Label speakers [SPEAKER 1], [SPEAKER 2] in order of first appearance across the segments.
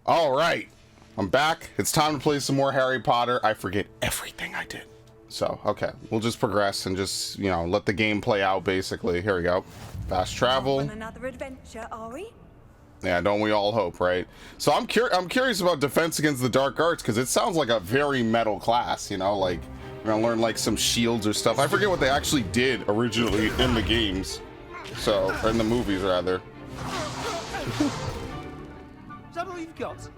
[SPEAKER 1] All right, I'm back. It's time to play some more Harry Potter. I forget everything I did. So, okay, we'll just progress and just, you know, let the game play out, basically. Here we go. Fast travel.
[SPEAKER 2] On another adventure, are we?
[SPEAKER 1] Yeah, don't we all hope, right? So I'm curious about Defense Against the Dark Arts, because it sounds like a very metal class, you know? Like, you're gonna learn, like, some shields or stuff. I forget what they actually did originally in the games. So, or in the movies, rather.
[SPEAKER 3] Is that all you've got?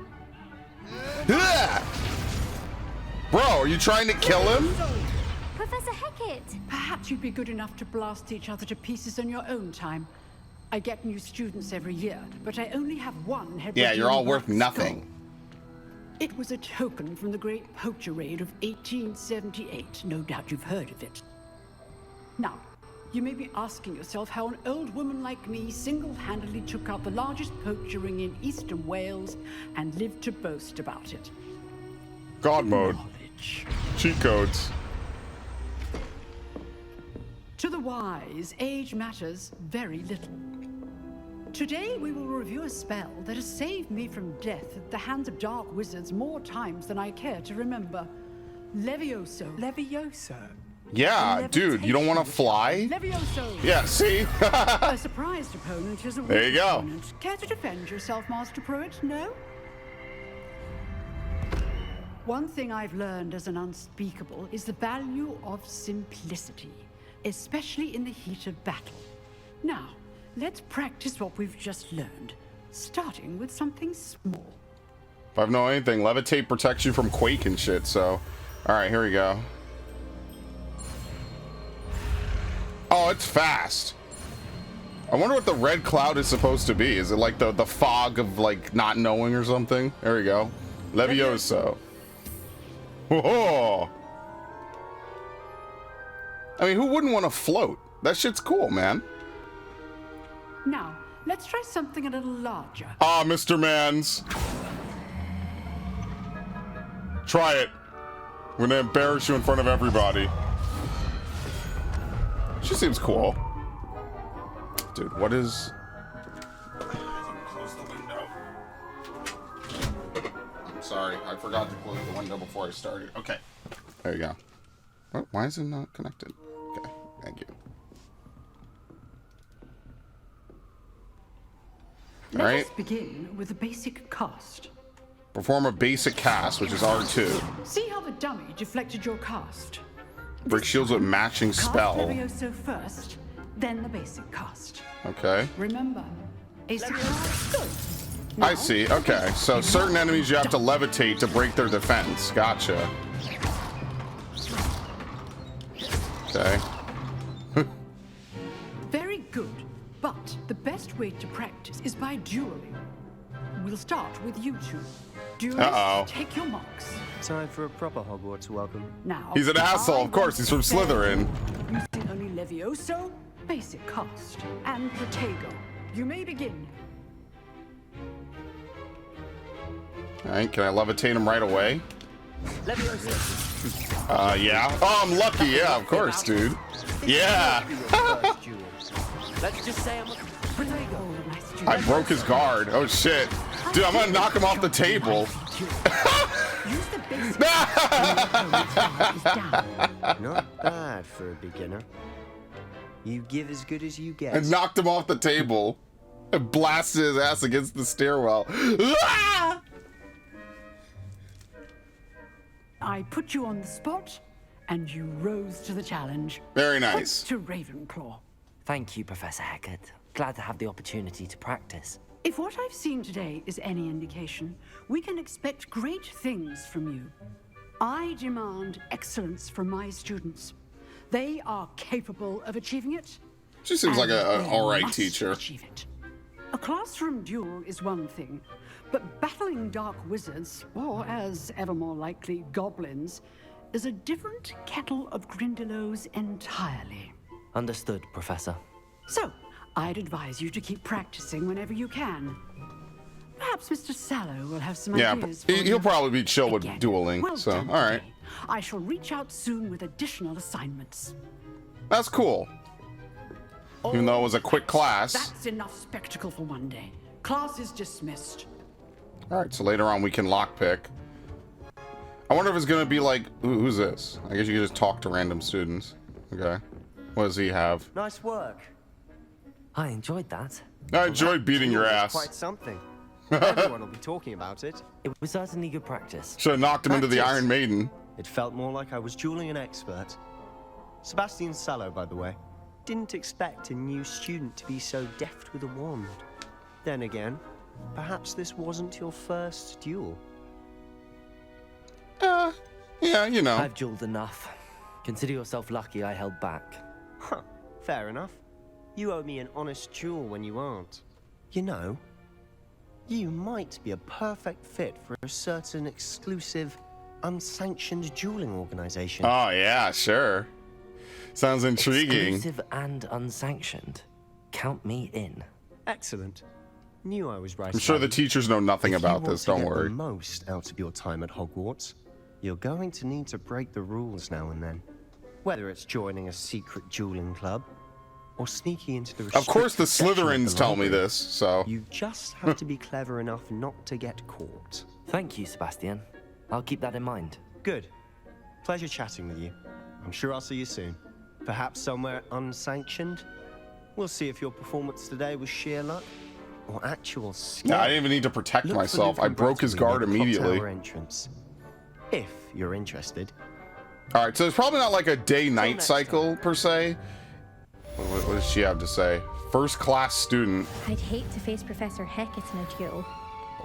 [SPEAKER 1] Bro, are you trying to kill him?
[SPEAKER 4] Professor Hecat!
[SPEAKER 5] Perhaps you'd be good enough to blast each other to pieces on your own time. I get new students every year, but I only have one head.
[SPEAKER 1] Yeah, you're all worth nothing.
[SPEAKER 5] It was a token from the Great Poacher Raid of 1878. No doubt you've heard of it. Now, you may be asking yourself how an old woman like me single-handedly took out the largest poacher ring in eastern Wales and lived to boast about it.
[SPEAKER 1] God mode.
[SPEAKER 5] Knowledge.
[SPEAKER 1] Cheat codes.
[SPEAKER 5] To the wise, age matters very little. Today we will review a spell that has saved me from death at the hands of dark wizards more times than I care to remember. Levioso.
[SPEAKER 2] Levioso.
[SPEAKER 1] Yeah, dude, you don't want to fly?
[SPEAKER 5] Levioso.
[SPEAKER 1] Yeah, see?
[SPEAKER 5] A surprised opponent is a
[SPEAKER 1] There you
[SPEAKER 5] weak
[SPEAKER 1] go.
[SPEAKER 5] opponent. Care to defend yourself, Master Pruitt? No? One thing I've learned as an unspeakable is the value of simplicity, especially in the heat of battle. Now, let's practice what we've just learned, starting with something small.
[SPEAKER 1] If I know anything, levitate protects you from quake and shit, so... Alright, here we go. Oh, it's fast. I wonder what the red cloud is supposed to be. Is it like the fog of, like, not knowing or something? There we go. Levioso. Whoa! I mean, who wouldn't want to float? That shit's cool, man.
[SPEAKER 5] Now, let's try something a little larger.
[SPEAKER 1] Ah, Mr. Mans. Try it. I'm gonna embarrass you in front of everybody. She seems cool. Dude, what is... Close the window. I'm sorry, I forgot to close the window before I started. Okay, there you go. Oh, why is it not connected? Okay, thank you.
[SPEAKER 5] Let us begin with the basic cast.
[SPEAKER 1] Perform a basic cast, which is R2.
[SPEAKER 5] See how the dummy deflected your cast?
[SPEAKER 1] Break shields with matching spell.
[SPEAKER 5] Cast Levioso first, then the basic cast.
[SPEAKER 1] Okay.
[SPEAKER 5] Remember, a surprise good.
[SPEAKER 1] I see. Okay, so certain enemies you have to levitate to break their defense. Gotcha. Okay.
[SPEAKER 5] Very good, but the best way to practice is by dueling. We'll start with you two. Duelists, take your marks.
[SPEAKER 3] Time for a proper Hogwarts welcome.
[SPEAKER 5] Now,
[SPEAKER 1] He's an asshole, of course. He's from Slytherin.
[SPEAKER 5] Using only Levioso, basic cast, and Protego. You may begin.
[SPEAKER 1] Alright, can I levitate him right away?
[SPEAKER 3] Levioso.
[SPEAKER 1] Yeah. Oh, I'm lucky. Yeah, of course, dude. Yeah.
[SPEAKER 3] Let's just say I'm a Protego.
[SPEAKER 5] Oh, nice duel.
[SPEAKER 1] I broke his guard. Oh, shit. Dude, I'm gonna knock him off the table.
[SPEAKER 5] Use the basic
[SPEAKER 3] Not bad for a beginner. You give as good as you get.
[SPEAKER 1] I knocked him off the table and blasted his ass against the stairwell.
[SPEAKER 5] I put you on the spot, and you rose to the challenge.
[SPEAKER 1] Very nice.
[SPEAKER 5] To Ravenclaw.
[SPEAKER 6] Thank you, Professor Hecat. Glad to have the opportunity to practice.
[SPEAKER 5] If what I've seen today is any indication, we can expect great things from you. I demand excellence from my students. They are capable of achieving it.
[SPEAKER 1] She seems like an
[SPEAKER 5] they
[SPEAKER 1] alright
[SPEAKER 5] must
[SPEAKER 1] teacher.
[SPEAKER 5] achieve it. A classroom duel is one thing, but battling dark wizards, or as ever more likely, goblins, is a different kettle of Grindylows entirely.
[SPEAKER 6] Understood, Professor.
[SPEAKER 5] So, I'd advise you to keep practicing whenever you can. Perhaps Mr. Sallow will have some
[SPEAKER 1] Yeah,
[SPEAKER 5] ideas for you.
[SPEAKER 1] he'll probably be chill with
[SPEAKER 5] Again,
[SPEAKER 1] dueling.
[SPEAKER 5] well
[SPEAKER 1] So,
[SPEAKER 5] done
[SPEAKER 1] alright.
[SPEAKER 5] today. I shall reach out soon with additional assignments.
[SPEAKER 1] That's cool. Even though it was a quick class.
[SPEAKER 5] That's enough spectacle for one day. Class is dismissed.
[SPEAKER 1] Alright, so later on we can lockpick. I wonder if it's gonna be like, who's this? I guess you can just talk to random students. Okay. What does he have?
[SPEAKER 3] Nice work.
[SPEAKER 6] I enjoyed that.
[SPEAKER 1] I enjoyed beating your
[SPEAKER 3] Duel was
[SPEAKER 1] ass.
[SPEAKER 3] Quite something. Everyone will be talking about it.
[SPEAKER 6] It was certainly good practice.
[SPEAKER 1] Should have knocked him into the
[SPEAKER 3] Practice.
[SPEAKER 1] Iron Maiden.
[SPEAKER 3] It felt more like I was dueling an expert. Sebastian Sallow, by the way. Didn't expect a new student to be so deft with a wand. Then again, perhaps this wasn't your first duel.
[SPEAKER 1] Yeah, you know.
[SPEAKER 6] I've dueled enough. Consider yourself lucky I held back.
[SPEAKER 3] Huh, fair enough. You owe me an honest duel when you aren't. You know, you might be a perfect fit for a certain exclusive, unsanctioned dueling organization.
[SPEAKER 1] Oh, yeah, sure. Sounds intriguing.
[SPEAKER 6] Exclusive and unsanctioned. Count me in.
[SPEAKER 3] Excellent. Knew I was right.
[SPEAKER 1] I'm sure the
[SPEAKER 3] about you.
[SPEAKER 1] teachers know nothing
[SPEAKER 3] If you
[SPEAKER 1] about
[SPEAKER 3] want
[SPEAKER 1] this,
[SPEAKER 3] to
[SPEAKER 1] don't
[SPEAKER 3] get
[SPEAKER 1] worry.
[SPEAKER 3] the most out of your time at Hogwarts, you're going to need to break the rules now and then. Whether it's joining a secret dueling club or sneaking into the
[SPEAKER 1] Of course the
[SPEAKER 3] restricted section of
[SPEAKER 1] Slytherins
[SPEAKER 3] the
[SPEAKER 1] tell me
[SPEAKER 3] library,
[SPEAKER 1] this, so...
[SPEAKER 3] You just have to be clever enough not to get caught.
[SPEAKER 6] Thank you, Sebastian. I'll keep that in mind.
[SPEAKER 3] Good. Pleasure chatting with you. I'm sure I'll see you soon. Perhaps somewhere unsanctioned. We'll see if your performance today was sheer luck or actual skill.
[SPEAKER 1] Yeah, I didn't even need to protect
[SPEAKER 3] Look for
[SPEAKER 1] myself. I
[SPEAKER 3] Lucan
[SPEAKER 1] broke his
[SPEAKER 3] Brattleby
[SPEAKER 1] guard
[SPEAKER 3] near the clock
[SPEAKER 1] immediately.
[SPEAKER 3] tower entrance. If you're interested.
[SPEAKER 1] Alright, so it's probably not like a day-night
[SPEAKER 3] next
[SPEAKER 1] cycle, per se. What does she have to say? First class student.
[SPEAKER 4] I'd hate to face Professor Hackett in a duel.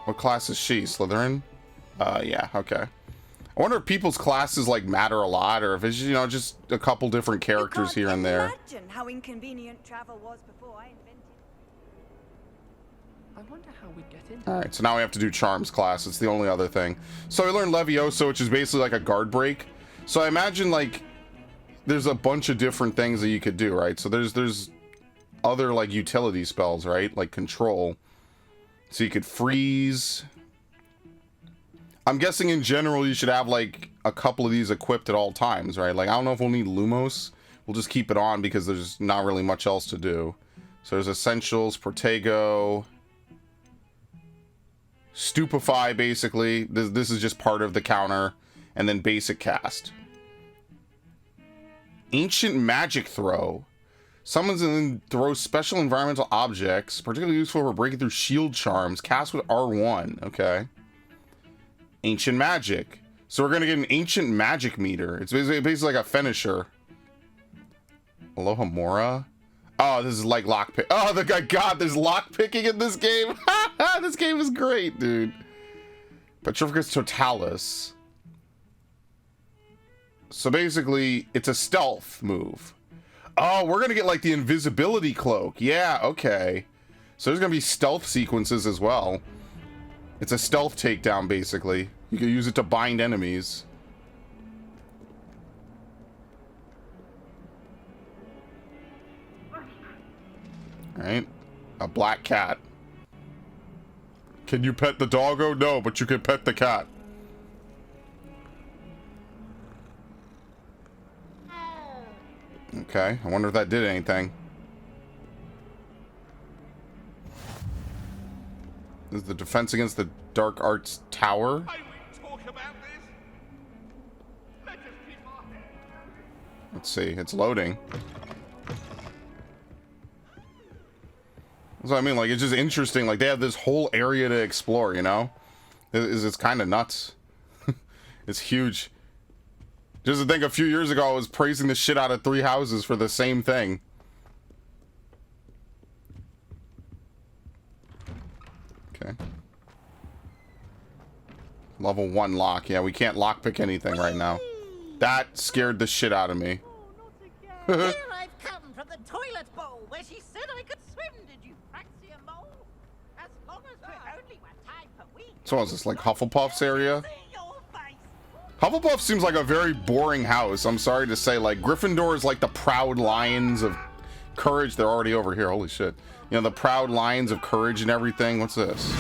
[SPEAKER 1] What class is she? Slytherin? Yeah, okay. I wonder if people's classes, like, matter a lot, or if it's, you know, just a couple different characters here and there.
[SPEAKER 2] Imagine how inconvenient travel was before I invented.
[SPEAKER 7] I wonder how we get in.
[SPEAKER 1] Alright, so now we have to do Charms class. It's the only other thing. So we learned Levioso, which is basically like a guard break. So I imagine, like, there's a bunch of different things that you could do, right? So there's other, like, utility spells, right? Like control. So you could freeze. I'm guessing in general you should have, like, a couple of these equipped at all times, right? Like, I don't know if we'll need Lumos. We'll just keep it on because there's not really much else to do. So there's Essentials, Protego, Stupefy, basically. This is just part of the counter. And then basic cast. Ancient Magic Throw. Summons and then throws special environmental objects, particularly useful for breaking through shield charms. Cast with R1. Okay. Ancient Magic. So we're going to get an Ancient Magic meter. It's basically like a finisher. Aloha Mora. Oh, this is like lockpick. Oh, God, there's lockpicking in this game. This game is great, dude. Petrificus Totalis. So basically, it's a stealth move. Oh, we're going to get like the invisibility cloak. Yeah, okay. So there's going to be stealth sequences as well. It's a stealth takedown, basically. You can use it to bind enemies. Alright. A black cat. Can you pet the doggo? No, but you can pet the cat. Okay, I wonder if that did anything. This is the defense against the Dark Arts Tower. Let's see, it's loading. So I mean, like, it's just interesting. Like, they have this whole area to explore, you know? It's kind of nuts. It's huge. Just to think, a few years ago, I was praising the shit out of Three Houses for the same thing. Okay. Level 1 lock. Yeah, we can't lockpick anything right now. That scared the shit out of me.
[SPEAKER 8] Here I've come from the toilet bowl where she said I could swim. Did you fancy a mole? As long as we're only one time per week.
[SPEAKER 1] So is this like Hufflepuff's area?
[SPEAKER 8] See your face.
[SPEAKER 1] Hufflepuff seems like a very boring house. I'm sorry to say. Like, Gryffindor is like the proud lions of courage. They're already over here. Holy shit. You know, the proud lions of courage and everything. What's this?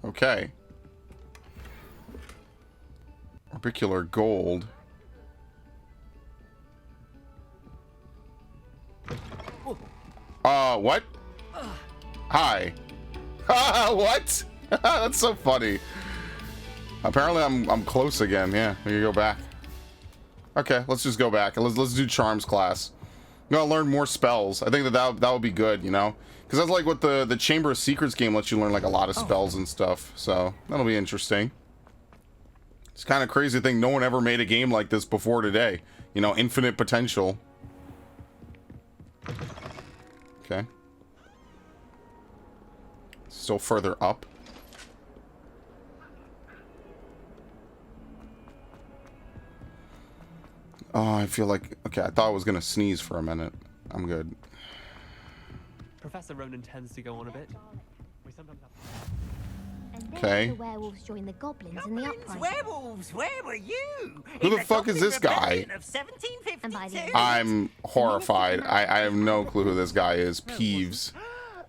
[SPEAKER 1] Okay. Orbicular gold. What? Hi. What? That's so funny. Apparently I'm close again. Yeah, we can go back. Okay, let's just go back and let's do charms class. You gotta learn more spells. I think that would be good, you know, because that's like what the Chamber of Secrets game lets you learn, like a lot of spells and stuff. So that'll be interesting. It's kind of crazy thing. No one ever made a game like this before today. You know, infinite potential. Okay. Still further up. Oh, I feel like... Okay, I thought I was going to sneeze for a minute. I'm good.
[SPEAKER 7] Professor Ronan tends to go on a bit. We sometimes have...
[SPEAKER 4] And then
[SPEAKER 1] Okay.
[SPEAKER 4] the werewolves joined the goblins in the
[SPEAKER 8] Goblins,
[SPEAKER 4] uprising.
[SPEAKER 8] werewolves, where were you?
[SPEAKER 1] Who
[SPEAKER 8] In
[SPEAKER 1] the fuck is
[SPEAKER 8] Goblin
[SPEAKER 1] this guy?
[SPEAKER 8] Rebellion of 1752?
[SPEAKER 4] And by the end-
[SPEAKER 1] I'm horrified. I have no clue who this guy is. Peeves.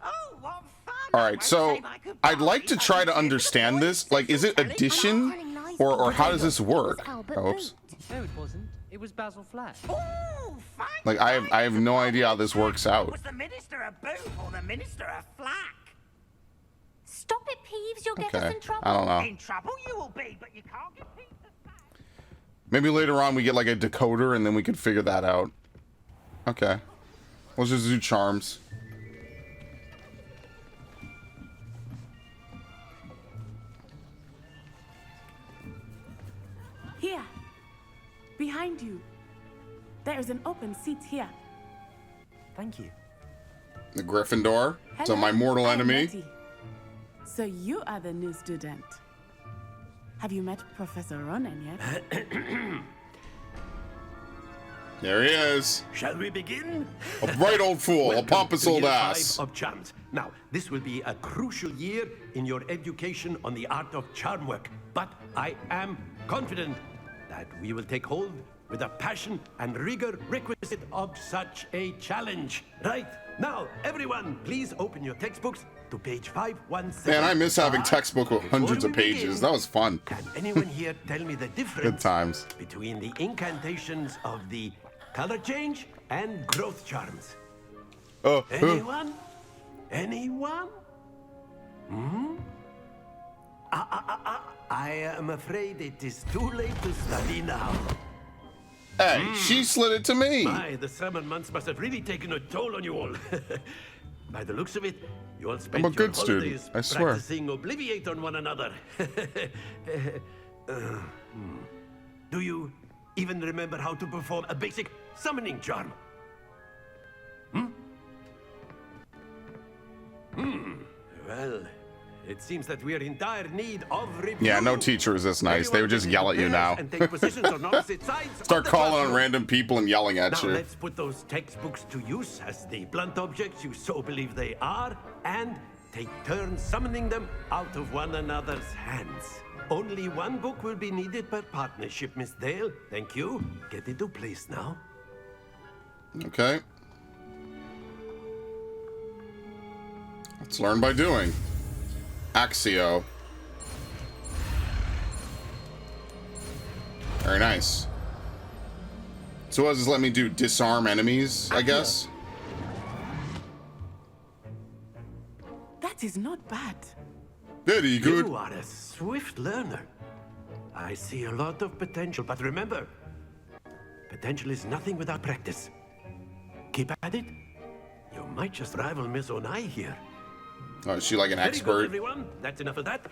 [SPEAKER 8] Oh, what fun!
[SPEAKER 1] All right, so I'd like to try to understand this. Like, is it addition, or how does this work? Oh, oops.
[SPEAKER 7] No, it wasn't. It was Basil Flash.
[SPEAKER 8] Ooh, fine,
[SPEAKER 1] Like, I have no idea how this works out.
[SPEAKER 8] Was the Minister a boot or the Minister a flack?
[SPEAKER 4] Stop it, Peeves. You'll get us
[SPEAKER 1] Okay,
[SPEAKER 4] in trouble.
[SPEAKER 1] I don't know.
[SPEAKER 8] In trouble you will be, but you can't get Peter back.
[SPEAKER 1] Maybe later on we get like a decoder and then we could figure that out. Okay. Let's just do charms.
[SPEAKER 9] Here, behind you. There is an open seat here.
[SPEAKER 6] Thank you.
[SPEAKER 1] The Gryffindor. So
[SPEAKER 9] Hello,
[SPEAKER 1] my mortal
[SPEAKER 9] I'm
[SPEAKER 1] enemy.
[SPEAKER 9] Letty. So you are the new student. Have you met Professor Ronan yet?
[SPEAKER 1] There he is.
[SPEAKER 10] Shall we begin?
[SPEAKER 1] A bright old fool. A
[SPEAKER 10] Welcome
[SPEAKER 1] pompous
[SPEAKER 10] to
[SPEAKER 1] old
[SPEAKER 10] year
[SPEAKER 1] ass.
[SPEAKER 10] 5 of charms. Now, this will be a crucial year in your education on the art of charm work. But I am confident that we will take hold with the passion and rigor requisite of such a challenge. Right, now, everyone, please open your textbooks to page 517.
[SPEAKER 1] Man, I miss having
[SPEAKER 10] But
[SPEAKER 1] textbook with
[SPEAKER 10] before
[SPEAKER 1] hundreds of
[SPEAKER 10] we begin,
[SPEAKER 1] pages. That was fun.
[SPEAKER 10] Can anyone here tell me the difference
[SPEAKER 1] Good times.
[SPEAKER 10] between the incantations of the color change and growth charms? Anyone? Anyone? I am afraid it is too late to study now.
[SPEAKER 1] Hey, she slid it to me.
[SPEAKER 10] My, the summer months must have really taken a toll on you all. By the looks of it, you all spent
[SPEAKER 1] I'm a
[SPEAKER 10] your
[SPEAKER 1] good student,
[SPEAKER 10] holidays
[SPEAKER 1] I swear.
[SPEAKER 10] practicing Obliviate on one another. Do you even remember how to perform a basic summoning charm? Well, it seems that we are in dire need of review.
[SPEAKER 1] Yeah, no teacher is this nice. They would just yell at you now.
[SPEAKER 10] And take positions on opposite sides
[SPEAKER 1] Start
[SPEAKER 10] of the
[SPEAKER 1] calling on
[SPEAKER 10] classroom.
[SPEAKER 1] random people and yelling at
[SPEAKER 10] Now
[SPEAKER 1] you.
[SPEAKER 10] let's put those textbooks to use as the blunt objects you so believe they are, and take turns summoning them out of one another's hands. Only one book will be needed per partnership, Miss Dale. Thank you. Get into place now.
[SPEAKER 1] Okay. Let's learn by doing. Axio. Very nice. So what does this let me do? Disarm enemies, I guess?
[SPEAKER 9] That is not bad.
[SPEAKER 1] Very good.
[SPEAKER 10] You are a swift learner. I see a lot of potential, but remember, potential is nothing without practice. Keep at it. You might just rival Miss Onai here.
[SPEAKER 1] Oh, is she like an
[SPEAKER 10] Very good,
[SPEAKER 1] expert?
[SPEAKER 10] everyone. That's enough of that.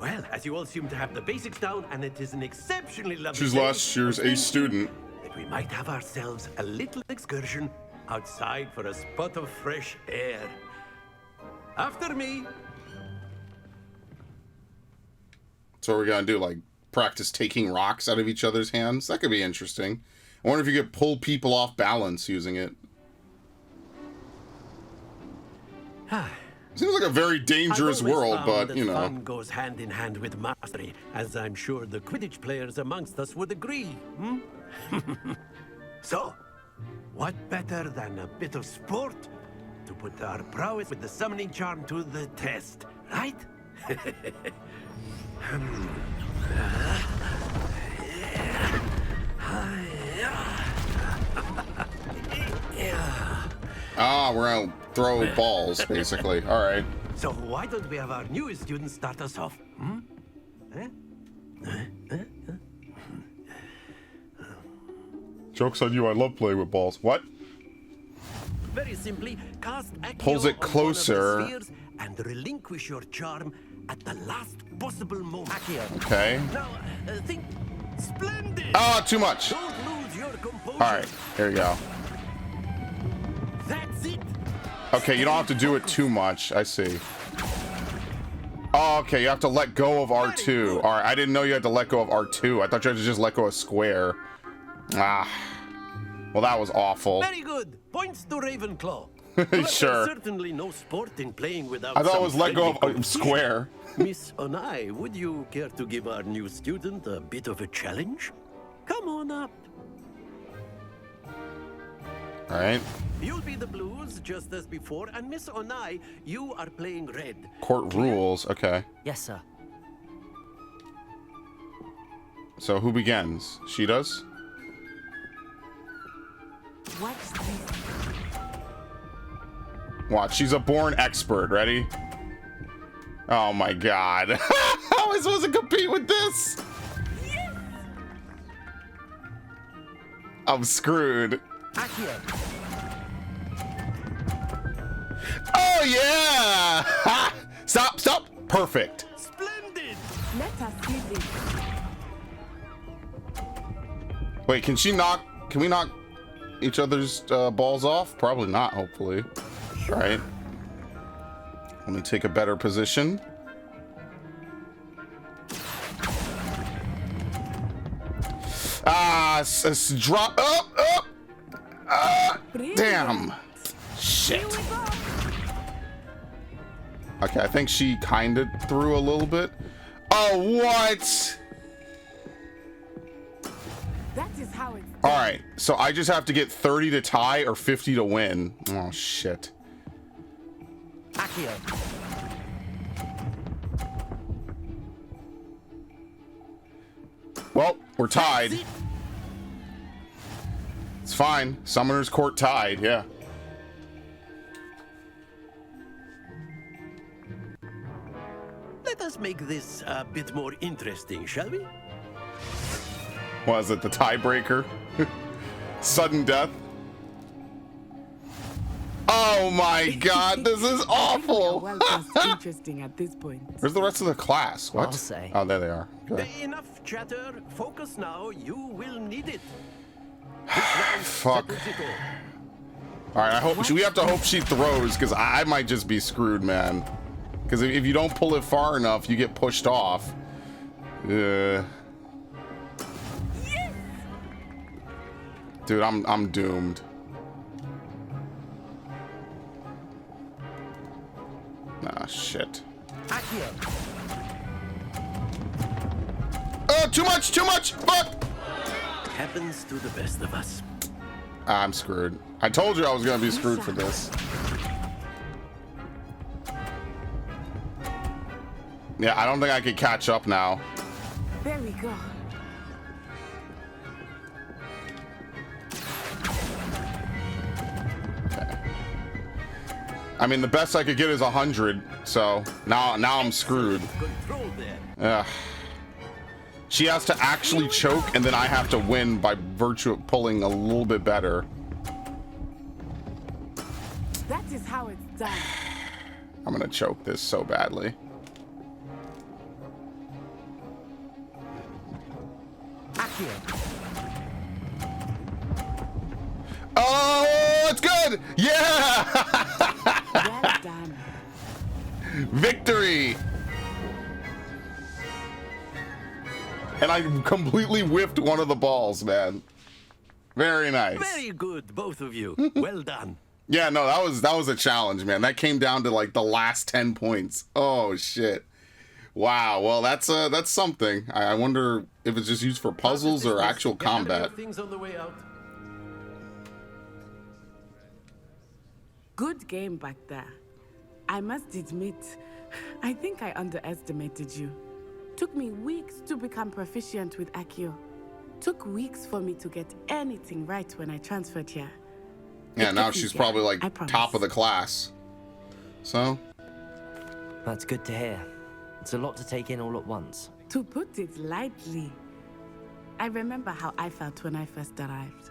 [SPEAKER 10] Well, as you all seem to have the basics down, and it is an exceptionally lovely
[SPEAKER 1] She's
[SPEAKER 10] day,
[SPEAKER 1] last year's
[SPEAKER 10] I
[SPEAKER 1] A
[SPEAKER 10] think
[SPEAKER 1] student.
[SPEAKER 10] that we might have ourselves a little excursion outside for a spot of fresh air. After me.
[SPEAKER 1] So what we're gonna do, like, practice taking rocks out of each other's hands? That could be interesting. I wonder if you could pull people off balance using it. Seems like a very dangerous
[SPEAKER 10] I've always
[SPEAKER 1] world,
[SPEAKER 10] found
[SPEAKER 1] but,
[SPEAKER 10] that
[SPEAKER 1] you know.
[SPEAKER 10] fun goes hand in hand with mastery, as I'm sure the Quidditch players amongst us would agree. So, what better than a bit of sport to put our prowess with the summoning charm to the test, right?
[SPEAKER 1] Ah, we're gonna throw balls, basically. Alright.
[SPEAKER 10] So why don't we have our newest student start us off? Hmm?
[SPEAKER 1] Joke's on you, I love playing with balls. What?
[SPEAKER 10] Very simply, cast Accio
[SPEAKER 1] Pulls it
[SPEAKER 10] on one of the
[SPEAKER 1] closer.
[SPEAKER 10] spheres and relinquish your charm at the last possible moment. Accio.
[SPEAKER 1] Okay.
[SPEAKER 10] Now, think splendid.
[SPEAKER 1] Ah, too much.
[SPEAKER 10] Don't lose your composure.
[SPEAKER 1] All right, here we go.
[SPEAKER 10] That's it.
[SPEAKER 1] Okay, you don't have to do it too much. I see. Oh, okay, you have to let go of R2. All right, I didn't know you had to let go of R2. I thought you had to just let go of square. Ah. Well, that was awful.
[SPEAKER 10] Very good. Points to Ravenclaw.
[SPEAKER 1] Sure.
[SPEAKER 10] There's certainly no sport in playing without.
[SPEAKER 1] I thought it
[SPEAKER 10] some
[SPEAKER 1] was let go
[SPEAKER 10] friendly
[SPEAKER 1] of square.
[SPEAKER 10] Miss Onai, would you care to give our new student a bit of a challenge? Come on up.
[SPEAKER 1] All right.
[SPEAKER 10] You'll be the blues just as before, and Miss Onai, you are playing red.
[SPEAKER 1] Court rules. Okay.
[SPEAKER 6] Yes, sir.
[SPEAKER 1] So who begins? She does?
[SPEAKER 9] Watch this.
[SPEAKER 1] Watch. She's a born expert. Ready? Oh my god. How am I supposed to compete with this?
[SPEAKER 9] Yes!
[SPEAKER 1] I'm screwed.
[SPEAKER 6] Accio.
[SPEAKER 1] Oh yeah! Ha! Stop, stop. Perfect.
[SPEAKER 10] Splendid!
[SPEAKER 9] Let us see this.
[SPEAKER 1] Wait, can we knock each other's balls off? Probably not, hopefully. All right. Let me take a better position. Ah, drop up. Damn. Shit. Okay, I think she kind of threw a little bit. Oh, what?
[SPEAKER 9] That is how it's
[SPEAKER 1] All right, so I just have to get 30 to tie or 50 to win. Oh, shit.
[SPEAKER 6] Accio.
[SPEAKER 1] Well, we're tied. It's fine. Summoner's Court tied, yeah.
[SPEAKER 10] Let us make this a bit more interesting, shall we?
[SPEAKER 1] Was it the tiebreaker? Sudden death? Oh my god, this is awful!
[SPEAKER 9] well past interesting at this point.
[SPEAKER 1] Where's the rest of the class? What?
[SPEAKER 6] I'll say.
[SPEAKER 1] Oh, there they are. Okay.
[SPEAKER 10] Enough chatter. Focus now. You will need it.
[SPEAKER 1] Fuck. Alright, I hope we have to hope she throws, because I might just be screwed, man. Because if you don't pull it far enough, you get pushed off. Dude, I'm doomed. Ah, shit. Oh, too much! Fuck!
[SPEAKER 10] Happens to the best of us.
[SPEAKER 1] I'm screwed. I told you I was gonna be screwed for this. Yeah, I don't think I could catch up now.
[SPEAKER 9] There we go.
[SPEAKER 1] Okay. I mean, the best I could get is 100, so now I'm screwed.
[SPEAKER 10] Control there.
[SPEAKER 1] She has to actually choke, and then I have to win by virtue of pulling a little bit better.
[SPEAKER 9] That is how it's done.
[SPEAKER 1] I'm gonna choke this so badly. Oh, it's good! Yeah!
[SPEAKER 9] Well done.
[SPEAKER 1] Victory! And I completely whiffed one of the balls, man. Very nice.
[SPEAKER 10] Very good, both of you. Well done.
[SPEAKER 1] Yeah, no, that was a challenge, man. That came down to like the last 10 points. Oh shit. Wow. Well, that's something. I wonder if it's just used for puzzles or actual combat.
[SPEAKER 10] Things on the way out.
[SPEAKER 9] Good game back there. I must admit, I think I underestimated you. Took me weeks to become proficient with Accio. Took weeks for me to get anything right when I transferred here.
[SPEAKER 1] Yeah, now she's probably like top of the class. So,
[SPEAKER 6] That's good to hear. It's a lot to take in all at once.
[SPEAKER 9] To put it lightly, I remember how I felt when I first arrived.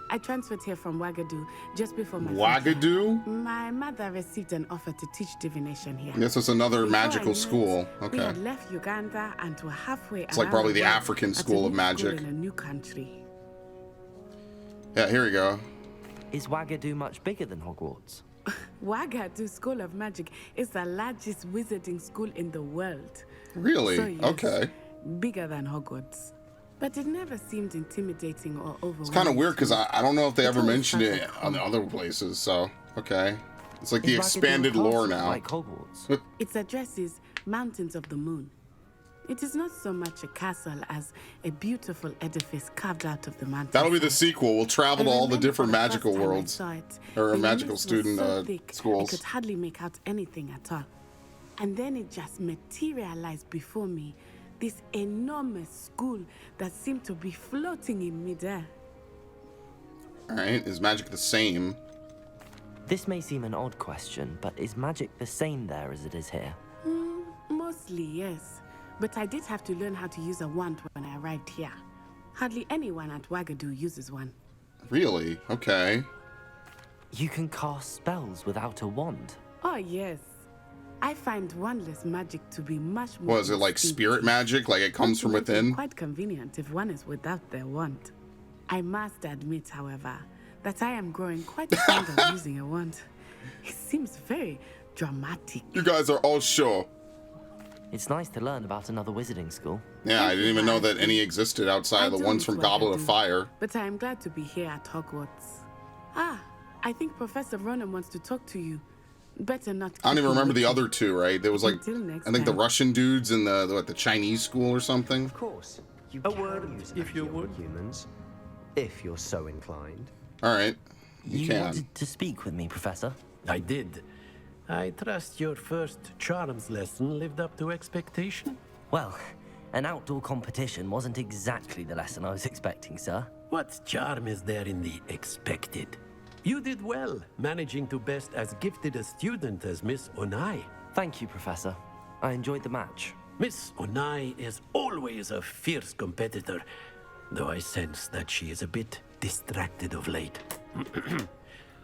[SPEAKER 9] I transferred here from Wagadu just before my
[SPEAKER 1] Wagadu?
[SPEAKER 9] My mother received an offer to teach divination here.
[SPEAKER 1] I guess it's another
[SPEAKER 9] Before I
[SPEAKER 1] magical
[SPEAKER 9] knew it,
[SPEAKER 1] school.
[SPEAKER 9] We
[SPEAKER 1] Okay.
[SPEAKER 9] had left Uganda and were halfway.
[SPEAKER 1] It's like probably the African school of magic.
[SPEAKER 9] In a new country.
[SPEAKER 1] Yeah, here we go.
[SPEAKER 6] Is Wagadu much bigger than Hogwarts?
[SPEAKER 9] Wagadu School of Magic is the largest wizarding school in the world.
[SPEAKER 1] Really?
[SPEAKER 9] So, yes,
[SPEAKER 1] Okay.
[SPEAKER 9] Bigger than Hogwarts. But it never seemed intimidating or overwhelming.
[SPEAKER 1] It's kind of weird because I don't know if they ever
[SPEAKER 9] always
[SPEAKER 1] mentioned
[SPEAKER 9] felt
[SPEAKER 1] it
[SPEAKER 9] like
[SPEAKER 1] on the other places. So, okay. It's like the
[SPEAKER 6] Is Wagadu a
[SPEAKER 1] expanded lore
[SPEAKER 6] castle
[SPEAKER 1] now.
[SPEAKER 6] like Hogwarts?
[SPEAKER 9] Its address is Mountains of the Moon. It is not so much a castle as a beautiful edifice carved out of the mountain.
[SPEAKER 1] That'll be the sequel. We'll travel to all the different magical worlds. Or magical student schools.
[SPEAKER 9] I could hardly make out anything at all. And then it just materialized before me. This enormous school that seemed to be floating in midair.
[SPEAKER 1] Alright, is magic the same?
[SPEAKER 6] This may seem an odd question, but is magic the same there as it is here?
[SPEAKER 9] Mostly, yes. But I did have to learn how to use a wand when I arrived here. Hardly anyone at Wagadu uses one.
[SPEAKER 1] Really? Okay.
[SPEAKER 6] You can cast spells without a wand.
[SPEAKER 9] Oh, yes. I find wandless magic to be much more...
[SPEAKER 1] Was it like spirit magic? Like it comes from
[SPEAKER 9] It's
[SPEAKER 1] within?
[SPEAKER 9] quite convenient if one is without their wand. I must admit, however, that I am growing quite fond of using a wand. It seems very dramatic.
[SPEAKER 1] You guys are all sure.
[SPEAKER 6] It's nice to learn about another wizarding school.
[SPEAKER 1] Yeah, I didn't even know that any existed outside of the ones from Goblet of Fire.
[SPEAKER 9] But I am glad to be here at Hogwarts. Ah, I think Professor Ronan wants to talk to you. Better not.
[SPEAKER 1] I don't even remember the other two, right? There was like,
[SPEAKER 9] Until next
[SPEAKER 1] I think the
[SPEAKER 9] time.
[SPEAKER 1] Russian dudes and the Chinese school or something.
[SPEAKER 3] Of course, you
[SPEAKER 10] A
[SPEAKER 3] can
[SPEAKER 10] word,
[SPEAKER 3] use
[SPEAKER 10] if you
[SPEAKER 3] Accio
[SPEAKER 10] would.
[SPEAKER 3] on humans, if you're so inclined.
[SPEAKER 1] All right, you can.
[SPEAKER 6] wanted to speak with me, Professor?
[SPEAKER 10] I did. I trust your first charms lesson lived up to expectation.
[SPEAKER 6] Well, an outdoor competition wasn't exactly the lesson I was expecting, sir.
[SPEAKER 10] What charm is there in the expected? You did well, managing to best as gifted a student as Miss Onai.
[SPEAKER 6] Thank you, Professor. I enjoyed the match.
[SPEAKER 10] Miss Onai is always a fierce competitor, though I sense that she is a bit distracted of late.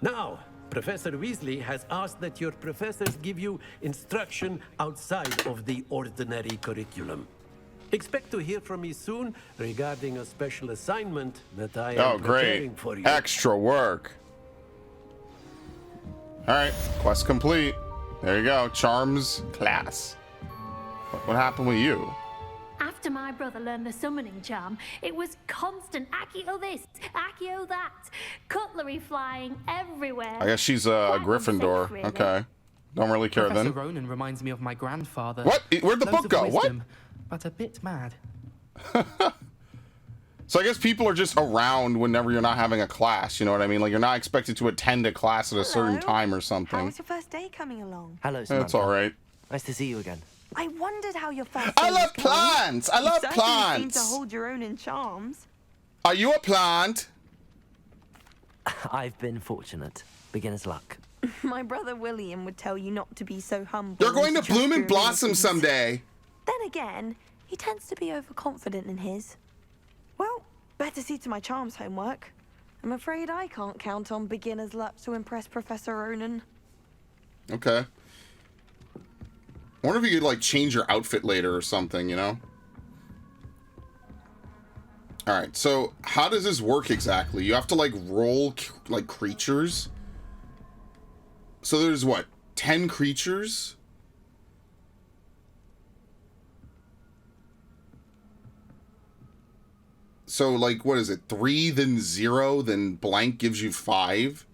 [SPEAKER 10] Now, Professor Weasley has asked that your professors give you instruction outside of the ordinary curriculum. Expect to hear from me soon regarding a special assignment that I am preparing for you.
[SPEAKER 1] Extra work. All right, quest complete. There you go, charms class. What happened with you?
[SPEAKER 4] After my brother learned the summoning charm, it was constant Accio this, Accio that, cutlery flying everywhere.
[SPEAKER 1] I guess she's a
[SPEAKER 4] Quite
[SPEAKER 1] Gryffindor.
[SPEAKER 4] unsafe, really.
[SPEAKER 1] Okay, don't really care
[SPEAKER 7] Professor
[SPEAKER 1] then.
[SPEAKER 7] Ronan reminds me of my grandfather.
[SPEAKER 1] What? Where'd the
[SPEAKER 7] Loads
[SPEAKER 1] book
[SPEAKER 7] of
[SPEAKER 1] go?
[SPEAKER 7] wisdom, but a bit mad.
[SPEAKER 1] So I guess people are just around whenever you're not having a class. You know what I mean? Like you're not expected to attend a class at a certain
[SPEAKER 2] Hello.
[SPEAKER 1] time or
[SPEAKER 2] How
[SPEAKER 1] something.
[SPEAKER 2] was your first day coming along?
[SPEAKER 6] Hello, Samantha.
[SPEAKER 1] That's all right.
[SPEAKER 6] Nice to see you again.
[SPEAKER 2] I wondered how your first
[SPEAKER 1] I
[SPEAKER 2] day
[SPEAKER 1] love
[SPEAKER 2] was going.
[SPEAKER 1] plants. I love
[SPEAKER 2] You certainly seem
[SPEAKER 1] plants.
[SPEAKER 2] to hold your own in charms.
[SPEAKER 1] Are you a plant?
[SPEAKER 6] I've been fortunate. Beginner's luck.
[SPEAKER 2] My brother William would tell you not to be so humble.
[SPEAKER 1] You're going to
[SPEAKER 2] and trust
[SPEAKER 1] bloom
[SPEAKER 2] your
[SPEAKER 1] and blossom
[SPEAKER 2] abilities.
[SPEAKER 1] someday.
[SPEAKER 2] Then again, he tends to be overconfident in his. Well, better see to my charms homework. I'm afraid I can't count on beginner's luck to impress Professor Ronan.
[SPEAKER 1] Okay. I wonder if you could like change your outfit later or something, you know? Alright, so how does this work exactly? You have to like roll like creatures? So there's what, 10 creatures? So like, what is it? 3, then 0, then blank gives you 5.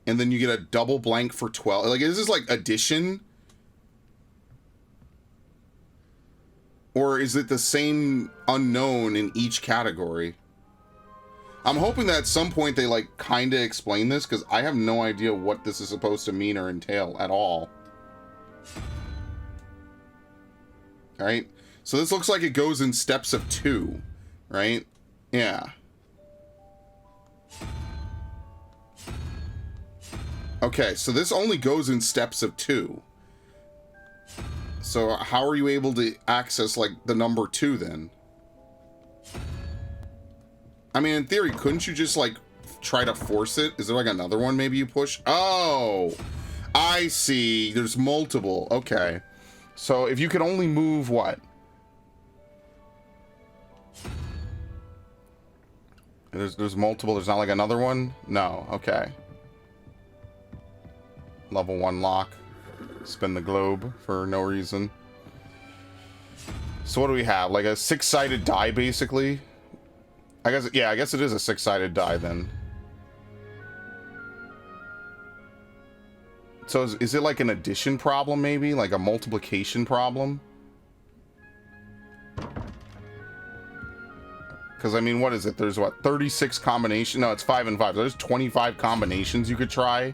[SPEAKER 1] And then you get a double blank for 12. Like, is this like addition? Or is it the same unknown in each category? I'm hoping that at some point they like kind of explain this, because I have no idea what this is supposed to mean or entail at all. Alright, so this looks like it goes in steps of 2, right? Yeah. Okay, so this only goes in steps of 2. So how are you able to access, like, the number 2 then? I mean, in theory, couldn't you just, like, try to force it? Is there, like, another one maybe you push? Oh, I see. There's multiple. Okay. So if you could only move what? There's multiple. There's not, like, another one? No. Okay. Level 1 lock. Spin the globe for no reason. So what do we have? Like a 6-sided die, basically? I guess, yeah, I guess it is a 6-sided die then. So is it like an addition problem, maybe? Like a multiplication problem? Because, I mean, what is it? There's, what, 36 combinations? No, it's 5 and 5. There's 25 combinations you could try.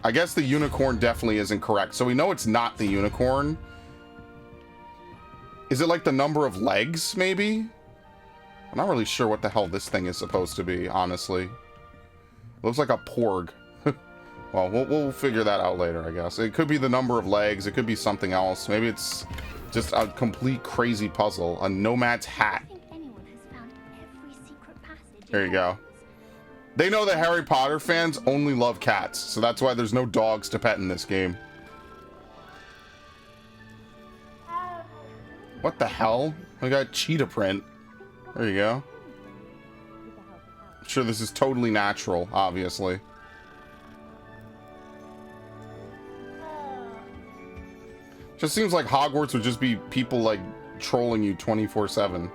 [SPEAKER 1] I guess the unicorn definitely isn't correct. So we know it's not the unicorn. Is it like the number of legs, maybe? I'm not really sure what the hell this thing is supposed to be, honestly. It looks like a porg. Well, we'll figure that out later, I guess. It could be the number of legs. It could be something else. Maybe it's just a complete crazy puzzle. A nomad's hat. There you go. They know that Harry Potter fans only love cats, so that's why there's no dogs to pet in this game. What the hell? I got cheetah print. There you go. I'm sure this is totally natural, obviously. Just seems like Hogwarts would just be people, like, trolling you 24/7.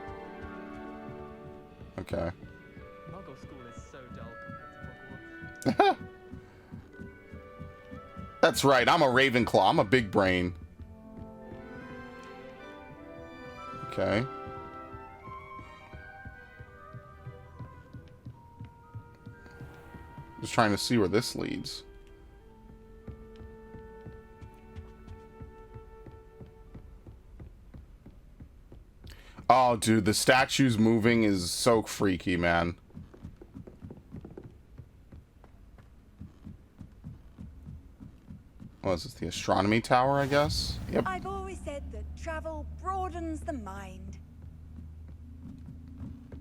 [SPEAKER 1] Okay. That's right, I'm a Ravenclaw. I'm a big brain. Okay. Just trying to see where this leads. Oh, dude, the statues moving is so freaky, man. What is this, the astronomy tower, I guess? Yep.
[SPEAKER 11] I've always said that travel broadens the mind.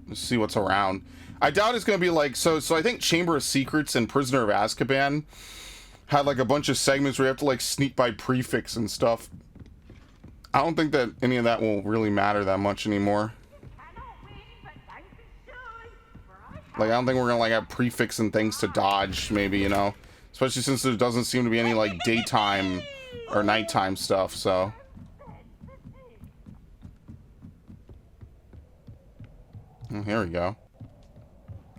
[SPEAKER 1] Let's see what's around. I doubt it's gonna be like, so I think Chamber of Secrets and Prisoner of Azkaban had like a bunch of segments where you have to like sneak by prefix and stuff. I don't think that any of that will really matter that much anymore. Like, I don't think we're gonna like have prefix and things to dodge, maybe, you know? Especially since there doesn't seem to be any like daytime or nighttime stuff, so. Oh, here we go.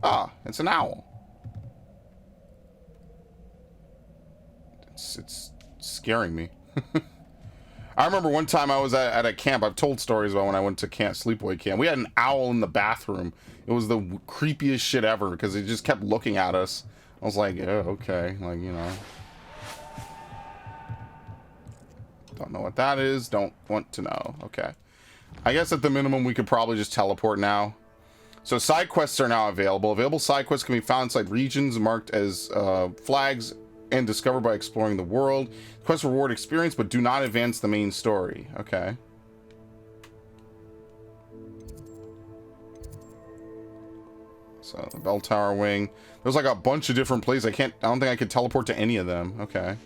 [SPEAKER 1] Ah, it's an owl. It's scaring me. I remember one time I was at a camp. I've told stories about when I went to camp, sleepaway camp. We had an owl in the bathroom. It was the creepiest shit ever because it just kept looking at us. I was like, oh, okay, like, you know. Don't know what that is. Don't want to know. Okay. I guess at the minimum we could probably just teleport now. So side quests are now available. Available side quests can be found inside regions marked as flags and discovered by exploring the world. Quests reward experience but do not advance the main story. Okay. So the bell tower wing. There's like a bunch of different places. I don't think I could teleport to any of them. Okay.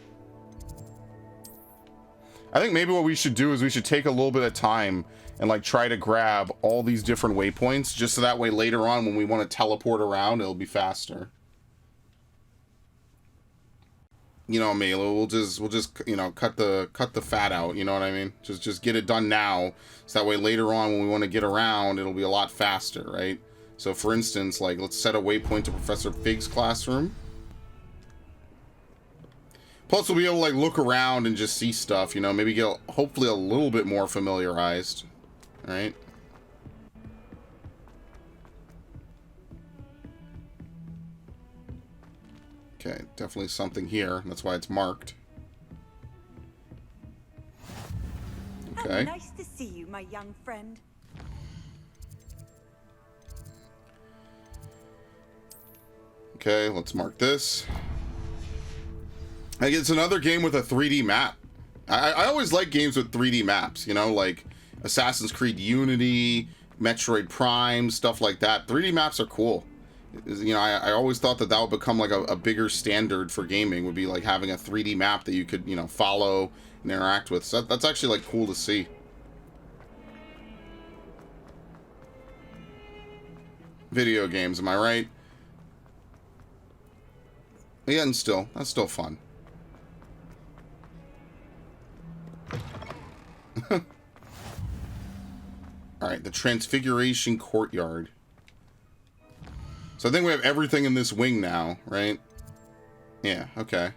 [SPEAKER 1] I think maybe what we should do is we should take a little bit of time and like try to grab all these different waypoints just so that way later on when we want to teleport around it'll be faster. You know, Melo, we'll just you know, cut the fat out, you know what I mean? Just get it done now so that way later on when we want to get around it'll be a lot faster, right? So for instance, like let's set a waypoint to Professor Fig's classroom. Plus we'll be able to like look around and just see stuff, you know, maybe get hopefully a little bit more familiarized. All right. Okay, definitely something here. That's why it's marked. Okay.
[SPEAKER 11] How nice to see you, my young friend.
[SPEAKER 1] Okay, let's mark this. Like, it's another game with a 3D map. I always like games with 3D maps, you know, like Assassin's Creed Unity, Metroid Prime, stuff like that. 3D maps are cool. You know, I always thought that would become like a bigger standard for gaming, would be like having a 3D map that you could, you know, follow and interact with. So that's actually like cool to see. Video games, am I right? Yeah, and still, that's still fun. Alright, the Transfiguration Courtyard. So I think we have everything in this wing now, right? Yeah, okay.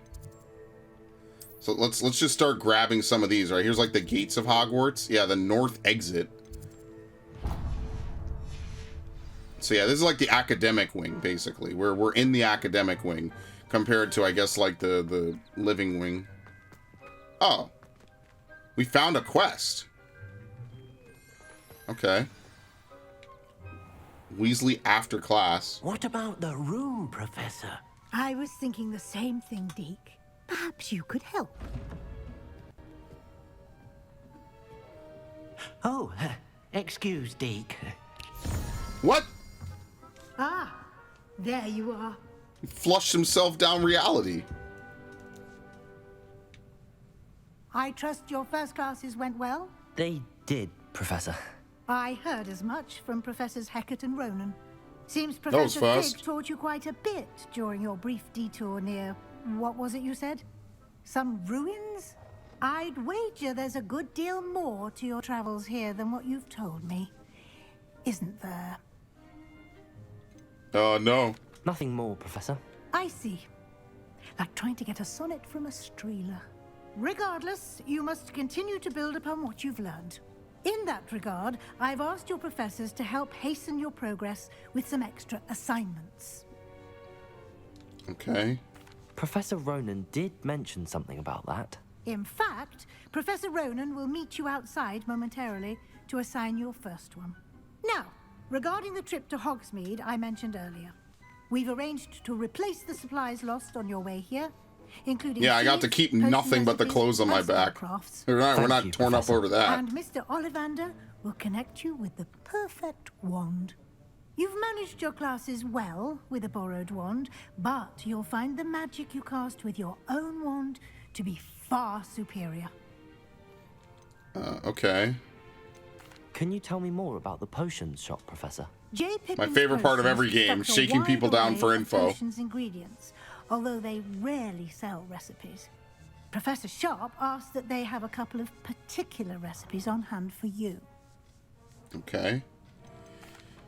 [SPEAKER 1] So let's just start grabbing some of these, right? Here's like the gates of Hogwarts. Yeah, the north exit. So yeah, this is like the academic wing, basically. We're in the academic wing compared to, I guess, like the living wing. Oh. We found a quest. Okay. Weasley after class.
[SPEAKER 3] What about the room, Professor?
[SPEAKER 8] I was thinking the same thing, Deke. Perhaps you could help.
[SPEAKER 3] Oh, excuse, Deke.
[SPEAKER 1] What?
[SPEAKER 8] Ah, there you are.
[SPEAKER 1] He flushed himself down reality.
[SPEAKER 8] I trust your first classes went well?
[SPEAKER 6] They did, Professor.
[SPEAKER 8] I heard as much from Professors Hecat and Ronan. Seems
[SPEAKER 1] That was
[SPEAKER 8] Professor
[SPEAKER 1] fast.
[SPEAKER 8] Fig taught you quite a bit during your brief detour near... what was it you said? Some ruins? I'd wager there's a good deal more to your travels here than what you've told me. Isn't there?
[SPEAKER 1] No.
[SPEAKER 6] Nothing more, Professor.
[SPEAKER 8] I see. Like trying to get a sonnet from a streeler. Regardless, you must continue to build upon what you've learned. In that regard, I've asked your professors to help hasten your progress with some extra assignments.
[SPEAKER 1] Okay.
[SPEAKER 6] Professor Ronan did mention something about that.
[SPEAKER 8] In fact, Professor Ronan will meet you outside momentarily to assign your first one. Now, regarding the trip to Hogsmeade I mentioned earlier, we've arranged to replace the supplies lost on your way here, including...
[SPEAKER 1] Yeah, I got to keep nothing but the clothes on my back. We're not torn up over that.
[SPEAKER 8] And Mr. Ollivander will connect you with the perfect wand. You've managed your classes well with a borrowed wand, but you'll find the magic you cast with your own wand to be far superior.
[SPEAKER 1] Okay.
[SPEAKER 6] Can you tell me more about the potions shop, Professor?
[SPEAKER 1] My favorite part of every game, shaking people down for info.
[SPEAKER 8] Potions ingredients, although they rarely sell recipes. Professor Sharp asked that they have a couple of particular recipes on hand for you.
[SPEAKER 1] Okay.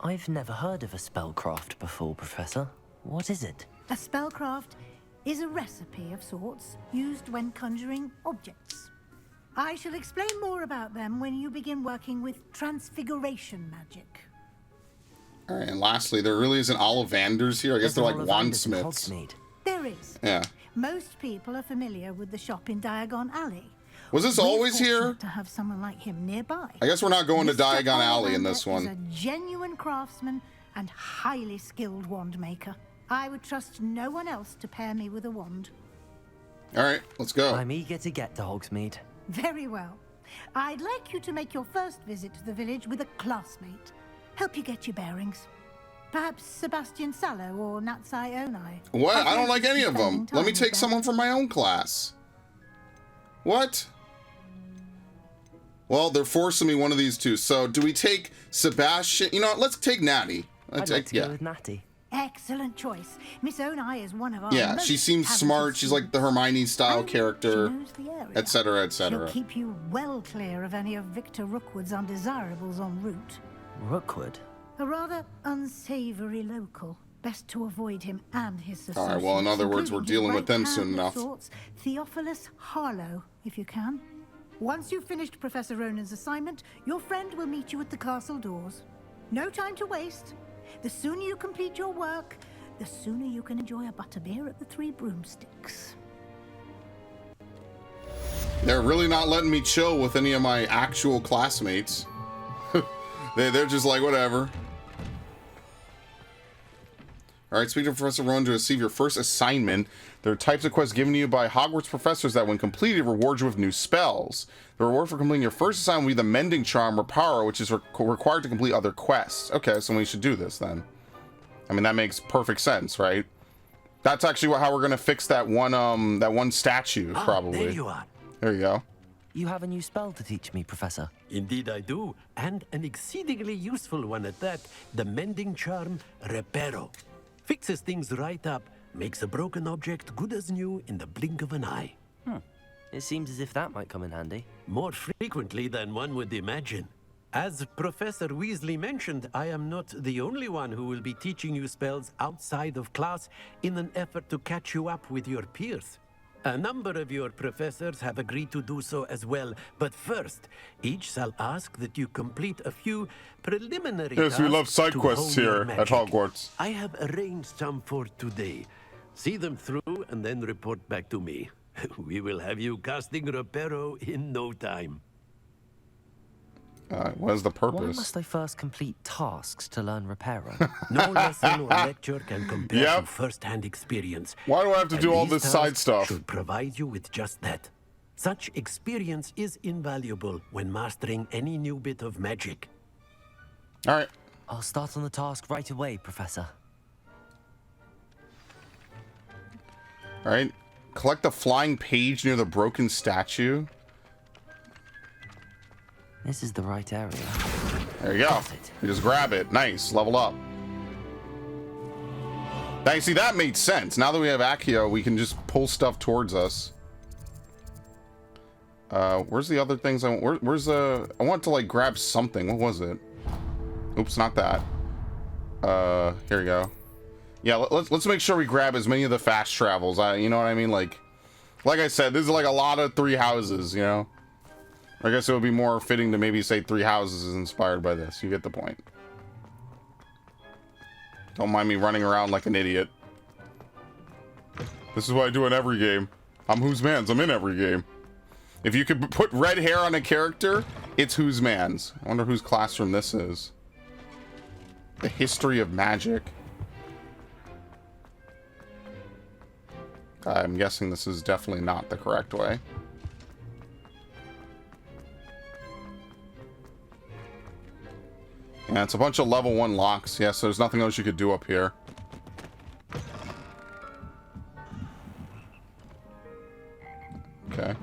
[SPEAKER 6] I've never heard of a spellcraft before, Professor. What is it?
[SPEAKER 8] A spellcraft is a recipe of sorts used when conjuring objects. I shall explain more about them when you begin working with transfiguration magic.
[SPEAKER 1] All right, and lastly, there really isn't Ollivanders here. I guess they're like wandsmiths.
[SPEAKER 8] There is.
[SPEAKER 1] Yeah.
[SPEAKER 8] Most people are familiar with the shop in Diagon Alley.
[SPEAKER 1] Was this always here?
[SPEAKER 8] To have someone like him nearby.
[SPEAKER 1] I guess we're not going to
[SPEAKER 8] Mr.
[SPEAKER 1] Diagon Alley in this
[SPEAKER 8] Ollivander
[SPEAKER 1] one.
[SPEAKER 8] is a genuine craftsman and highly skilled wand maker. I would trust no one else to pair me with a wand.
[SPEAKER 1] All right, let's go.
[SPEAKER 6] I'm eager to get to Hogsmeade.
[SPEAKER 8] Very well. I'd like you to make your first visit to the village with a classmate. Help you get your bearings. Perhaps Sebastian Sallow or Natsai Onai.
[SPEAKER 1] What? I don't
[SPEAKER 8] I've
[SPEAKER 1] like any of them.
[SPEAKER 8] spending
[SPEAKER 1] Let me
[SPEAKER 8] time
[SPEAKER 1] take
[SPEAKER 8] with
[SPEAKER 1] someone from my own class. What? Well, they're forcing me one of these two. So do we take Sebastian? You know what? Let's take Natty.
[SPEAKER 6] I'd like to go with Natty.
[SPEAKER 8] Excellent choice. Miss Onai is one of our
[SPEAKER 1] Yeah,
[SPEAKER 8] most
[SPEAKER 1] she seems
[SPEAKER 8] talented
[SPEAKER 1] smart. She's like the Hermione style character,
[SPEAKER 8] she knows the area.
[SPEAKER 1] etc.,
[SPEAKER 8] She'll
[SPEAKER 1] etc.
[SPEAKER 8] keep you well clear of any of Victor Rookwood's undesirables en route.
[SPEAKER 6] Rookwood?
[SPEAKER 8] A rather unsavory local. Best to avoid him and his associates.
[SPEAKER 1] All right, well, in other words, we're
[SPEAKER 8] including his
[SPEAKER 1] dealing with them
[SPEAKER 8] right
[SPEAKER 1] soon
[SPEAKER 8] hand of
[SPEAKER 1] enough.
[SPEAKER 8] sorts, Theophilus Harlow, if you can. Once you've finished Professor Ronan's assignment, your friend will meet you at the castle doors. No time to waste. The sooner you complete your work, the sooner you can enjoy a butterbeer at the Three Broomsticks.
[SPEAKER 1] They're really not letting me chill with any of my actual classmates. They're just like, whatever. Alright, speak to Professor Rowan to receive your first assignment. There are types of quests given to you by Hogwarts professors that, when completed, reward you with new spells. The reward for completing your first assignment will be the Mending Charm or Power, which is required to complete other quests. Okay, so we should do this then. I mean, that makes perfect sense, right? That's actually how we're gonna fix that one statue, probably.
[SPEAKER 10] There you are.
[SPEAKER 1] There you go.
[SPEAKER 6] You have a new spell to teach me, Professor.
[SPEAKER 10] Indeed I do, and an exceedingly useful one at that. The Mending Charm Reparo. Fixes things right up, makes a broken object good as new in the blink of an eye.
[SPEAKER 6] It seems as if that might come in handy.
[SPEAKER 10] More frequently than one would imagine. As Professor Weasley mentioned, I am not the only one who will be teaching you spells outside of class in an effort to catch you up with your peers. A number of your professors have agreed to do so as well, but first, each shall ask that you complete a few preliminary tasks.
[SPEAKER 1] Yes, we love side
[SPEAKER 10] to
[SPEAKER 1] quests
[SPEAKER 10] hone your
[SPEAKER 1] here at
[SPEAKER 10] magic.
[SPEAKER 1] Hogwarts.
[SPEAKER 10] I have arranged some for today. See them through and then report back to me. We will have you casting Reparo in no time.
[SPEAKER 1] What is the
[SPEAKER 6] Why
[SPEAKER 1] purpose?
[SPEAKER 6] must I first complete tasks to learn Reparo?
[SPEAKER 10] No lesson or lecture can compare
[SPEAKER 1] Yep.
[SPEAKER 10] to first-hand experience.
[SPEAKER 1] Why do I have to
[SPEAKER 10] And
[SPEAKER 1] do all
[SPEAKER 10] these
[SPEAKER 1] this side
[SPEAKER 10] tasks
[SPEAKER 1] stuff?
[SPEAKER 10] should provide you with just that. Such experience is invaluable when mastering any new bit of magic.
[SPEAKER 1] Alright.
[SPEAKER 6] I'll start on the task right away, Professor.
[SPEAKER 1] Alright. Collect the flying page near the broken statue.
[SPEAKER 6] This is the right area.
[SPEAKER 1] There you go. You just grab it. Nice. Level up. Now, you see, that made sense. Now that we have Accio, we can just pull stuff towards us. Where's the other things? I want to, like, grab something. What was it? Oops, not that. Here we go. Yeah, let's make sure we grab as many of the fast travels. You know what I mean? Like I said, this is like a lot of 3 houses, you know? I guess it would be more fitting to maybe say 3 houses is inspired by this. You get the point. Don't mind me running around like an idiot. This is what I do in every game. I'm whose man's. I'm in every game. If you could put red hair on a character, it's whose man's. I wonder whose classroom this is. The history of magic. I'm guessing this is definitely not the correct way. Yeah, it's a bunch of level 1 locks. Yeah, so there's nothing else you could do up here. Okay.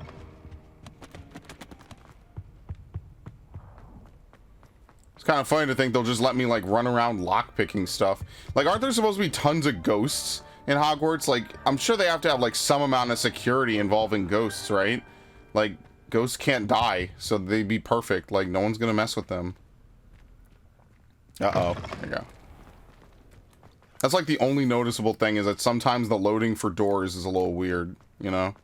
[SPEAKER 1] It's kind of funny to think they'll just let me, like, run around lock-picking stuff. Like, aren't there supposed to be tons of ghosts in Hogwarts? Like, I'm sure they have to have, like, some amount of security involving ghosts, right? Like, ghosts can't die, so they'd be perfect. Like, no one's gonna mess with them. Uh-oh. There you go. That's like the only noticeable thing, is that sometimes the loading for doors is a little weird, you know?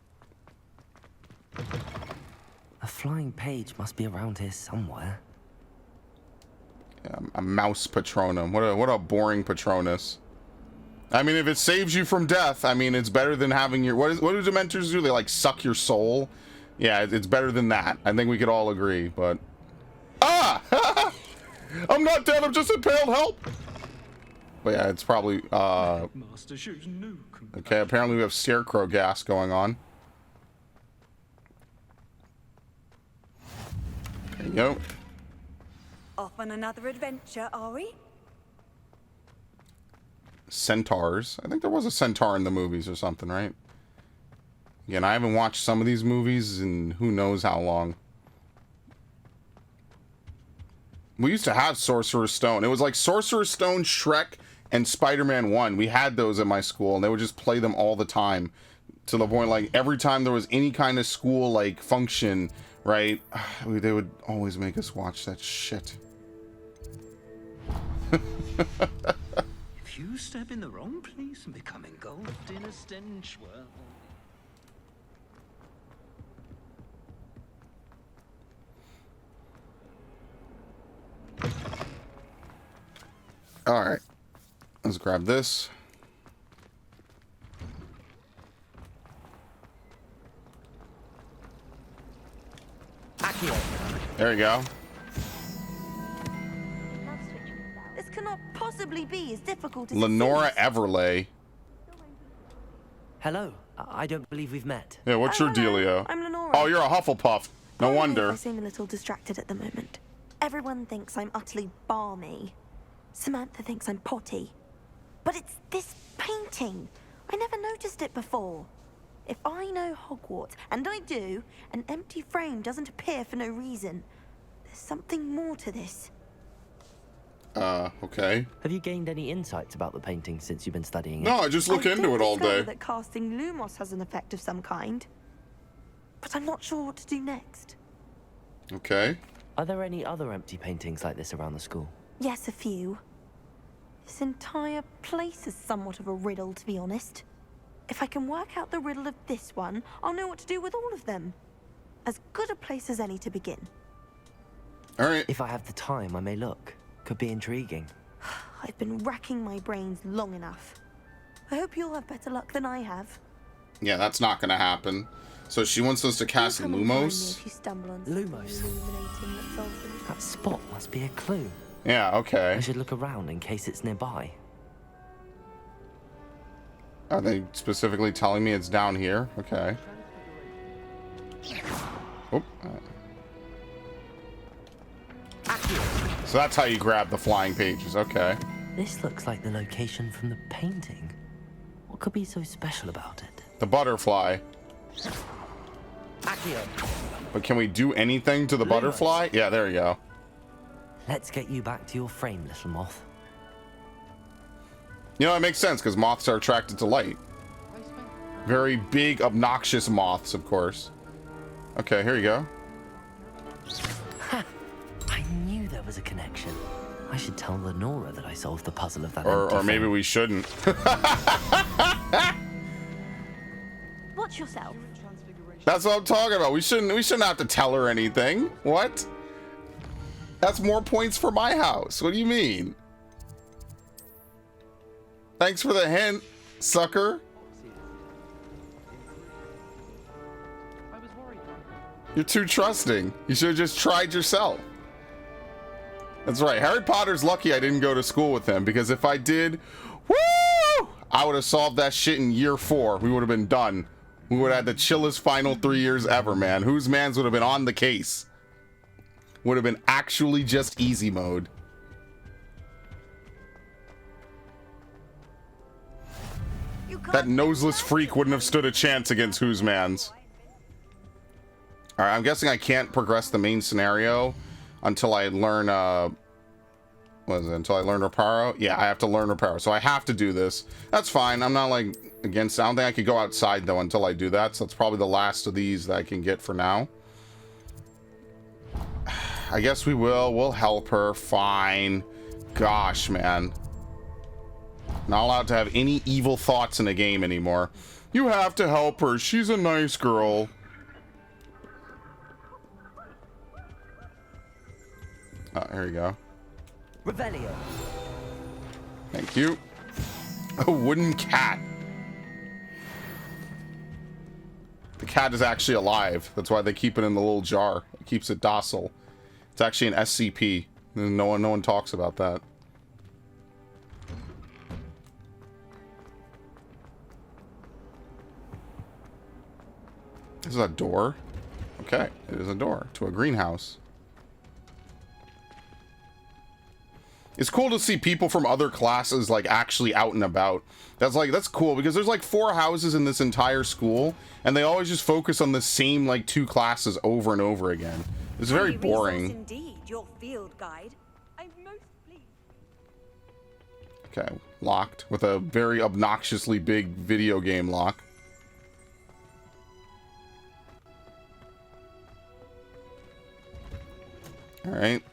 [SPEAKER 6] A flying page must be around here somewhere.
[SPEAKER 1] Yeah, a mouse patronum. What a boring Patronus. I mean, if it saves you from death, I mean, it's better than having your... What do Dementors do? They, like, suck your soul? Yeah, it's better than that. I think we could all agree, but... Ah! I'm not dead, I'm just impaled, help! But yeah, it's probably, okay, apparently we have scarecrow gas going on. There you go.
[SPEAKER 11] Off on another adventure, are we?
[SPEAKER 1] Centaurs. I think there was a centaur in the movies or something, right? Again, I haven't watched some of these movies in who knows how long. We used to have Sorcerer's Stone. It was like Sorcerer's Stone, Shrek, and Spider-Man 1. We had those at my school, and they would just play them all the time. To the point, like, every time there was any kind of school, like, function, right? They would always make us watch that shit.
[SPEAKER 12] If you step in the wrong place and become engulfed in a stench, well...
[SPEAKER 1] Alright. Let's grab this.
[SPEAKER 2] Accio.
[SPEAKER 1] There you go.
[SPEAKER 2] This cannot possibly possibly be as difficult as
[SPEAKER 1] Lenora
[SPEAKER 2] it seems?
[SPEAKER 1] Everlay.
[SPEAKER 6] Hello. I don't believe we've met.
[SPEAKER 1] Yeah, what's your
[SPEAKER 2] hello.
[SPEAKER 1] dealio?
[SPEAKER 2] I'm Lenora.
[SPEAKER 1] Oh, you're a Hufflepuff. No
[SPEAKER 2] Pardon me
[SPEAKER 1] wonder.
[SPEAKER 2] if I seem a little distracted at the moment. Everyone thinks I'm utterly balmy. Samantha thinks I'm potty. But it's this painting. I never noticed it before. If I know Hogwarts, and I do, an empty frame doesn't appear for no reason. There's something more to this.
[SPEAKER 1] Okay.
[SPEAKER 6] Have you gained any insights about the painting since you've been studying it?
[SPEAKER 1] No, I just look into it all
[SPEAKER 2] discover
[SPEAKER 1] day.
[SPEAKER 2] that casting Lumos has an effect of some kind. But I'm not sure what to do next.
[SPEAKER 1] Okay.
[SPEAKER 6] Are there any other empty paintings like this around the school?
[SPEAKER 2] Yes, a few. This entire place is somewhat of a riddle, to be honest. If I can work out the riddle of this one, I'll know what to do with all of them. As good a place as any to begin.
[SPEAKER 1] All right.
[SPEAKER 6] If I have the time, I may look. Could be intriguing.
[SPEAKER 2] I've been racking my brains long enough. I hope you'll have better luck than I have.
[SPEAKER 1] Yeah, that's not gonna happen. So she wants us to cast
[SPEAKER 2] Come and find me
[SPEAKER 1] Lumos?
[SPEAKER 2] if you stumble on
[SPEAKER 6] Lumos?
[SPEAKER 2] something illuminating that solves them.
[SPEAKER 6] That spot must be a clue.
[SPEAKER 1] Yeah, okay.
[SPEAKER 6] I should look around in case it's nearby.
[SPEAKER 1] Are they specifically telling me it's down here? Okay. Oop. So that's how you grab the flying pages. Okay.
[SPEAKER 6] This looks like the location from the painting. What could be so special about it?
[SPEAKER 1] The butterfly.
[SPEAKER 6] Accio.
[SPEAKER 1] But can we do anything to the butterfly? Yeah, there you go.
[SPEAKER 6] Let's get you back to your frame, little moth.
[SPEAKER 1] You know, it makes sense because moths are attracted to light. Very big, obnoxious moths, of course. Okay, here you go.
[SPEAKER 6] Ha! I knew there was a connection. I should tell Lenora that I solved the puzzle of that.
[SPEAKER 1] Or maybe we shouldn't.
[SPEAKER 2] Watch yourself.
[SPEAKER 1] That's what I'm talking about. We shouldn't have to tell her anything. What? That's more points for my house. What do you mean? Thanks for the hint, sucker. You're too trusting. You should have just tried yourself. That's right. Harry Potter's lucky I didn't go to school with him, because if I did, woo! I would have solved that shit in year 4. We would have been done. We would have had the chillest final 3 years ever, man. Whose mans would have been on the case. Would have been actually just easy mode. That noseless freak wouldn't have stood a chance against whose mans. Alright, I'm guessing I can't progress the main scenario until I learn, what is it? Until I learn Reparo? Yeah, I have to learn Reparo, so I have to do this. That's fine. I'm not, like, against... I don't think I could go outside, though, until I do that, so that's probably the last of these that I can get for now. I guess we will. We'll help her. Fine. Gosh, man. Not allowed to have any evil thoughts in a game anymore. You have to help her. She's a nice girl. Oh, here you go.
[SPEAKER 6] Revelio.
[SPEAKER 1] Thank you. A wooden cat. The cat is actually alive. That's why they keep it in the little jar. It keeps it docile. It's actually an SCP. No one talks about that. This is a door. Okay, it is a door to a greenhouse. It's cool to see people from other classes like actually out and about. That's cool because there's like 4 houses in this entire school and they always just focus on the same like 2 classes over and over again. It's very boring.
[SPEAKER 11] Indeed, your field guide. I'm most pleased.
[SPEAKER 1] Okay, locked with a very obnoxiously big video game lock. All right.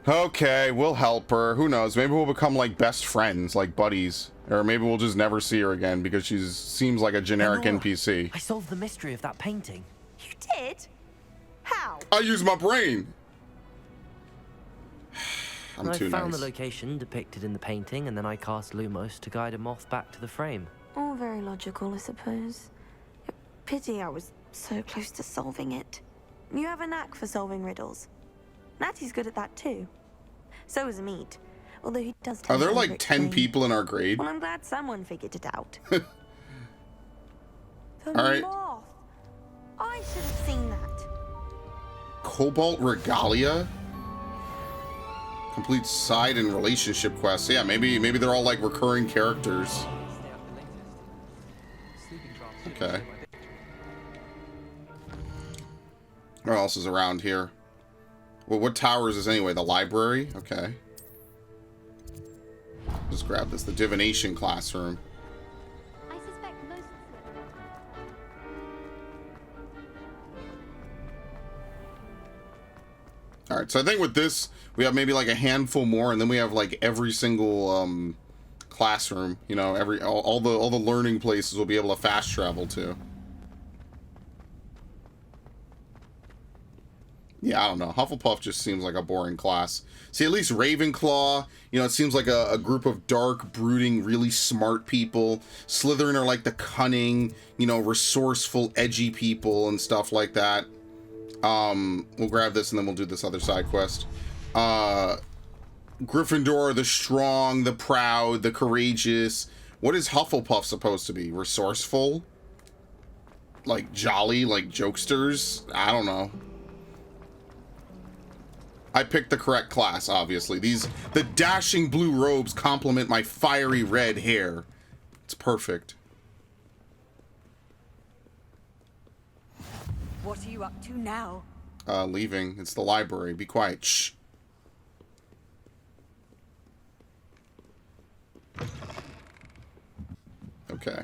[SPEAKER 1] Okay, we'll help her. Who knows? Maybe we'll become like best friends, like buddies. Or maybe we'll just never see her again because she seems like a generic
[SPEAKER 6] Lenora,
[SPEAKER 1] NPC.
[SPEAKER 6] I solved the mystery of that painting.
[SPEAKER 2] You did? How?
[SPEAKER 1] I use my brain. I'm too
[SPEAKER 6] I found
[SPEAKER 1] nice.
[SPEAKER 6] the location depicted in the painting, and then I cast Lumos to guide a moth back to the frame.
[SPEAKER 2] All very logical, I suppose. Pity I was so close to solving it. You have a knack for solving riddles. Natty's good at that too. So is Amit, although he does.
[SPEAKER 1] Are there like 10 people in our grade?
[SPEAKER 2] Well, I'm glad someone figured it out.
[SPEAKER 1] All right.
[SPEAKER 2] Moth. I should have seen that.
[SPEAKER 1] Cobalt Regalia? Complete side and relationship quests. Yeah, maybe they're all like recurring characters. Okay. What else is around here? Well, what tower is this anyway? The library? Okay. Just grab this. The divination classroom.
[SPEAKER 4] I suspect most of
[SPEAKER 1] All right, so I think with this, we have maybe like a handful more, and then we have like every single classroom. You know, all the learning places we'll be able to fast travel to. Yeah, I don't know. Hufflepuff just seems like a boring class. See, at least Ravenclaw, you know, it seems like a group of dark, brooding, really smart people. Slytherin are like the cunning, you know, resourceful, edgy people and stuff like that. We'll grab this and then we'll do this other side quest. Gryffindor are the strong, the proud, the courageous. What is Hufflepuff supposed to be? Resourceful? Like jolly, like jokesters? I don't know. I picked the correct class, obviously. The dashing blue robes complement my fiery red hair. It's perfect.
[SPEAKER 11] What are you up to now?
[SPEAKER 1] Leaving. It's the library. Be quiet. Shh. Okay.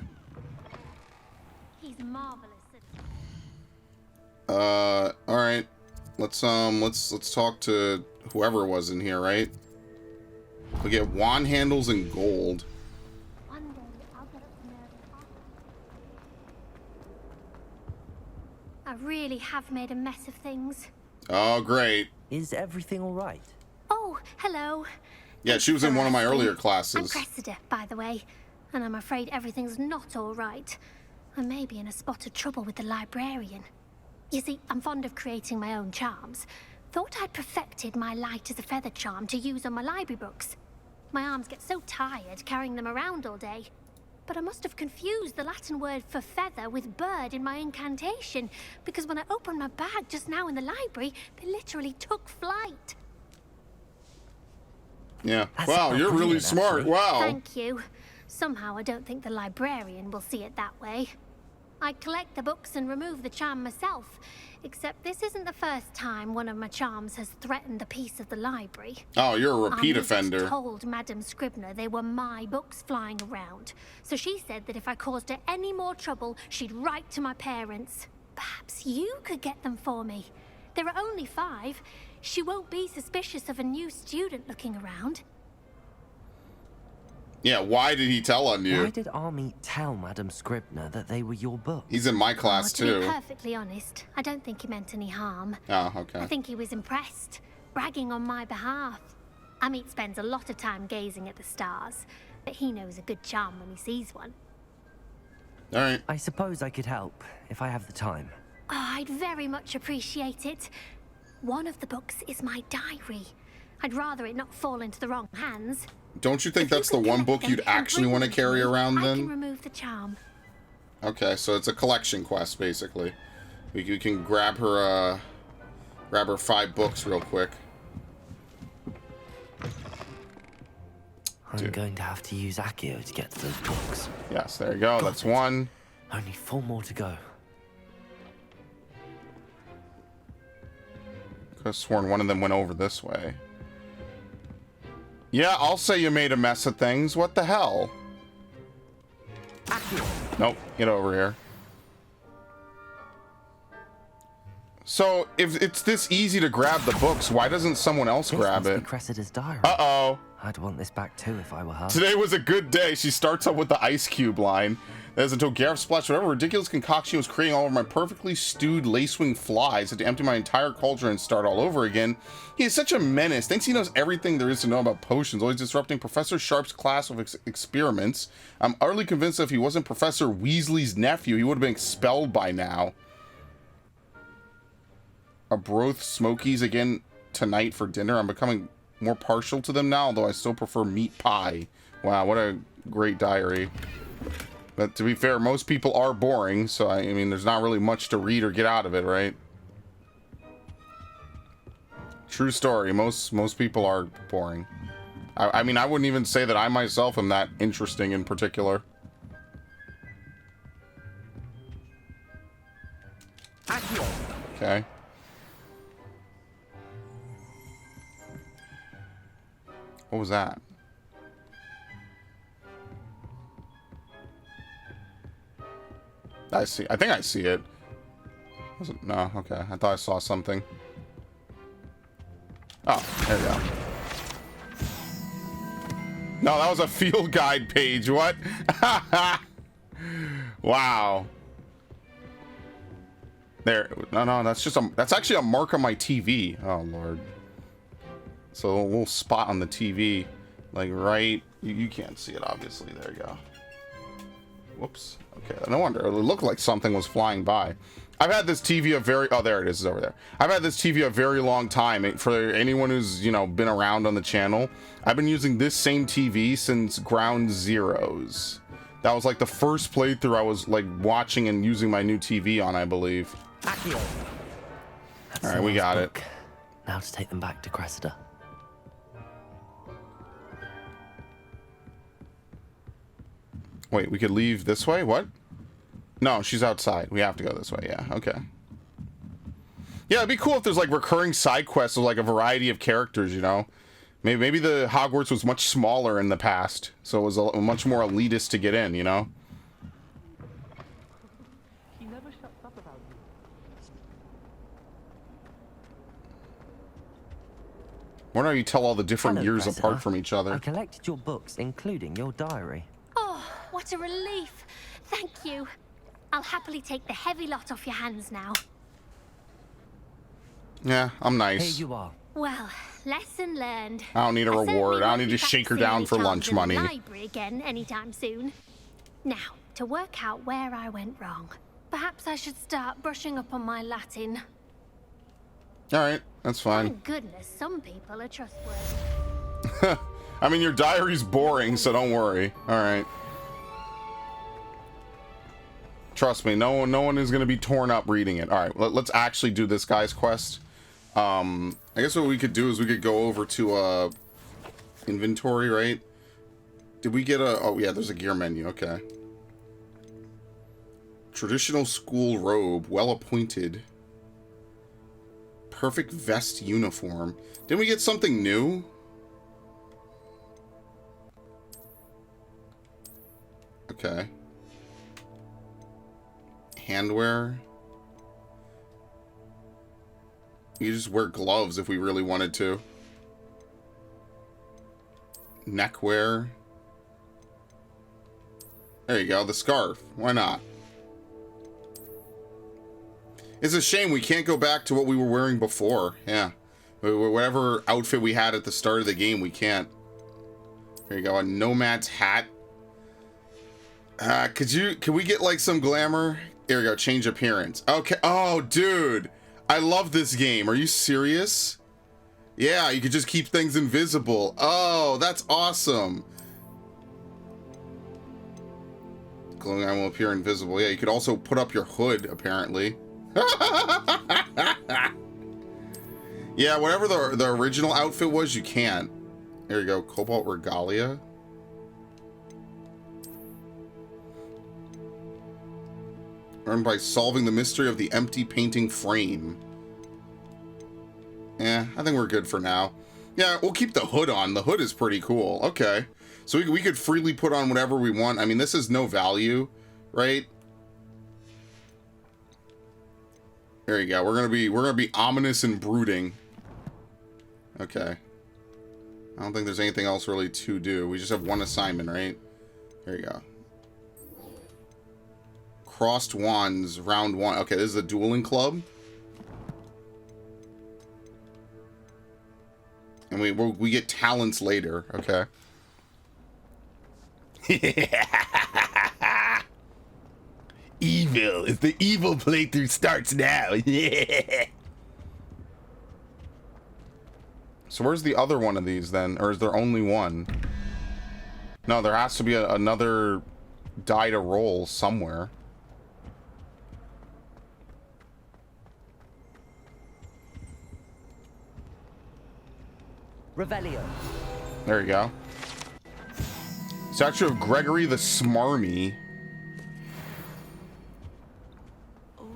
[SPEAKER 4] He's marvelous.
[SPEAKER 1] All right. Let's talk to whoever was in here, right? We get wand handles and gold.
[SPEAKER 4] One day I'll get up to know. I really have made a mess of things.
[SPEAKER 1] Oh, great.
[SPEAKER 6] Is everything all right?
[SPEAKER 4] Oh, hello.
[SPEAKER 1] Yeah, she was in one of my earlier
[SPEAKER 4] I'm
[SPEAKER 1] classes.
[SPEAKER 4] Cressida, by the way, and I'm afraid everything's not all right. I may be in a spot of trouble with the librarian. You see, I'm fond of creating my own charms. Thought I'd perfected my light as a feather charm to use on my library books. My arms get so tired carrying them around all day. But I must have confused the Latin word for feather with bird in my incantation, because when I opened my bag just now in the library, they literally took flight.
[SPEAKER 1] Yeah. Wow, you're really smart. Wow.
[SPEAKER 4] Thank you. Somehow I don't think the librarian will see it that way. I collect the books and remove the charm myself, except this isn't the first time one of my charms has threatened the peace of the library.
[SPEAKER 1] Oh, you're a repeat offender.
[SPEAKER 4] I told Madame Scribner they were my books flying around, so she said that if I caused her any more trouble, she'd write to my parents. Perhaps you could get them for me. There are only 5. She won't be suspicious of a new student looking around.
[SPEAKER 1] Yeah, why did he tell on you?
[SPEAKER 6] Why did Army tell Madame Scribner that they were your books?
[SPEAKER 1] He's in my class
[SPEAKER 4] To
[SPEAKER 1] too.
[SPEAKER 4] be perfectly honest, I don't think he meant any harm.
[SPEAKER 1] Oh, okay.
[SPEAKER 4] I think he was impressed, bragging on my behalf. Amit spends a lot of time gazing at the stars, but he knows a good charm when he sees one.
[SPEAKER 1] All right.
[SPEAKER 6] I suppose I could help, if I have the time.
[SPEAKER 4] Oh, I'd very much appreciate it. One of the books is my diary. I'd rather it not fall into the wrong hands.
[SPEAKER 1] Don't you think that's the one book you'd actually want to carry around
[SPEAKER 4] I can
[SPEAKER 1] then?
[SPEAKER 4] remove the charm.
[SPEAKER 1] Okay, so it's a collection quest basically. We can grab her 5 books real quick.
[SPEAKER 6] I'm going to have to use Accio to get to those books.
[SPEAKER 1] Yes, there you go. That's one.
[SPEAKER 6] Only 4 more to go.
[SPEAKER 1] Could have sworn one of them went over this way. Yeah, I'll say you made a mess of things. What the hell? Nope, get over here. So if it's this easy to grab the books, why doesn't someone else grab it?
[SPEAKER 6] Cressida's diary.
[SPEAKER 1] Uh-oh.
[SPEAKER 6] I'd want this back too if I were her.
[SPEAKER 1] Today was a good day. She starts up with the ice cube line. As until Gareth splashed whatever ridiculous concoction he was creating all over my perfectly stewed lacewing flies, had to empty my entire cauldron and start all over again. He is such a menace. Thinks he knows everything there is to know about potions, always disrupting Professor Sharp's class of experiments. I'm utterly convinced that if he wasn't Professor Weasley's nephew, he would have been expelled by now. A broth smokies again tonight for dinner. I'm becoming more partial to them now, although I still prefer meat pie. Wow, what a great diary. But to be fair, most people are boring, so I mean, there's not really much to read or get out of it, right? True story. Most people are boring. I mean, I wouldn't even say that I myself am that interesting in particular. Okay. What was that? I see. I think I see it. Was it? No. Okay. I thought I saw something. Oh, there we go. No, that was a field guide page. What? Wow. There. No, that's just a. That's actually a mark on my TV. Oh Lord. So a little spot on the TV, like right. You can't see it, obviously. There you go. Whoops. Okay, no wonder. It looked like something was flying by. I've had this TV a very... Oh, there it is. It's over there. I've had this TV a very long time. For anyone who's, you know, been around on the channel, I've been using this same TV since Ground Zeroes. That was like the first playthrough I was like watching and using my new TV on, I believe. All right, we got it.
[SPEAKER 6] Now to take them back to Cressida.
[SPEAKER 1] Wait, we could leave this way? What? No, she's outside. We have to go this way. Yeah, okay. Yeah, it'd be cool if there's like recurring side quests with like a variety of characters, you know? Maybe the Hogwarts was much smaller in the past, so it was much more elitist to get in, you know?
[SPEAKER 7] He never shuts up about you.
[SPEAKER 1] Why don't you tell all the different
[SPEAKER 6] Hello,
[SPEAKER 1] years
[SPEAKER 6] Cressida.
[SPEAKER 1] apart from each other?
[SPEAKER 6] I collected your books, including your diary.
[SPEAKER 4] Oh, what a relief. Thank you. I'll happily take the heavy lot off your hands now.
[SPEAKER 1] Yeah, I'm nice.
[SPEAKER 6] Here you are.
[SPEAKER 4] Well, lesson learned.
[SPEAKER 1] I don't need a
[SPEAKER 4] certainly
[SPEAKER 1] reward. I don't
[SPEAKER 4] won't
[SPEAKER 1] need
[SPEAKER 4] be
[SPEAKER 1] to shake her
[SPEAKER 4] practicing
[SPEAKER 1] down
[SPEAKER 4] any
[SPEAKER 1] for
[SPEAKER 4] charms
[SPEAKER 1] lunch
[SPEAKER 4] in the
[SPEAKER 1] money.
[SPEAKER 4] library again anytime soon. Now, to work out where I went wrong, perhaps I should start brushing up on my Latin.
[SPEAKER 1] All right, that's fine.
[SPEAKER 4] Thank goodness some people are trustworthy.
[SPEAKER 1] I mean, your diary's boring, so don't worry. All right. Trust me, no one is going to be torn up reading it. All right, let's actually do this guy's quest. I guess what we could do is we could go over to inventory, right? Did we get a... Oh, yeah, there's a gear menu. Okay. Traditional school robe, well appointed. Perfect vest uniform. Didn't we get something new? Okay. Handwear. You could just wear gloves if we really wanted to. Neckwear. There you go, the scarf. Why not? It's a shame we can't go back to what we were wearing before. Yeah. Whatever outfit we had at the start of the game, we can't. Here you go, a nomad's hat. Can we get like some glamour? Here we go, change appearance. Okay. Oh, dude. I love this game. Are you serious? Yeah, you could just keep things invisible. Oh, that's awesome. Glowing eye will appear invisible. Yeah, you could also put up your hood, apparently. Yeah, whatever the original outfit was, you can't. There you go, Cobalt Regalia. Earned by solving the mystery of the empty painting frame. Yeah, I think we're good for now. Yeah, we'll keep the hood on. The hood is pretty cool. Okay. So we could freely put on whatever we want. I mean, this is no value, right? There you go. We're gonna be ominous and brooding. Okay. I don't think there's anything else really to do. We just have one assignment, right? There you go. Crossed wands, round 1. Okay, this is a dueling club. And we get talents later. Okay. Evil. If the evil playthrough starts now. So where's the other one of these then? Or is there only one? No, there has to be another die to roll somewhere.
[SPEAKER 6] Revelio.
[SPEAKER 1] There you go. Statue of Gregory the Smarmy.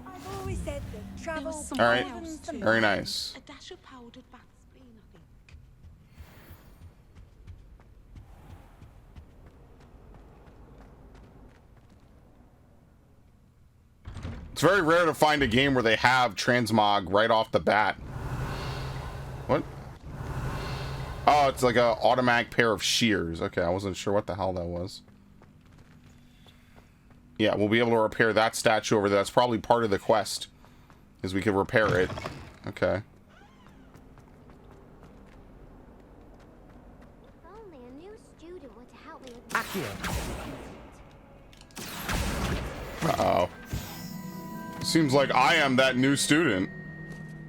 [SPEAKER 11] I've always said that travel
[SPEAKER 1] All right.
[SPEAKER 11] broadens the
[SPEAKER 1] Very
[SPEAKER 11] mind.
[SPEAKER 1] nice.
[SPEAKER 13] A dash of powdered Vaseline, I think.
[SPEAKER 1] It's very rare to find a game where they have transmog right off the bat. What? Oh, it's like a automatic pair of shears. Okay, I wasn't sure what the hell that was. Yeah, we'll be able to repair that statue over there. That's probably part of the quest, is we could repair it. Okay.
[SPEAKER 4] If only a new student were to help me with
[SPEAKER 6] Accio.
[SPEAKER 1] Uh-oh. Seems like I am that new student.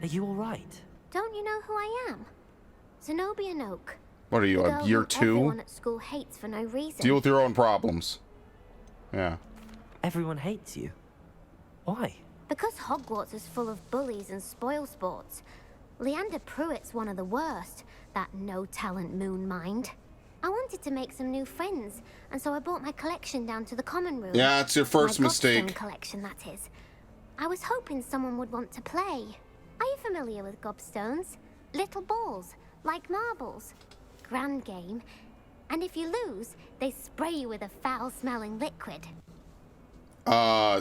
[SPEAKER 6] Are you alright?
[SPEAKER 4] Don't you know who I am? Zenobia Noak.
[SPEAKER 1] What are you,
[SPEAKER 4] The
[SPEAKER 1] a
[SPEAKER 4] girl
[SPEAKER 1] year
[SPEAKER 4] who
[SPEAKER 1] 2?
[SPEAKER 4] Everyone at school hates for no reason.
[SPEAKER 1] Deal with your own problems. Yeah.
[SPEAKER 6] Everyone hates you. Why?
[SPEAKER 4] Because Hogwarts is full of bullies and spoil sports. Leander Pruitt's one of the worst, that no-talent moon mind. I wanted to make some new friends, and so I brought my collection down to the common room.
[SPEAKER 1] Yeah, it's your first
[SPEAKER 4] my
[SPEAKER 1] mistake.
[SPEAKER 4] Gobstone collection, that is. I was hoping someone would want to play. Are you familiar with gobstones? Little balls, like marbles. Grand game. And if you lose, they spray you with a foul-smelling liquid.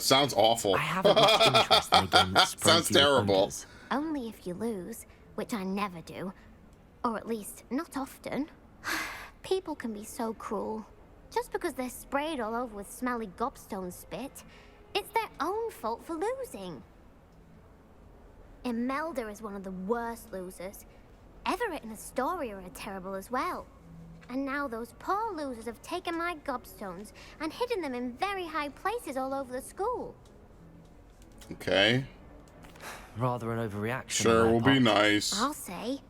[SPEAKER 1] Sounds awful.
[SPEAKER 6] I haven't much interest in a game that sprays
[SPEAKER 1] Sounds
[SPEAKER 6] you with
[SPEAKER 1] terrible.
[SPEAKER 6] odors.
[SPEAKER 4] Only if you lose, which I never do. Or at least, not often. People can be so cruel. Just because they're sprayed all over with smelly gobstone spit, it's their own fault for losing. Imelda is one of the worst losers. Everett and Astoria are terrible as well. And now those poor losers have taken my gobstones and hidden them in very high places all over the school.
[SPEAKER 1] Okay.
[SPEAKER 6] Rather an overreaction.
[SPEAKER 1] Sure, we'll be nice.
[SPEAKER 4] I'll say.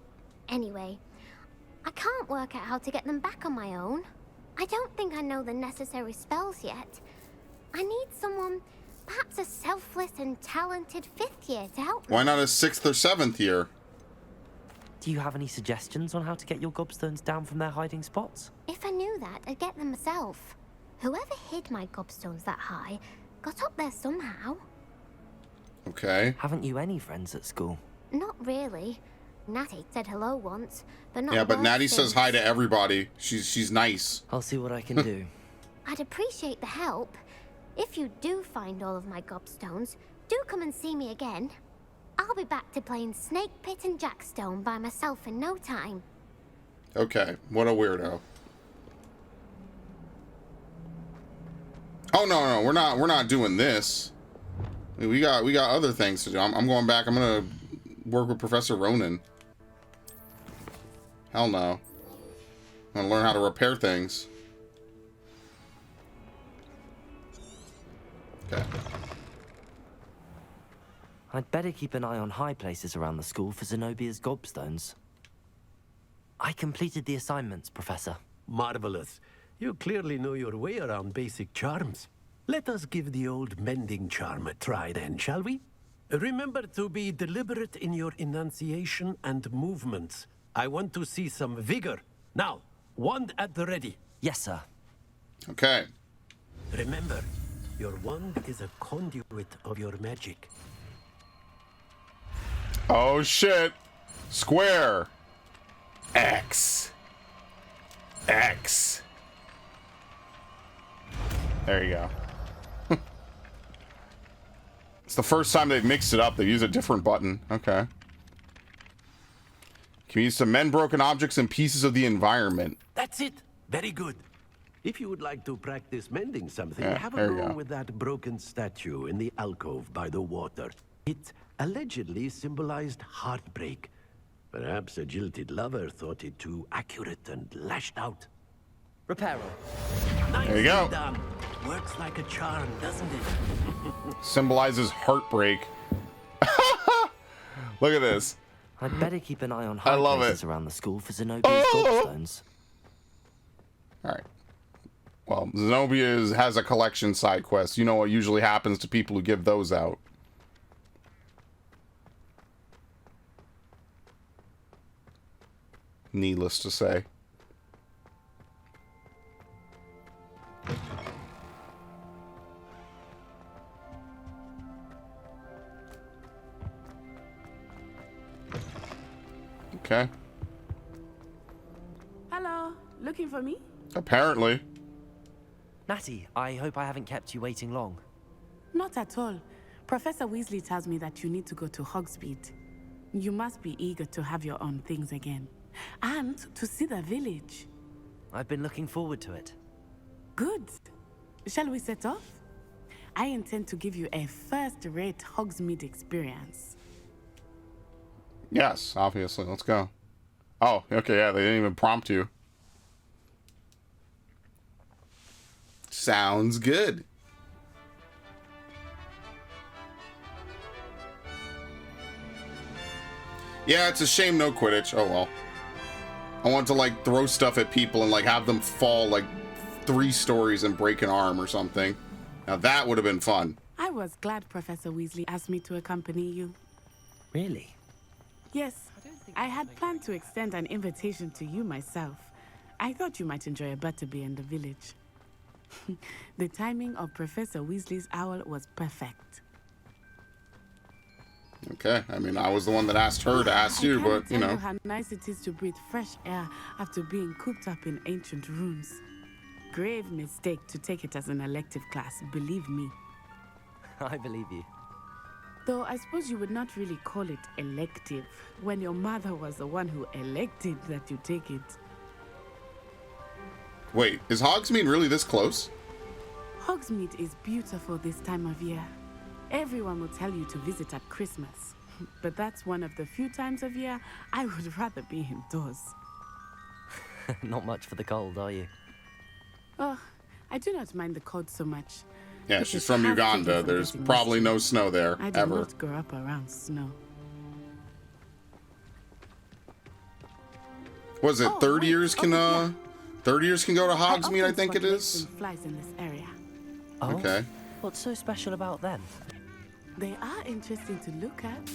[SPEAKER 4] Anyway, I can't work out how to get them back on my own. I don't think I know the necessary spells yet. I need someone, perhaps a selfless and talented 5th year to help me.
[SPEAKER 1] Why not a 6th or 7th year?
[SPEAKER 6] Do you have any suggestions on how to get your gobstones down from their hiding spots?
[SPEAKER 4] If I knew that, I'd get them myself. Whoever hid my gobstones that high got up there somehow.
[SPEAKER 1] Okay.
[SPEAKER 6] Haven't you any friends at school?
[SPEAKER 4] Not really. Natty said hello once, but not
[SPEAKER 1] Yeah, but
[SPEAKER 4] worse
[SPEAKER 1] Natty says
[SPEAKER 4] since.
[SPEAKER 1] hi to everybody. She's nice.
[SPEAKER 6] I'll see what I can do.
[SPEAKER 4] I'd appreciate the help. If you do find all of my gobstones, do come and see me again. I'll be back to playing Snake Pit and Jackstone by myself in no time.
[SPEAKER 1] Okay, what a weirdo. Oh no, we're not doing this. We got other things to do. I'm going back. I'm gonna work with Professor Ronan. Hell no. I'm gonna learn how to repair things. Okay.
[SPEAKER 6] I'd better keep an eye on high places around the school for Zenobia's gobstones. I completed the assignments, Professor.
[SPEAKER 10] Marvelous. You clearly know your way around basic charms. Let us give the old mending charm a try then, shall we? Remember to be deliberate in your enunciation and movements. I want to see some vigor. Now, wand at the ready.
[SPEAKER 6] Yes, sir.
[SPEAKER 1] Okay.
[SPEAKER 10] Remember, your wand is a conduit of your magic.
[SPEAKER 1] Oh shit. Square. X. X. There you go. It's the first time they've mixed it up. They use a different button. Okay. Can use to mend broken objects and pieces of the environment.
[SPEAKER 10] That's it. Very good. If you would like to practice mending something,
[SPEAKER 1] Yeah,
[SPEAKER 10] have a
[SPEAKER 1] there you
[SPEAKER 10] go
[SPEAKER 1] go.
[SPEAKER 10] with that broken statue in the alcove by the water. It allegedly symbolized heartbreak. Perhaps a jilted lover thought it too accurate and lashed out.
[SPEAKER 6] Reparo.
[SPEAKER 1] There you go.
[SPEAKER 10] Done. Works like a charm, doesn't it?
[SPEAKER 1] Symbolizes heartbreak. Look at this.
[SPEAKER 6] I'd better keep an eye on
[SPEAKER 1] I
[SPEAKER 6] high
[SPEAKER 1] love
[SPEAKER 6] places
[SPEAKER 1] it.
[SPEAKER 6] around the school for Zenobia's gobstones.
[SPEAKER 1] All right. Well, Zenobia has a collection side quest. You know what usually happens to people who give those out. Needless to say. Okay.
[SPEAKER 9] Hello, looking for me?
[SPEAKER 1] Apparently.
[SPEAKER 6] Natty, I hope I haven't kept you waiting long.
[SPEAKER 9] Not at all. Professor Weasley tells me that you need to go to Hogsmeade. You must be eager to have your own things again. And to see the village.
[SPEAKER 6] I've been looking forward to it.
[SPEAKER 9] Good. Shall we set off? I intend to give you a first-rate Hogsmeade experience.
[SPEAKER 1] Yes, obviously. Let's go. Oh, okay, yeah, they didn't even prompt you. Sounds good. Yeah, it's a shame no Quidditch. Oh well. I want to like throw stuff at people and like have them fall like 3 stories and break an arm or something. Now that would have been fun.
[SPEAKER 9] I was glad Professor Weasley asked me to accompany you.
[SPEAKER 6] Really?
[SPEAKER 9] Yes, I had planned to extend an invitation to you myself. I thought you might enjoy a butterbeer in the village. The timing of Professor Weasley's owl was perfect.
[SPEAKER 1] Okay, I mean, I was the one that asked her to ask you, but you
[SPEAKER 9] I
[SPEAKER 1] know.
[SPEAKER 9] can't tell you how nice it is to breathe fresh air after being cooped up in ancient rooms. Grave mistake to take it as an elective class, believe me.
[SPEAKER 6] I believe you.
[SPEAKER 9] Though I suppose you would not really call it elective when your mother was the one who elected that you take it.
[SPEAKER 1] Wait, is Hogsmeade really this close?
[SPEAKER 9] Hogsmeade is beautiful this time of year. Everyone will tell you to visit at Christmas. But that's one of the few times of year I would rather be indoors.
[SPEAKER 6] Not much for the cold, are you?
[SPEAKER 9] Oh, I do not mind the cold so much.
[SPEAKER 1] Yeah,
[SPEAKER 9] It
[SPEAKER 1] she's
[SPEAKER 9] is
[SPEAKER 1] from
[SPEAKER 9] half
[SPEAKER 1] Uganda.
[SPEAKER 9] taken from
[SPEAKER 1] There's
[SPEAKER 9] getting
[SPEAKER 1] probably
[SPEAKER 9] used to
[SPEAKER 1] no
[SPEAKER 9] it.
[SPEAKER 1] snow there,
[SPEAKER 9] I did
[SPEAKER 1] ever.
[SPEAKER 9] not grow up around snow.
[SPEAKER 1] Was it
[SPEAKER 9] Oh,
[SPEAKER 1] 3rd
[SPEAKER 9] wait,
[SPEAKER 1] years can
[SPEAKER 9] over here.
[SPEAKER 1] 3rd years can go to Hogsmeade, I
[SPEAKER 9] often
[SPEAKER 1] think
[SPEAKER 9] spot
[SPEAKER 1] it
[SPEAKER 9] lakes
[SPEAKER 1] is.
[SPEAKER 9] and flies in this area.
[SPEAKER 6] Oh?
[SPEAKER 1] Okay.
[SPEAKER 6] What's so special about them?
[SPEAKER 9] They are interesting to look at,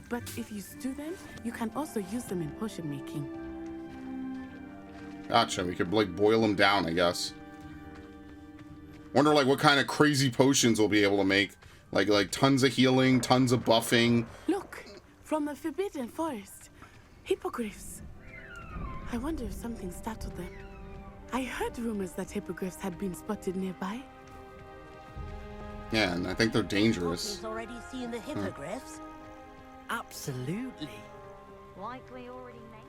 [SPEAKER 9] but if you stew them, you can also use them in potion making.
[SPEAKER 1] Gotcha. We could like boil them down, I guess. Wonder like what kind of crazy potions we'll be able to make. Like tons of healing, tons of buffing.
[SPEAKER 9] Look, from the Forbidden Forest, hippogriffs. I wonder if something startled them. I heard rumors that hippogriffs had been spotted nearby.
[SPEAKER 1] Yeah, and I think they're dangerous.
[SPEAKER 14] Poppy's already seen the hippogriffs.
[SPEAKER 6] Absolutely.
[SPEAKER 2] Like we already named.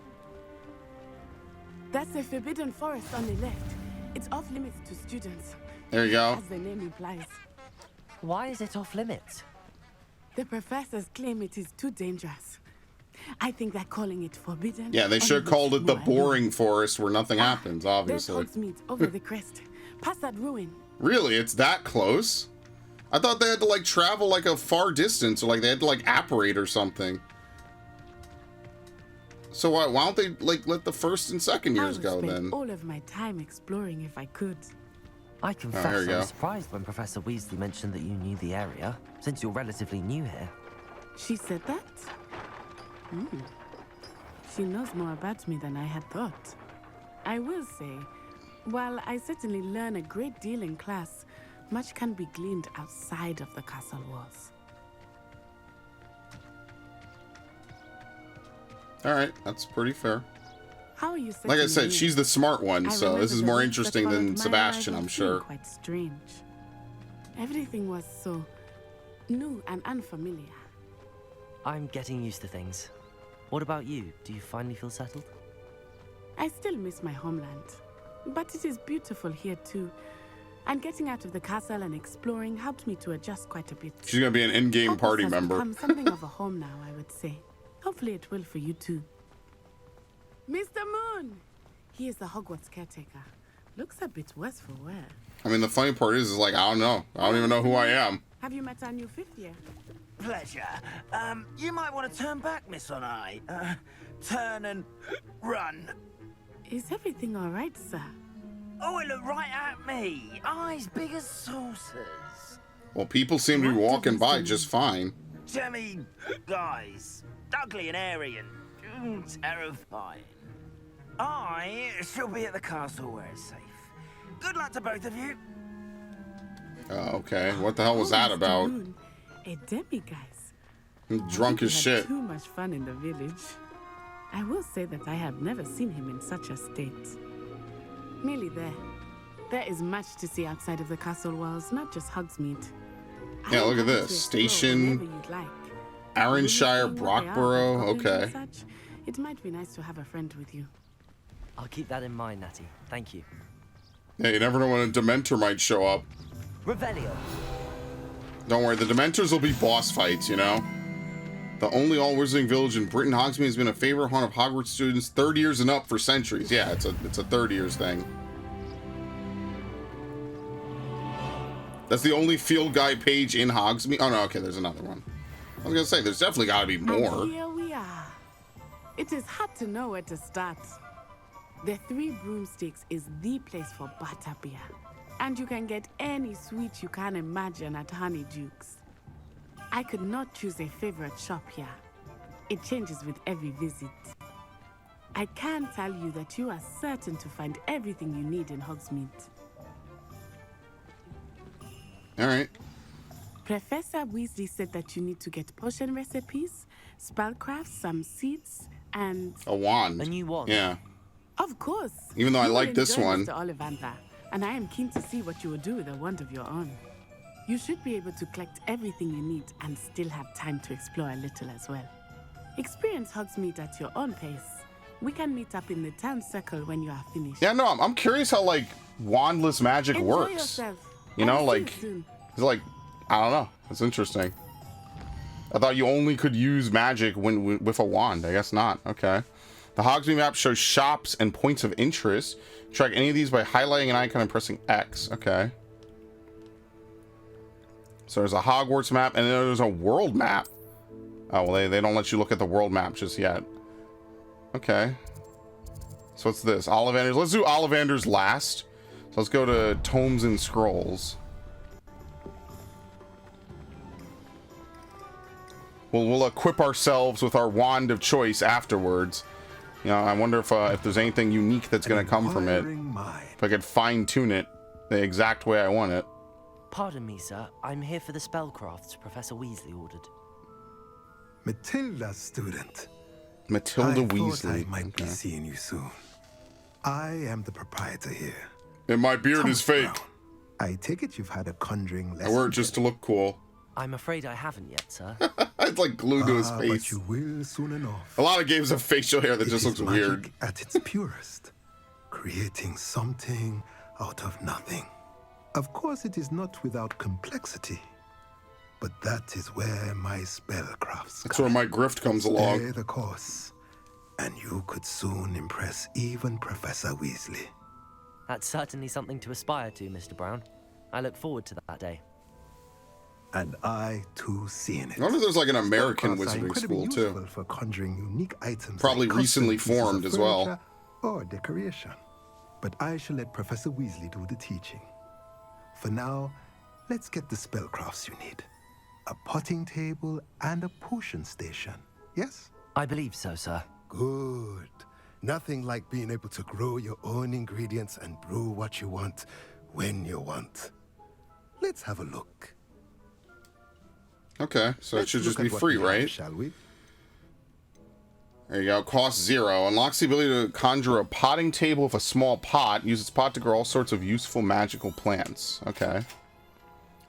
[SPEAKER 9] That's the Forbidden Forest on the left. It's off limits to students.
[SPEAKER 1] There you go.
[SPEAKER 9] As the name implies.
[SPEAKER 6] Why is it off limits?
[SPEAKER 9] The professors claim it is too dangerous. I think that calling it forbidden...
[SPEAKER 1] Yeah, they should have called it the boring forest where nothing happens,
[SPEAKER 9] There's
[SPEAKER 1] obviously.
[SPEAKER 9] Hogsmeade over the crest. Past that ruin.
[SPEAKER 1] Really? It's that close? I thought they had to like travel like a far distance or like they had to like apparate or something. So why don't they like let the 1st and 2nd years go
[SPEAKER 9] I would
[SPEAKER 1] then?
[SPEAKER 9] spend all of my time exploring if I could.
[SPEAKER 6] I
[SPEAKER 1] there
[SPEAKER 6] confess
[SPEAKER 1] you
[SPEAKER 6] I
[SPEAKER 1] go.
[SPEAKER 6] was surprised when Professor Weasley mentioned that you knew the area, since you're relatively new here.
[SPEAKER 9] She said that? She knows more about me than I had thought. I will say, while I certainly learn a great deal in class, much can be gleaned outside of the castle walls.
[SPEAKER 1] Alright, that's pretty fair.
[SPEAKER 9] How are you
[SPEAKER 1] Like I
[SPEAKER 9] settling
[SPEAKER 1] said,
[SPEAKER 9] in?
[SPEAKER 1] she's the smart one,
[SPEAKER 9] I
[SPEAKER 1] so
[SPEAKER 9] remember
[SPEAKER 1] this is
[SPEAKER 9] the
[SPEAKER 1] more
[SPEAKER 9] weeks that
[SPEAKER 1] interesting
[SPEAKER 9] followed
[SPEAKER 1] than
[SPEAKER 9] my
[SPEAKER 1] Sebastian,
[SPEAKER 9] arrival
[SPEAKER 1] I'm
[SPEAKER 9] seemed
[SPEAKER 1] sure.
[SPEAKER 9] Quite strange. Everything was so new and unfamiliar.
[SPEAKER 6] I'm getting used to things. What about you? Do you finally feel settled?
[SPEAKER 9] I still miss my homeland, but it is beautiful here too. And getting out of the castle and exploring helped me to adjust quite a bit.
[SPEAKER 1] She's gonna be an in-game
[SPEAKER 9] Hogwarts
[SPEAKER 1] party
[SPEAKER 9] has
[SPEAKER 1] member.
[SPEAKER 9] become something of a home now, I would say. Hopefully it will for you too. Mr. Moon! He is the Hogwarts caretaker. Looks a bit worse for wear.
[SPEAKER 1] I mean, the funny part is like, I don't know. I don't even know who I am.
[SPEAKER 9] Have you met our new fifth year?
[SPEAKER 15] Pleasure. You might want to turn back, Miss On Eye. Turn and run.
[SPEAKER 9] Is everything all right, sir?
[SPEAKER 15] Oh, it looked right at me. Eyes big as saucers.
[SPEAKER 1] Well, people seem to be walking by just fine.
[SPEAKER 15] Jemmy guys. Ugly and airy and terrifying. I shall be at the castle where it's safe. Good luck to both of you.
[SPEAKER 1] Okay, what the hell was that
[SPEAKER 9] Mr.
[SPEAKER 1] about?
[SPEAKER 9] Moon, a demiguise.
[SPEAKER 1] I'm drunk as
[SPEAKER 9] He had
[SPEAKER 1] shit.
[SPEAKER 9] Too much fun in the village. I will say that I have never seen him in such a state. Merely there. There is much to see outside of the castle walls, not just Hogsmeade.
[SPEAKER 1] Yeah, look at
[SPEAKER 9] I
[SPEAKER 1] this.
[SPEAKER 9] to explore
[SPEAKER 1] Station,
[SPEAKER 9] whenever you'd like.
[SPEAKER 1] Arranshire,
[SPEAKER 9] Seeing what they are,
[SPEAKER 1] Brockborough.
[SPEAKER 9] like goblins
[SPEAKER 1] Okay.
[SPEAKER 9] and such, it might be nice to have a friend with you.
[SPEAKER 6] I'll keep that in mind, Natty. Thank you.
[SPEAKER 1] Yeah, you never know when a Dementor might show up.
[SPEAKER 15] Revelio.
[SPEAKER 1] Don't worry, the Dementors will be boss fights, you know? The only all-wizarding village in Britain, Hogsmeade has been a favorite haunt of Hogwarts students 30 years and up for centuries. Yeah, it's a 30 years thing. That's the only field guide page in Hogsmeade. Oh, no, okay, there's another one. I was gonna say, there's definitely gotta be more.
[SPEAKER 9] And here we are. It is hard to know where to start. The Three Broomsticks is the place for butterbeer. And you can get any sweet you can imagine at Honeydukes. I could not choose a favorite shop here. It changes with every visit. I can tell you that you are certain to find everything you need in Hogsmeade.
[SPEAKER 1] Alright.
[SPEAKER 9] Professor Weasley said that you need to get potion recipes, spellcrafts, some seeds, and...
[SPEAKER 1] A wand.
[SPEAKER 6] A new wand?
[SPEAKER 1] Yeah.
[SPEAKER 9] Of course.
[SPEAKER 1] Even though I
[SPEAKER 9] You will
[SPEAKER 1] like this
[SPEAKER 9] enjoy
[SPEAKER 1] one.
[SPEAKER 9] Mr. Ollivander, and I am keen to see what you will do with a wand of your own. You should be able to collect everything you need and still have time to explore a little as well. Experience Hogsmeade at your own pace. We can meet up in the town circle when you are finished.
[SPEAKER 1] Yeah, no, I'm curious how, like, wandless magic
[SPEAKER 9] Enjoy
[SPEAKER 1] works.
[SPEAKER 9] yourself.
[SPEAKER 1] You know,
[SPEAKER 9] I'll see
[SPEAKER 1] like,
[SPEAKER 9] you soon.
[SPEAKER 1] it's like, I don't know. It's interesting. I thought you only could use magic with a wand. I guess not. Okay. The Hogsmeade map shows shops and points of interest. Track any of these by highlighting an icon and pressing X. Okay. So there's a Hogwarts map, and then there's a world map. Oh, well, they don't let you look at the world map just yet. Okay. So what's this? Ollivanders. Let's do Ollivanders last. So let's go to Tomes and Scrolls. We'll equip ourselves with our wand of choice afterwards. You know, I wonder if there's anything unique that's going to come from it. If I could fine-tune it the exact way I want it.
[SPEAKER 6] Pardon me, sir. I'm here for the spellcrafts Professor Weasley ordered.
[SPEAKER 16] Matilda's student.
[SPEAKER 1] Matilda
[SPEAKER 16] I
[SPEAKER 1] Weasley.
[SPEAKER 16] Thought I might be seeing you soon. I am the proprietor here.
[SPEAKER 1] And my beard is fake.
[SPEAKER 16] Brown. I take it you've had a conjuring
[SPEAKER 1] I
[SPEAKER 16] lesson.
[SPEAKER 1] wear it just to look cool.
[SPEAKER 6] I'm afraid I haven't yet, sir.
[SPEAKER 1] It's like glued to his
[SPEAKER 16] But
[SPEAKER 1] face.
[SPEAKER 16] you will soon enough.
[SPEAKER 1] A lot of games have facial hair that
[SPEAKER 16] It
[SPEAKER 1] just
[SPEAKER 16] is
[SPEAKER 1] looks
[SPEAKER 16] magic
[SPEAKER 1] weird.
[SPEAKER 16] at its purest, creating something out of nothing. Of course, it is not without complexity, but that is where my spellcrafts
[SPEAKER 1] That's where my grift comes along.
[SPEAKER 16] Stay the course, and you could soon impress even Professor Weasley.
[SPEAKER 6] That's certainly something to aspire to, Mr. Brown. I look forward to that day.
[SPEAKER 16] And I too seeing it.
[SPEAKER 1] I wonder if there's like an American
[SPEAKER 16] Spellcrafts are
[SPEAKER 1] wizarding
[SPEAKER 16] incredibly
[SPEAKER 1] school
[SPEAKER 16] useful
[SPEAKER 1] too.
[SPEAKER 16] for conjuring unique items.
[SPEAKER 1] Probably
[SPEAKER 16] like
[SPEAKER 1] recently
[SPEAKER 16] custom pieces
[SPEAKER 1] formed
[SPEAKER 16] of
[SPEAKER 1] as well.
[SPEAKER 16] furniture or decoration. But I shall let Professor Weasley do the teaching. For now, let's get the spellcrafts you need. A potting table and a potion station. Yes?
[SPEAKER 6] I believe so, sir.
[SPEAKER 16] Good. Nothing like being able to grow your own ingredients and brew what you want when you want. Let's have a look.
[SPEAKER 1] Okay, so it
[SPEAKER 16] Let's
[SPEAKER 1] should just
[SPEAKER 16] look
[SPEAKER 1] be
[SPEAKER 16] at what
[SPEAKER 1] free,
[SPEAKER 16] we have,
[SPEAKER 1] right?
[SPEAKER 16] Shall we?
[SPEAKER 1] There you go. Cost 0. Unlocks the ability to conjure a potting table with a small pot. Use its pot to grow all sorts of useful magical plants. Okay.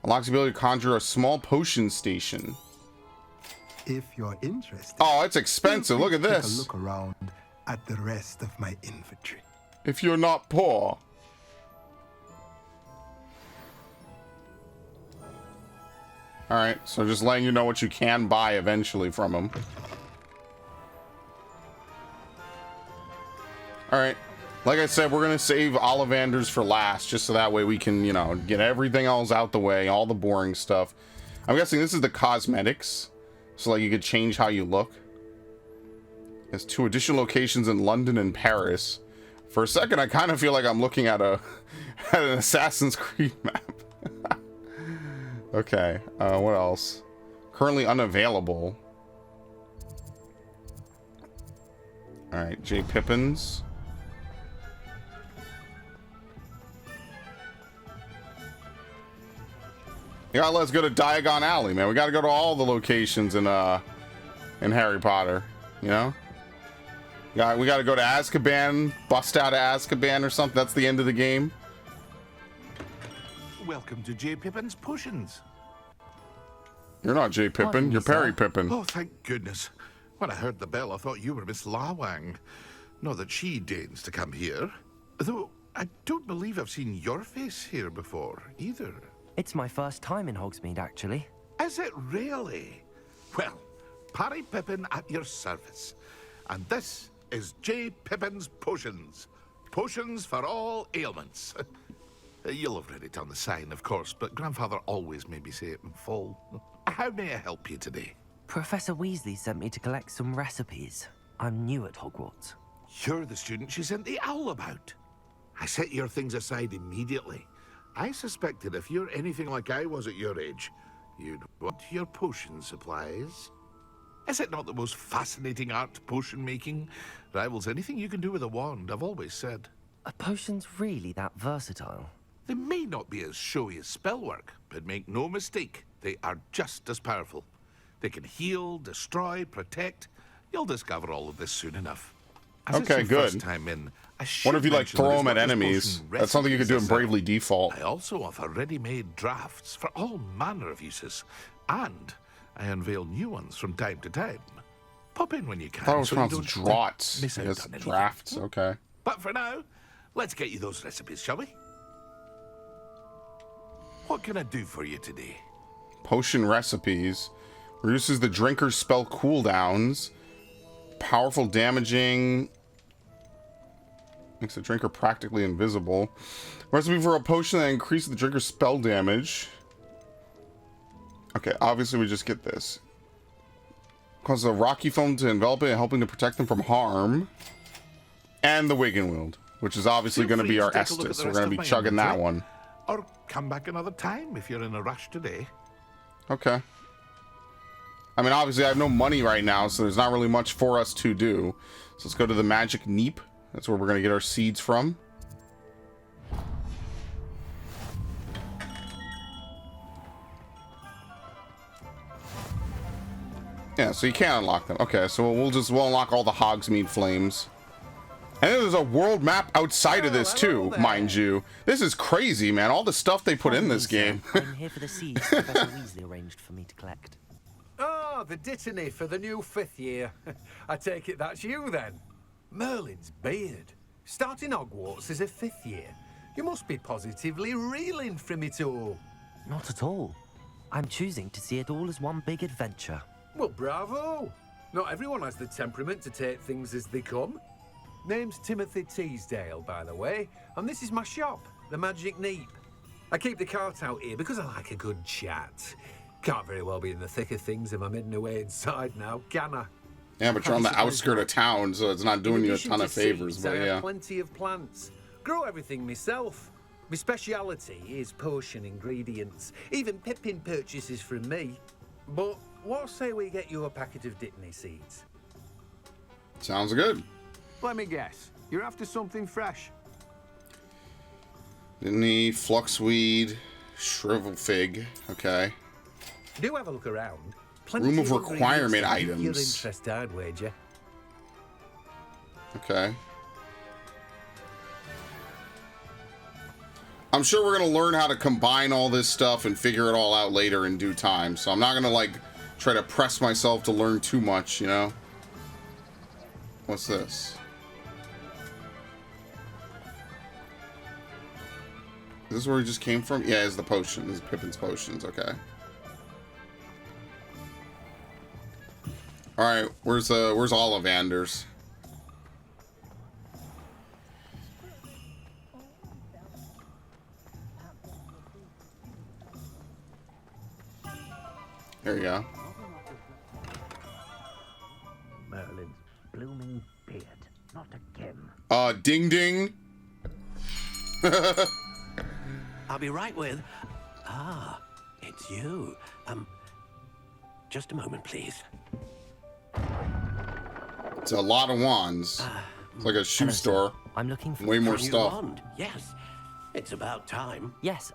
[SPEAKER 1] Unlocks the ability to conjure a small potion station.
[SPEAKER 16] If you're interested.
[SPEAKER 1] Oh, it's expensive. Look at
[SPEAKER 16] take
[SPEAKER 1] this.
[SPEAKER 16] a look around at the rest of my inventory.
[SPEAKER 1] If you're not poor. Alright, so just letting you know what you can buy eventually from him. Alright. Like I said, we're going to save Ollivander's for last, just so that way we can, you know, get everything else out the way, all the boring stuff. I'm guessing this is the cosmetics. So, like, you could change how you look. There's 2 additional locations in London and Paris. For a second, I kind of feel like I'm looking at an Assassin's Creed map. Okay, what else? Currently unavailable. Alright, J. Pippins. Yeah, let's go to Diagon Alley, man. We gotta go to all the locations in Harry Potter, you know? Yeah, we gotta go to Azkaban, bust out of Azkaban or something. That's the end of the game.
[SPEAKER 17] Welcome to J. Pippin's Potions.
[SPEAKER 1] You're not J. Pippin, you're Perry Pippin.
[SPEAKER 17] Oh, thank goodness. When I heard the bell, I thought you were Miss Lawang. Not that she deigns to come here. Though, I don't believe I've seen your face here before, either.
[SPEAKER 6] It's my first time in Hogsmeade, actually.
[SPEAKER 17] Is it really? Well, Parry Pippin at your service. And this is J. Pippin's Potions. Potions for all ailments. You'll have read it on the sign, of course, but Grandfather always made me say it in full. How may I help you today?
[SPEAKER 6] Professor Weasley sent me to collect some recipes. I'm new at Hogwarts.
[SPEAKER 17] You're the student she sent the owl about. I set your things aside immediately. I suspected if you're anything like I was at your age, you'd want your potion supplies. Is it not the most fascinating art, potion making? Rivals anything you can do with a wand, I've always said.
[SPEAKER 6] Are potions really that versatile?
[SPEAKER 17] They may not be as showy as spellwork, but make no mistake, they are just as powerful. They can heal, destroy, protect. You'll discover all of this soon enough. As
[SPEAKER 1] Okay,
[SPEAKER 17] it's your
[SPEAKER 1] good.
[SPEAKER 17] first time in, I
[SPEAKER 1] What if you, like,
[SPEAKER 17] mention
[SPEAKER 1] throw
[SPEAKER 17] that
[SPEAKER 1] them
[SPEAKER 17] it's
[SPEAKER 1] at
[SPEAKER 17] not just
[SPEAKER 1] enemies?
[SPEAKER 17] potion
[SPEAKER 1] That's something you could do in
[SPEAKER 17] recipes,
[SPEAKER 1] Bravely Default.
[SPEAKER 17] I also offer ready-made drafts for all manner of uses. And I unveil new ones from time to time. Pop in when you can.
[SPEAKER 1] I thought it was
[SPEAKER 17] so you
[SPEAKER 1] pronounced
[SPEAKER 17] don't
[SPEAKER 1] draughts.
[SPEAKER 17] miss
[SPEAKER 1] I
[SPEAKER 17] out
[SPEAKER 1] guess
[SPEAKER 17] on anything.
[SPEAKER 1] drafts, okay.
[SPEAKER 17] But for now, let's get you those recipes, shall we? What can I do for you today?
[SPEAKER 1] Potion recipes. Reduces the drinker's spell cooldowns. Powerful damaging. Makes the drinker practically invisible. Recipe for a potion that increases the drinker's spell damage. Okay, obviously we just get this. Causes a rocky foam to envelop it, helping to protect them from harm. And the Wiggenwield, which is obviously going to be our Estus. We're going to be chugging that one.
[SPEAKER 17] Or come back another time if you're in a rush today.
[SPEAKER 1] Okay. I mean, obviously I have no money right now, so there's not really much for us to do. So let's go to the Magic Neep. That's where we're going to get our seeds from. Yeah, so you can't unlock them. Okay, so we'll unlock all the Hogsmeade flames. And then there's a world map outside of this too, mind you. This is crazy, man. All the stuff they put in this game.
[SPEAKER 6] I'm here for the seeds Professor Weasley arranged for me to collect.
[SPEAKER 18] Oh, the dittany for the new 5th year. I take it that's you then. Merlin's beard. Starting Hogwarts as a 5th year. You must be positively reeling from it all.
[SPEAKER 6] Not at all. I'm choosing to see it all as one big adventure.
[SPEAKER 18] Well, bravo. Not everyone has the temperament to take things as they come. Name's Timothy Teasdale, by the way, and this is my shop, the Magic Neep. I keep the cart out here because I like a good chat. Can't very well be in the thick of things if I'm hidden away inside now, can I?
[SPEAKER 1] Yeah, but you're on the outskirt of town, so it's not doing you a ton of favors, but
[SPEAKER 18] I have
[SPEAKER 1] yeah.
[SPEAKER 18] plenty of plants. Grow everything myself. My speciality is potion ingredients. Even Pippin purchases from me. But what say we get you a packet of Dittany seeds?
[SPEAKER 1] Sounds good.
[SPEAKER 18] Let me guess. You're after something fresh.
[SPEAKER 1] Dittany, Fluxweed, Shrivel Fig. Okay.
[SPEAKER 18] Do have a look around.
[SPEAKER 1] Room of requirement items.
[SPEAKER 18] Your interest, I'd wager.
[SPEAKER 1] Okay. I'm sure we're gonna learn how to combine all this stuff and figure it all out later in due time. So I'm not gonna like try to press myself to learn too much, you know? What's this? Is this where he just came from? Yeah, it's the potion. This is Pippin's potions, okay. Alright, where's Ollivander's? There you go.
[SPEAKER 12] Merlin's blooming beard. Not again.
[SPEAKER 1] Ding ding.
[SPEAKER 10] I'll be right with... Ah, it's you. Just a moment, please.
[SPEAKER 1] It's a lot of wands. It's like a shoe store.
[SPEAKER 6] I'm looking for
[SPEAKER 1] way more
[SPEAKER 10] a new
[SPEAKER 1] stuff.
[SPEAKER 10] wand. Yes, it's about time.
[SPEAKER 6] Yes,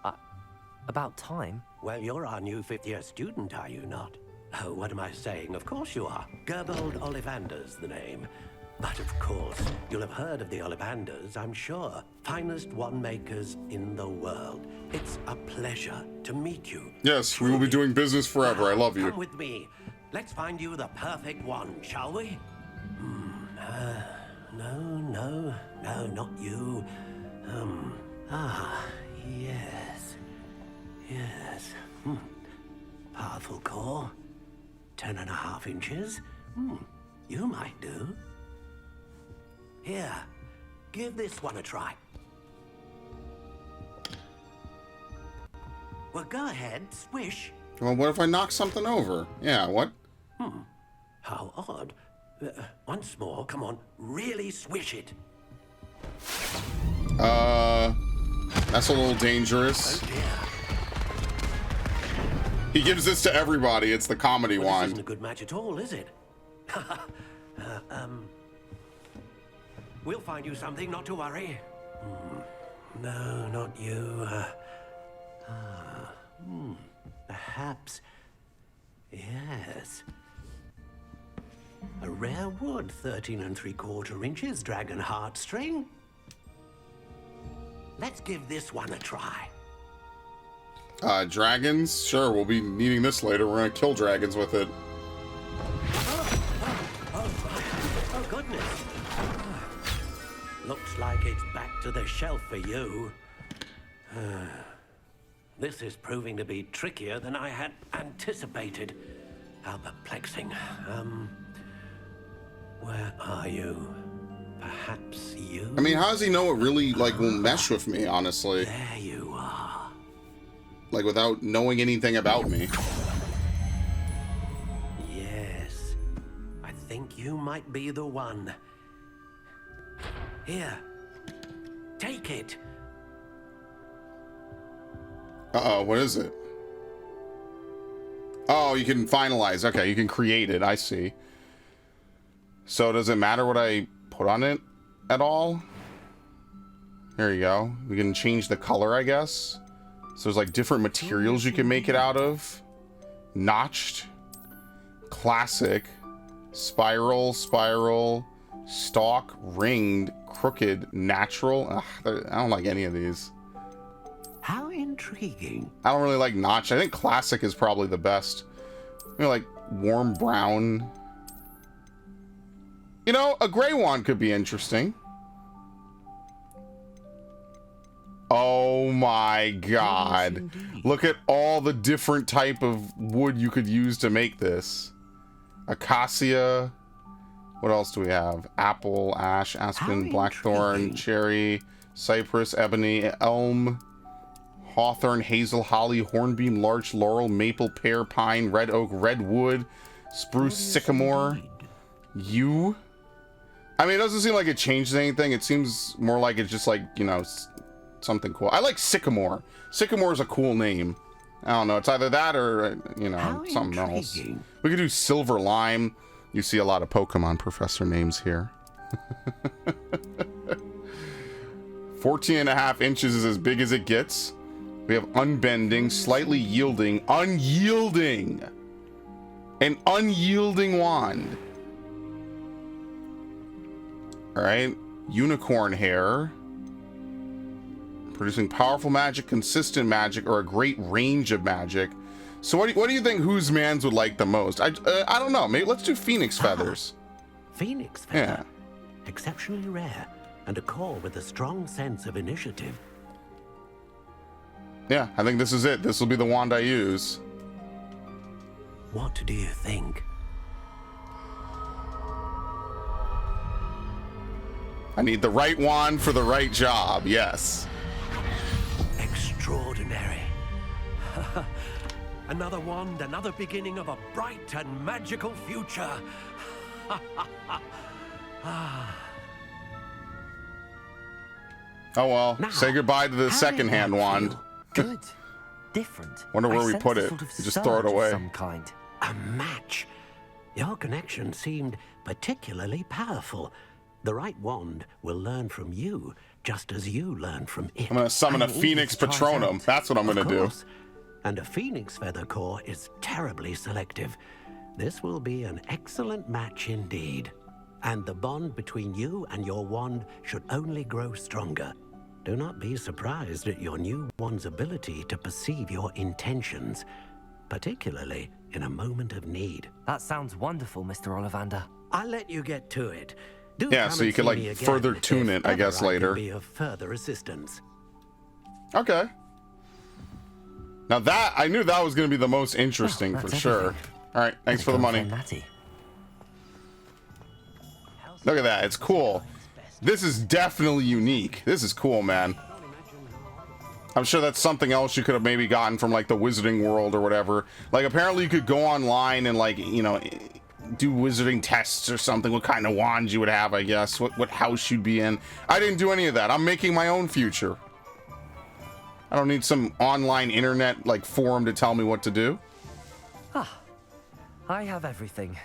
[SPEAKER 6] about time.
[SPEAKER 10] Well, you're our new fifth-year student, are you not? Oh, what am I saying? Of course you are. Gerbold Ollivander's the name. But of course, you'll have heard of the Ollivanders, I'm sure. Finest wand makers in the world. It's a pleasure to meet you.
[SPEAKER 1] Yes, we will be doing business forever. I love you.
[SPEAKER 10] Come with me. Let's find you the perfect wand, shall we? No, not you. Yes. Powerful core. 10.5 inches. You might do. Here, give this one a try. Well, go ahead, swish.
[SPEAKER 1] Well, what if I knock something over? Yeah, what?
[SPEAKER 10] How odd. Once more, come on, really swish it.
[SPEAKER 1] That's a little dangerous.
[SPEAKER 10] Oh dear.
[SPEAKER 1] He gives this to everybody. It's the comedy
[SPEAKER 10] Well, this
[SPEAKER 1] wand.
[SPEAKER 10] isn't a good match at all, is it? We'll find you something, not to worry. No, not you. Perhaps. Yes. A rare wood, 13 3/4 inches, dragon heartstring. Let's give this one a try.
[SPEAKER 1] Dragons? Sure, we'll be needing this later. We're gonna kill dragons with it.
[SPEAKER 10] Oh, goodness. Looks like it's back to the shelf for you. This is proving to be trickier than I had anticipated. How perplexing. Where are you? Perhaps you?
[SPEAKER 1] I mean, how does he know it really, like, will mesh with me, honestly?
[SPEAKER 10] There you are.
[SPEAKER 1] Like, without knowing anything about me.
[SPEAKER 10] Yes. I think you might be the one. Here. Take it.
[SPEAKER 1] Uh-oh, what is it? Oh, you can finalize. Okay, you can create it. I see. So does it matter what I put on it at all? There you go. We can change the color, I guess. So there's like different materials you can make it out of. Notched. Classic. Spiral. Stalk. Ringed. Crooked. Natural. Ugh, I don't like any of these.
[SPEAKER 10] How intriguing.
[SPEAKER 1] I don't really like notched. I think classic is probably the best. You know, like warm brown. You know, a gray wand could be interesting. Oh my god. Look at all the different type of wood you could use to make this. Acacia. What else do we have? Apple, ash, aspen, blackthorn, cherry, cypress, ebony, elm, hawthorn, hazel, holly, hornbeam, larch, laurel, maple, pear, pine, red oak, redwood, spruce, sycamore, yew. I mean, it doesn't seem like it changes anything. It seems more like it's just like, you know, something cool. I like sycamore. Sycamore is a cool name. I don't know. It's either that or, you know, something else. We could do silver lime. You see a lot of Pokemon Professor names here. 14.5 inches is as big as it gets. We have unbending, slightly yielding, unyielding. An unyielding wand. All right. Unicorn hair. Producing powerful magic, consistent magic, or a great range of magic. So what do you think whose mans would like the most? I don't know. Maybe let's do Phoenix Feathers.
[SPEAKER 10] Phoenix
[SPEAKER 1] Yeah.
[SPEAKER 10] Feather. Exceptionally rare, and a core with a strong sense of initiative.
[SPEAKER 1] Yeah, I think this is it. This will be the wand I use.
[SPEAKER 10] What do you think?
[SPEAKER 1] I need the right wand for the right job. Yes.
[SPEAKER 10] Extraordinary. Another wand, another beginning of a bright and magical future.
[SPEAKER 1] Oh well.
[SPEAKER 10] Now,
[SPEAKER 1] Say goodbye to the
[SPEAKER 6] how
[SPEAKER 1] second-hand
[SPEAKER 6] did that
[SPEAKER 1] wand.
[SPEAKER 6] feel? Good. Different.
[SPEAKER 1] Wonder where
[SPEAKER 6] I
[SPEAKER 1] we
[SPEAKER 6] sensed
[SPEAKER 1] put
[SPEAKER 6] a
[SPEAKER 1] it.
[SPEAKER 6] sort of
[SPEAKER 1] You just throw it
[SPEAKER 6] surge of
[SPEAKER 1] away.
[SPEAKER 6] some kind.
[SPEAKER 10] A match. Your connection seemed particularly powerful. The right wand will learn from you, just as you learn from it.
[SPEAKER 1] I'm gonna summon a
[SPEAKER 10] And
[SPEAKER 1] Phoenix
[SPEAKER 10] easy to try
[SPEAKER 1] Patronum.
[SPEAKER 10] out.
[SPEAKER 1] That's what I'm gonna
[SPEAKER 10] Of
[SPEAKER 1] do.
[SPEAKER 10] course. And a Phoenix Feather core is terribly selective. This will be an excellent match indeed. And the bond between you and your wand should only grow stronger. Do not be surprised at your new wand's ability to perceive your intentions, particularly in a moment of need.
[SPEAKER 6] That sounds wonderful, Mr. Ollivander.
[SPEAKER 10] I'll let you get to it. Do
[SPEAKER 1] Yeah,
[SPEAKER 10] come
[SPEAKER 1] so you
[SPEAKER 10] and
[SPEAKER 1] could
[SPEAKER 10] see
[SPEAKER 1] like
[SPEAKER 10] me again
[SPEAKER 1] further
[SPEAKER 10] if
[SPEAKER 1] tune it, I
[SPEAKER 10] ever
[SPEAKER 1] guess,
[SPEAKER 10] can
[SPEAKER 1] later.
[SPEAKER 10] be of further assistance.
[SPEAKER 1] Okay. Now that I knew that was gonna be the most interesting
[SPEAKER 6] Well,
[SPEAKER 1] for
[SPEAKER 6] that's
[SPEAKER 1] sure.
[SPEAKER 6] everything.
[SPEAKER 1] All right, thanks for the money.
[SPEAKER 6] Natty.
[SPEAKER 1] Look at that, it's cool. This is definitely unique. This is cool, man. I'm sure that's something else you could have maybe gotten from like the Wizarding World or whatever. Like apparently you could go online and like, you know, do wizarding tests or something, what kind of wand you would have, I guess, what house you'd be in. I didn't do any of that. I'm making my own future. I don't need some online internet like forum to tell me what to do.
[SPEAKER 6] I have everything.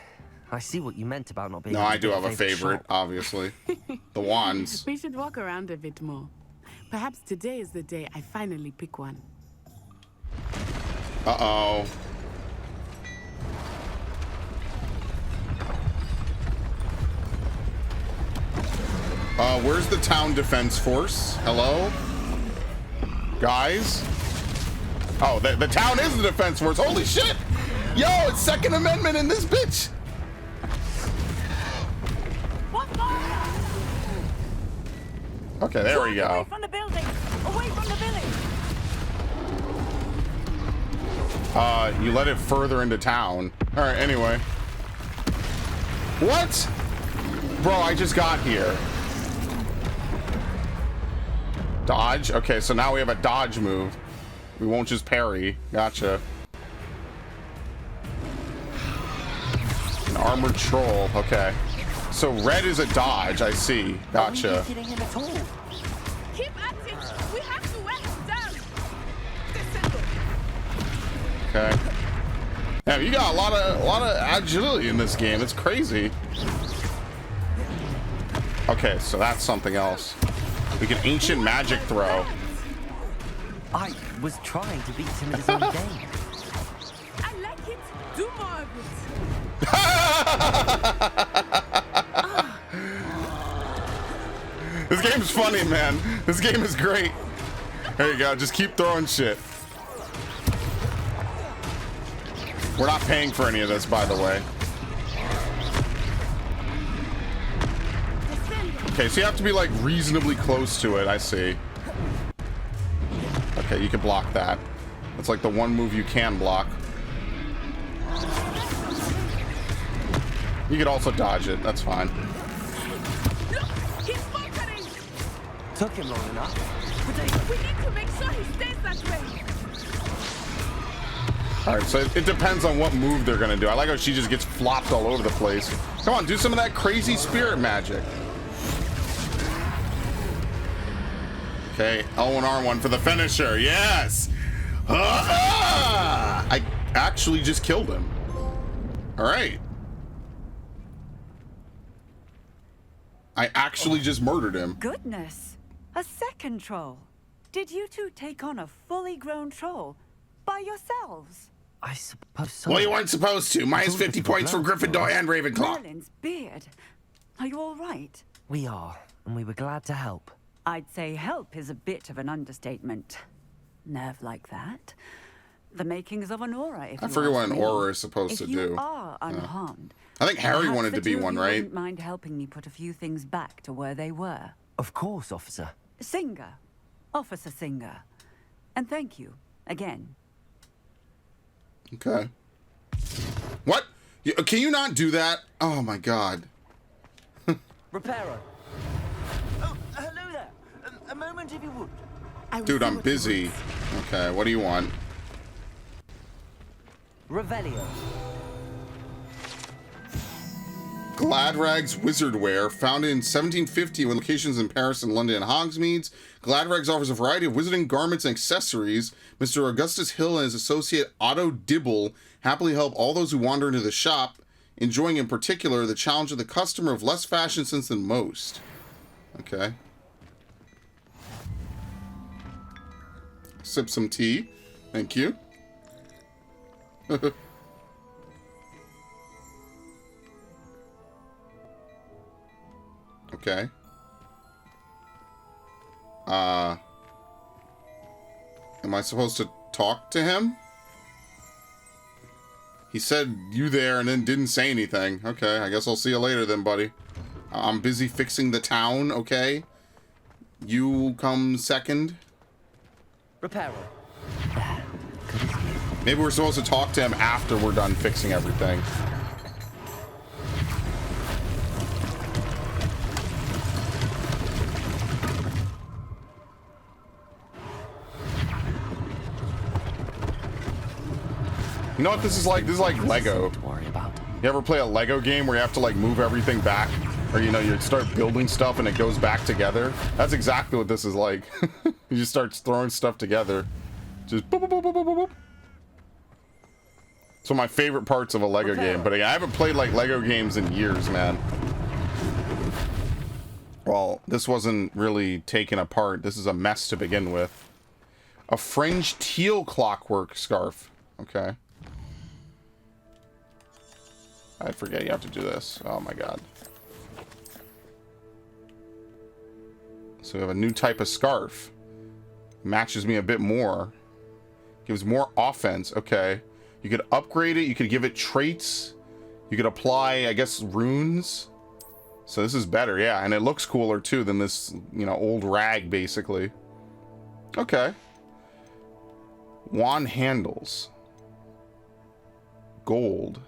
[SPEAKER 6] I see what you meant about not being
[SPEAKER 1] No,
[SPEAKER 6] able
[SPEAKER 1] I
[SPEAKER 6] to
[SPEAKER 1] do
[SPEAKER 6] pick
[SPEAKER 1] have a favorite,
[SPEAKER 6] shop.
[SPEAKER 1] obviously. The wands.
[SPEAKER 9] We should walk around a bit more. Perhaps today is the day I finally pick one.
[SPEAKER 1] Uh-oh. Where's the town defense force? Hello? Guys? Oh, the town is the defense force. Holy shit! Yo, it's Second Amendment in this bitch! Okay, there we go.
[SPEAKER 2] Away from the building! Away from the village!
[SPEAKER 1] You let it further into town. Alright, anyway. What? Bro, I just got here. Dodge? Okay, so now we have a dodge move. We won't just parry. Gotcha. An armored troll. Okay. So red is a dodge, I see. Gotcha.
[SPEAKER 15] Keep at it! We have to wear him down!
[SPEAKER 1] Okay. Yeah, you got a lot of agility in this game. It's crazy. Okay, so that's something else. We can ancient magic throw.
[SPEAKER 6] I was trying to beat him in his own game.
[SPEAKER 9] I like it. Do more of it.
[SPEAKER 1] This game's funny, man. This game is great. There you go. Just keep throwing shit. We're not paying for any of this, by the way. Okay, so you have to be like reasonably close to it. I see. Okay, you can block that. That's like the one move you can block. You could also dodge it. That's fine.
[SPEAKER 15] He's faltering!
[SPEAKER 6] Took him long enough.
[SPEAKER 15] We need to make sure he stays that way!
[SPEAKER 1] Alright, so it depends on what move they're gonna do. I like how she just gets flopped all over the place. Come on, do some of that crazy spirit magic. Okay, L1R1 for the finisher. Yes! I actually just killed him. Alright. I actually just murdered him.
[SPEAKER 19] Goodness! A second troll. Did you two take on a fully grown troll by yourselves?
[SPEAKER 6] I suppose so.
[SPEAKER 1] Well, you weren't supposed to. Minus 50 points for Gryffindor and Ravenclaw.
[SPEAKER 19] Merlin's beard. Are you all right?
[SPEAKER 6] We are, and we were glad to help.
[SPEAKER 19] I'd say help is a bit of an understatement. Nerve like that. The makings of an aura, if
[SPEAKER 1] I
[SPEAKER 19] you
[SPEAKER 1] forget
[SPEAKER 19] ask
[SPEAKER 1] what an
[SPEAKER 19] me.
[SPEAKER 1] aura is supposed to
[SPEAKER 19] If you
[SPEAKER 1] do.
[SPEAKER 19] are unharmed,
[SPEAKER 1] I think Harry
[SPEAKER 19] perhaps
[SPEAKER 1] wanted
[SPEAKER 19] the
[SPEAKER 1] to be
[SPEAKER 19] two of
[SPEAKER 1] one,
[SPEAKER 19] you
[SPEAKER 1] right?
[SPEAKER 19] wouldn't mind helping me put a few things back to where they were.
[SPEAKER 6] Of course, officer.
[SPEAKER 19] Singer. Officer Singer. And thank you, again.
[SPEAKER 1] Okay. What? Can you not do that? Oh my god.
[SPEAKER 15] Reparo. Oh, hello there. A moment if you would.
[SPEAKER 1] Dude, I'm busy. Okay, what do you want?
[SPEAKER 6] Revelio.
[SPEAKER 1] Gladrag's Wizardwear, founded in 1750 with locations in Paris and London and Hogsmeade. Gladrag's offers a variety of wizarding garments and accessories. Mr. Augustus Hill and his associate Otto Dibble happily help all those who wander into the shop, enjoying in particular the challenge of the customer of less fashion sense than most. Okay. Sip some tea. Thank you. Okay. Am I supposed to talk to him? He said you there and then didn't say anything. Okay, I guess I'll see you later then, buddy. I'm busy fixing the town, okay? You come second.
[SPEAKER 6] Reparo.
[SPEAKER 1] Maybe we're supposed to talk to him after we're done fixing everything. You know what this is like? This is like Lego. You ever play a Lego game where you have to like move everything back? Or you know, you start building stuff and it goes back together? That's exactly what this is like. You just start throwing stuff together. Just boop, boop, boop, boop, boop, boop. It's one of my favorite parts of a Lego game, but I haven't played like Lego games in years, man. Well, this wasn't really taken apart. This is a mess to begin with. A fringed teal clockwork scarf. Okay. I forget you have to do this. Oh my god. So we have a new type of scarf. Matches me a bit more. Gives more offense. Okay. You could upgrade it. You could give it traits. You could apply, I guess, runes. So this is better, yeah. And it looks cooler too than this, you know, old rag, basically. Okay. Wand handles. Gold.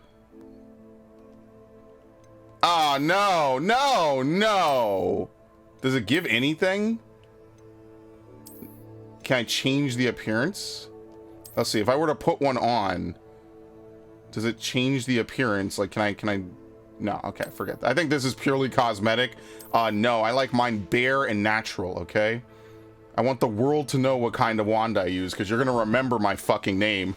[SPEAKER 1] Ah, no, no, no. Does it give anything? Can I change the appearance? Let's see. If I were to put one on, does it change the appearance? Like, can I? No, okay, forget that. I think this is purely cosmetic. No, I like mine bare and natural, okay? I want the world to know what kind of wand I use, because you're going to remember my fucking name.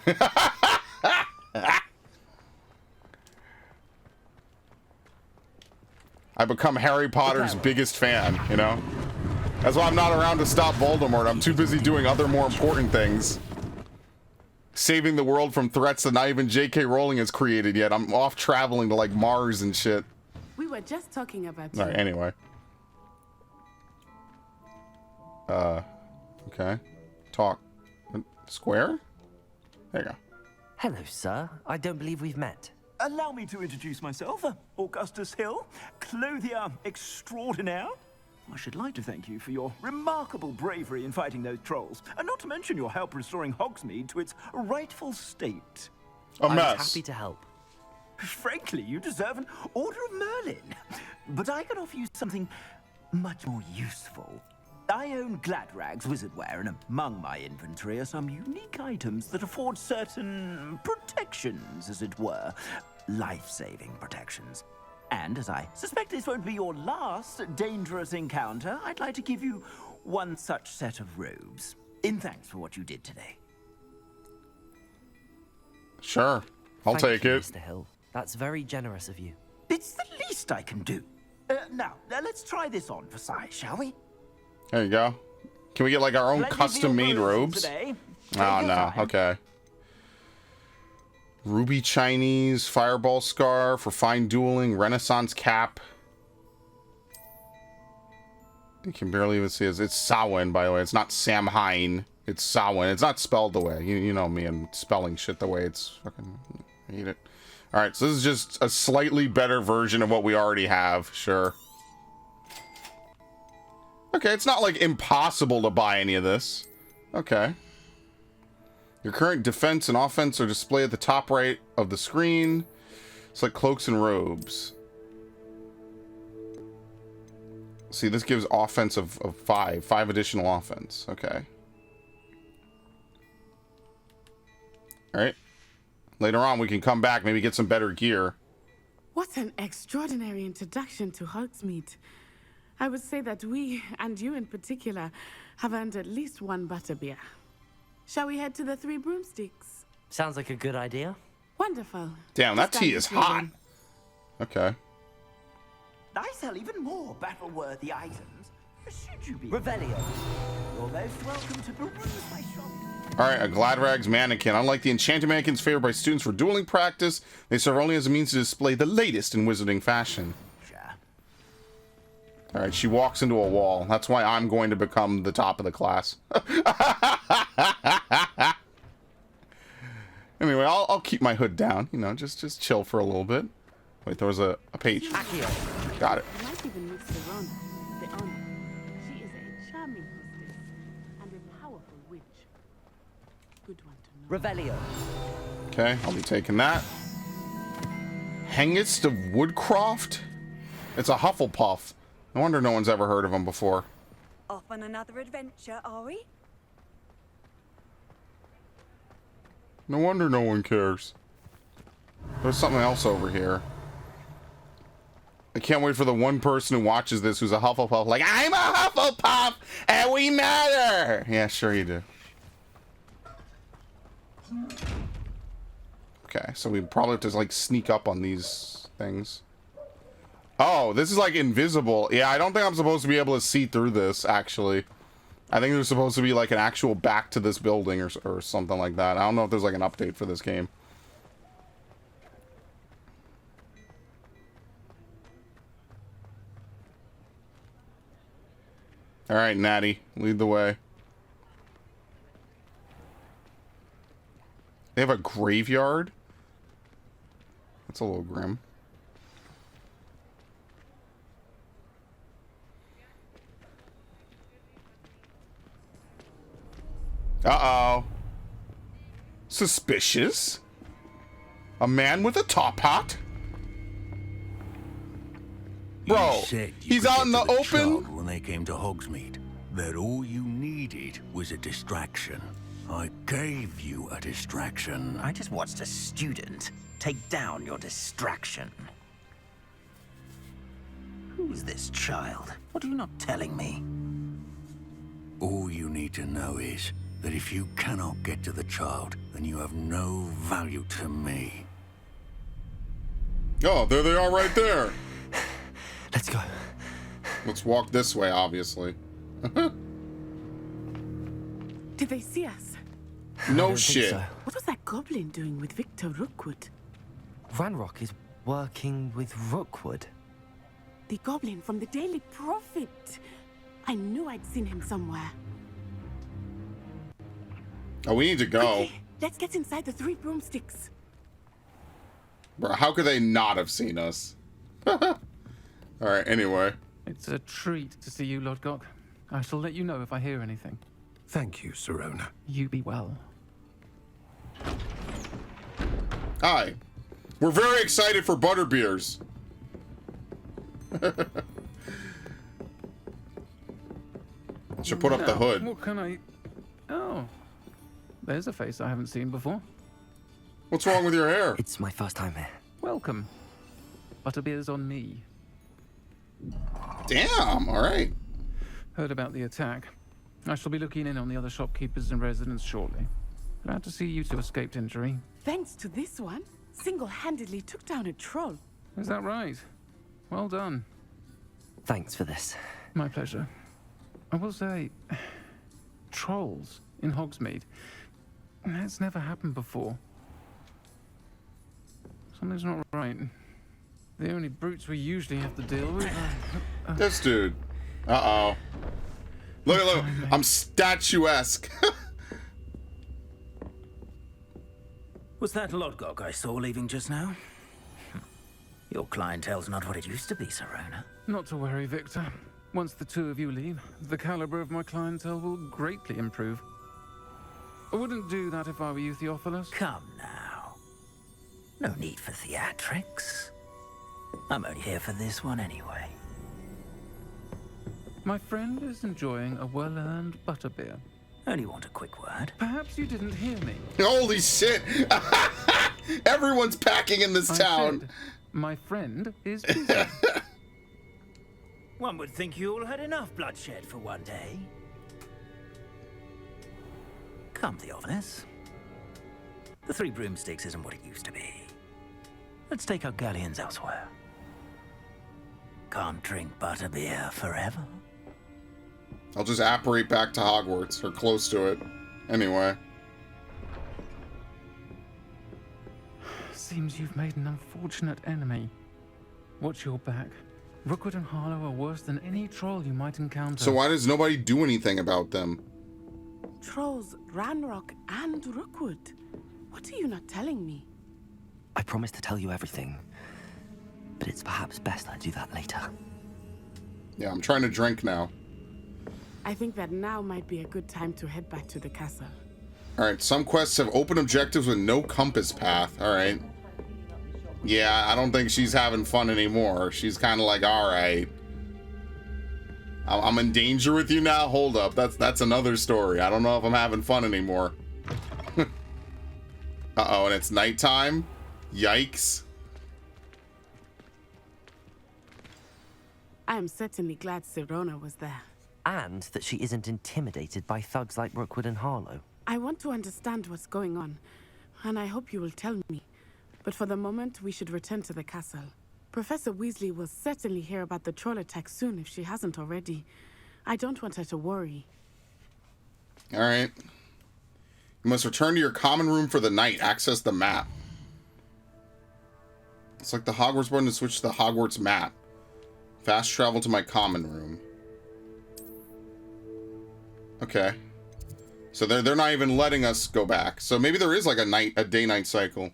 [SPEAKER 1] I become Harry Potter's biggest fan, you know? That's why I'm not around to stop Voldemort. I'm too busy doing other more important things. Saving the world from threats that not even J.K. Rowling has created yet. I'm off traveling to, like, Mars and shit.
[SPEAKER 9] We were just talking about you.
[SPEAKER 1] Alright, anyway. Okay. Talk. Square? There you go.
[SPEAKER 6] Hello, sir. I don't believe we've met.
[SPEAKER 15] Allow me to introduce myself, Augustus Hill, clothier extraordinaire. I should like to thank you for your remarkable bravery in fighting those trolls, and not to mention your help restoring Hogsmeade to its rightful state.
[SPEAKER 1] A mess.
[SPEAKER 6] I'm happy to help.
[SPEAKER 15] Frankly, you deserve an Order of Merlin. But I can offer you something much more useful. I own Gladrag's Wizardwear, and among my inventory are some unique items that afford certain protections, as it were. Life-saving protections. And as I suspect this won't be your last dangerous encounter, I'd like to give you one such set of robes, in thanks for what you did today.
[SPEAKER 1] Sure. I'll take it.
[SPEAKER 6] Mr. Hill. That's very generous of you.
[SPEAKER 15] It's the least I can do. Now, let's try this on for size, shall we?
[SPEAKER 1] There you go. Can we get like our own
[SPEAKER 15] Plenty
[SPEAKER 1] custom-made
[SPEAKER 15] of your
[SPEAKER 1] robes?
[SPEAKER 15] today.
[SPEAKER 1] Oh
[SPEAKER 15] Take your
[SPEAKER 1] no.
[SPEAKER 15] time.
[SPEAKER 1] Okay. Ruby Chinese, fireball scarf for fine dueling, Renaissance cap. You can barely even see it. It's Samhain, by the way. It's not Samhain. It's Samhain. It's not spelled the way. You know me and spelling shit the way it's fucking... I hate it. Alright, so this is just a slightly better version of what we already have. Sure. Okay, it's not like impossible to buy any of this. Okay. Your current defense and offense are displayed at the top right of the screen. It's like cloaks and robes. See, this gives offense of 5. 5 additional offense. Okay. Alright. Later on, we can come back, maybe get some better gear.
[SPEAKER 9] What an extraordinary introduction to Hogsmeade. I would say that we, and you in particular, have earned at least one butterbeer. Shall we head to the Three Broomsticks?
[SPEAKER 6] Sounds like a good idea.
[SPEAKER 9] Wonderful.
[SPEAKER 1] Damn, that tea is hot. Okay.
[SPEAKER 15] I sell even more battle-worthy items. Should you be... Revelio. You're most welcome to peruse my shop.
[SPEAKER 1] Alright, a Gladrags mannequin. Unlike the enchanted mannequins favored by students for dueling practice, they serve only as a means to display the latest in wizarding fashion. Alright, she walks into a wall. That's why I'm going to become the top of the class. Anyway, I'll keep my hood down. You know, just chill for a little bit. Wait, there was a page. Got it.
[SPEAKER 9] I might even meet Serona, the owner. She is a charming hostess and a powerful witch. Good one to know.
[SPEAKER 15] Revelio.
[SPEAKER 1] Okay, I'll be taking that. Hengist of Woodcroft? It's a Hufflepuff. No wonder no one's ever heard of him before.
[SPEAKER 11] Off on another adventure, are we?
[SPEAKER 1] No wonder no one cares. There's something else over here. I can't wait for the one person who watches this who's a Hufflepuff. Like, I'm a Hufflepuff and we matter. Yeah, sure you do. Okay, so we probably have to like sneak up on these things. Oh, this is like invisible. Yeah, I don't think I'm supposed to be able to see through this, actually. I think there's supposed to be like an actual back to this building or something like that. I don't know if there's like an update for this game. Alright, Natty, lead the way. They have a graveyard? That's a little grim. Uh-oh. Suspicious? A man with a top hat? Bro, he's out in the open?
[SPEAKER 20] When they came to Hogsmeade, that all you needed was a distraction. I gave you a distraction.
[SPEAKER 15] I just watched a student take down your distraction. Who's this child? What are you not telling me?
[SPEAKER 20] All you need to know is that if you cannot get to the child, then you have no value to me.
[SPEAKER 1] Oh, there they are right there.
[SPEAKER 6] Let's go.
[SPEAKER 1] Let's walk this way, obviously.
[SPEAKER 9] Did they see us?
[SPEAKER 1] No shit.
[SPEAKER 6] So.
[SPEAKER 9] What was that goblin doing with Victor Rookwood?
[SPEAKER 6] Ranrock is working with Rookwood.
[SPEAKER 9] The goblin from the Daily Prophet. I knew I'd seen him somewhere.
[SPEAKER 1] Oh, we need to go.
[SPEAKER 9] Okay, let's get inside the Three Broomsticks.
[SPEAKER 1] Bro, how could they not have seen us? Alright, anyway.
[SPEAKER 21] It's a treat to see you, Lodgok. I shall let you know if I hear anything.
[SPEAKER 17] Thank you, Serona.
[SPEAKER 21] You be well.
[SPEAKER 1] Hi. We're very excited for butterbeers. Should put up the hood.
[SPEAKER 21] What can I... Oh. There's a face I haven't seen before.
[SPEAKER 1] What's wrong with your hair?
[SPEAKER 6] It's my first time here.
[SPEAKER 21] Welcome. Butterbeer's on me.
[SPEAKER 1] Damn, alright.
[SPEAKER 21] Heard about the attack. I shall be looking in on the other shopkeepers and residents shortly. Glad to see you two escaped injury.
[SPEAKER 9] Thanks to this one, single-handedly took down a troll.
[SPEAKER 21] Is that right? Well done.
[SPEAKER 6] Thanks for this.
[SPEAKER 21] My pleasure. I will say, trolls in Hogsmeade. That's never happened before. Something's not right. The only brutes we usually have to deal with are...
[SPEAKER 1] This dude. Uh-oh. Look. I'm statuesque.
[SPEAKER 15] Was that Lodgok I saw leaving just now? Your clientele's not what it used to be, Serona.
[SPEAKER 21] Not to worry, Victor. Once the two of you leave, the caliber of my clientele will greatly improve. I wouldn't do that if I were you, Theophilus.
[SPEAKER 15] Come now. No need for theatrics. I'm only here for this one anyway.
[SPEAKER 21] My friend is enjoying a well-earned butterbeer.
[SPEAKER 15] Only want a quick word.
[SPEAKER 21] Perhaps you didn't hear me.
[SPEAKER 1] Holy shit! Everyone's packing in this town.
[SPEAKER 21] Said, my friend is busy.
[SPEAKER 15] One would think you all had enough bloodshed for one day. Come, Theophilus. The Three Broomsticks isn't what it used to be. Let's take our galleons elsewhere. Can't drink butterbeer forever.
[SPEAKER 1] I'll just apparate back to Hogwarts, or close to it. Anyway.
[SPEAKER 21] Seems you've made an unfortunate enemy. Watch your back. Rookwood and Harlow are worse than any troll you might encounter.
[SPEAKER 1] So why does nobody do anything about them?
[SPEAKER 9] Trolls, Ranrock, and Rookwood. What are you not telling me?
[SPEAKER 6] I promised to tell you everything, but it's perhaps best I do that later.
[SPEAKER 1] Yeah, I'm trying to drink now.
[SPEAKER 9] I think that now might be a good time to head back to the castle.
[SPEAKER 1] Alright, some quests have open objectives with no compass path. Alright. Yeah, I don't think she's having fun anymore. She's kind of like, alright. I'm in danger with you now? Hold up. That's another story. I don't know if I'm having fun anymore. Uh-oh, and it's nighttime? Yikes.
[SPEAKER 9] I am certainly glad Serona was there.
[SPEAKER 6] And that she isn't intimidated by thugs like Rookwood and Harlow.
[SPEAKER 9] I want to understand what's going on, and I hope you will tell me. But for the moment, we should return to the castle. Professor Weasley will certainly hear about the troll attack soon if she hasn't already. I don't want her to worry.
[SPEAKER 1] Alright. You must return to your common room for the night. Access the map. It's like the Hogwarts button to switch to the Hogwarts map. Fast travel to my common room. Okay. So they're not even letting us go back. So maybe there is like a day-night cycle.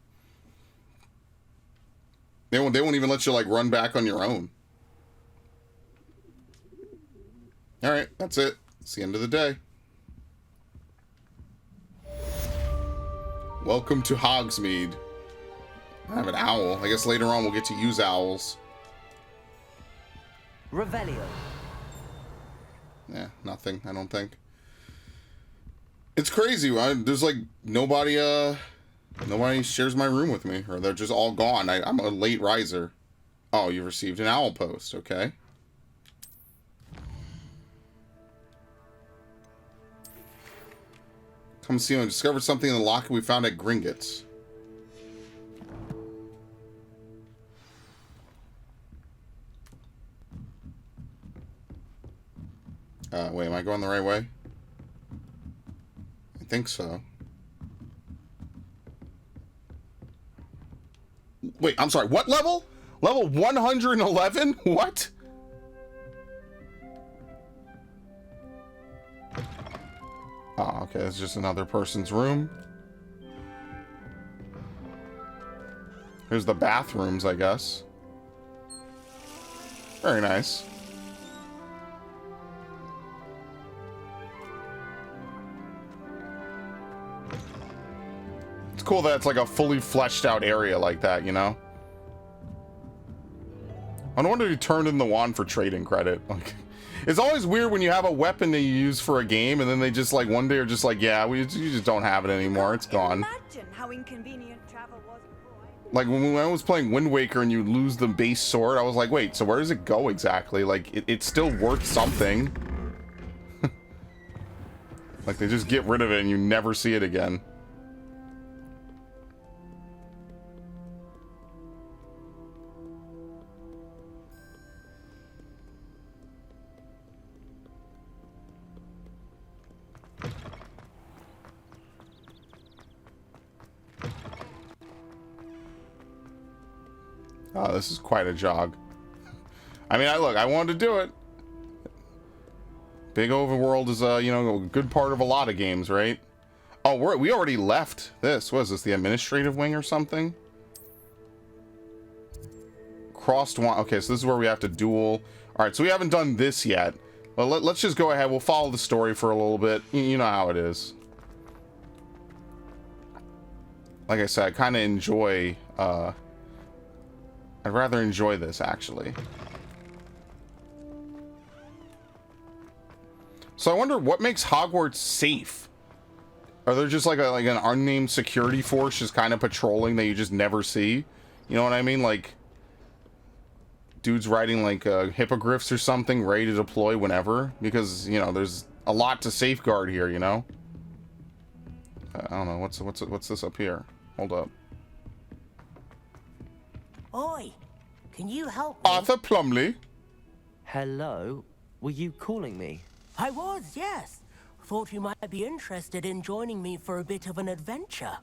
[SPEAKER 1] They won't even let you like run back on your own. Alright, that's it. It's the end of the day. Welcome to Hogsmeade. I have an owl. I guess later on we'll get to use owls.
[SPEAKER 6] Revelio.
[SPEAKER 1] Yeah, nothing, I don't think. It's crazy. There's like nobody shares my room with me, or they're just all gone. I'm a late riser. Oh, you received an owl post. Okay. Come see and discovered something in the locket we found at Gringotts. Wait, am I going the right way? I think so. Wait, I'm sorry. What level? Level 111? What? Oh, okay. It's just another person's room. Here's the bathrooms, I guess. Very nice. It's cool that it's like a fully fleshed out area like that, you know? I wonder if you turned in the wand for trading credit. Like, it's always weird when you have a weapon that you use for a game and then they just like one day are just like, yeah, you just don't have it anymore. It's gone.
[SPEAKER 11] Imagine how inconvenient travel was before.
[SPEAKER 1] Like when I was playing Wind Waker and you lose the base sword, I was like, wait, so where does it go exactly? Like it's still worth something. Like they just get rid of it and you never see it again. Oh, this is quite a jog. I mean, I wanted to do it. Big overworld is you know, a good part of a lot of games, right? Oh, we already left this. What is this, the administrative wing or something? Crossed one. Okay, so this is where we have to duel. All right, so we haven't done this yet. Well, let's just go ahead. We'll follow the story for a little bit. You know how it is. Like I said, I kind of enjoy... I'd rather enjoy this, actually. So I wonder what makes Hogwarts safe? Are there just like an unnamed security force just kind of patrolling that you just never see? You know what I mean? Like, dudes riding like hippogriffs or something, ready to deploy whenever? Because, you know, there's a lot to safeguard here, you know? I don't know, what's this up here? Hold up.
[SPEAKER 14] Oi, can you help me?
[SPEAKER 1] Arthur Plumley.
[SPEAKER 6] Hello? Were you calling me?
[SPEAKER 14] I was, yes. Thought you might be interested in joining me for a bit of an adventure.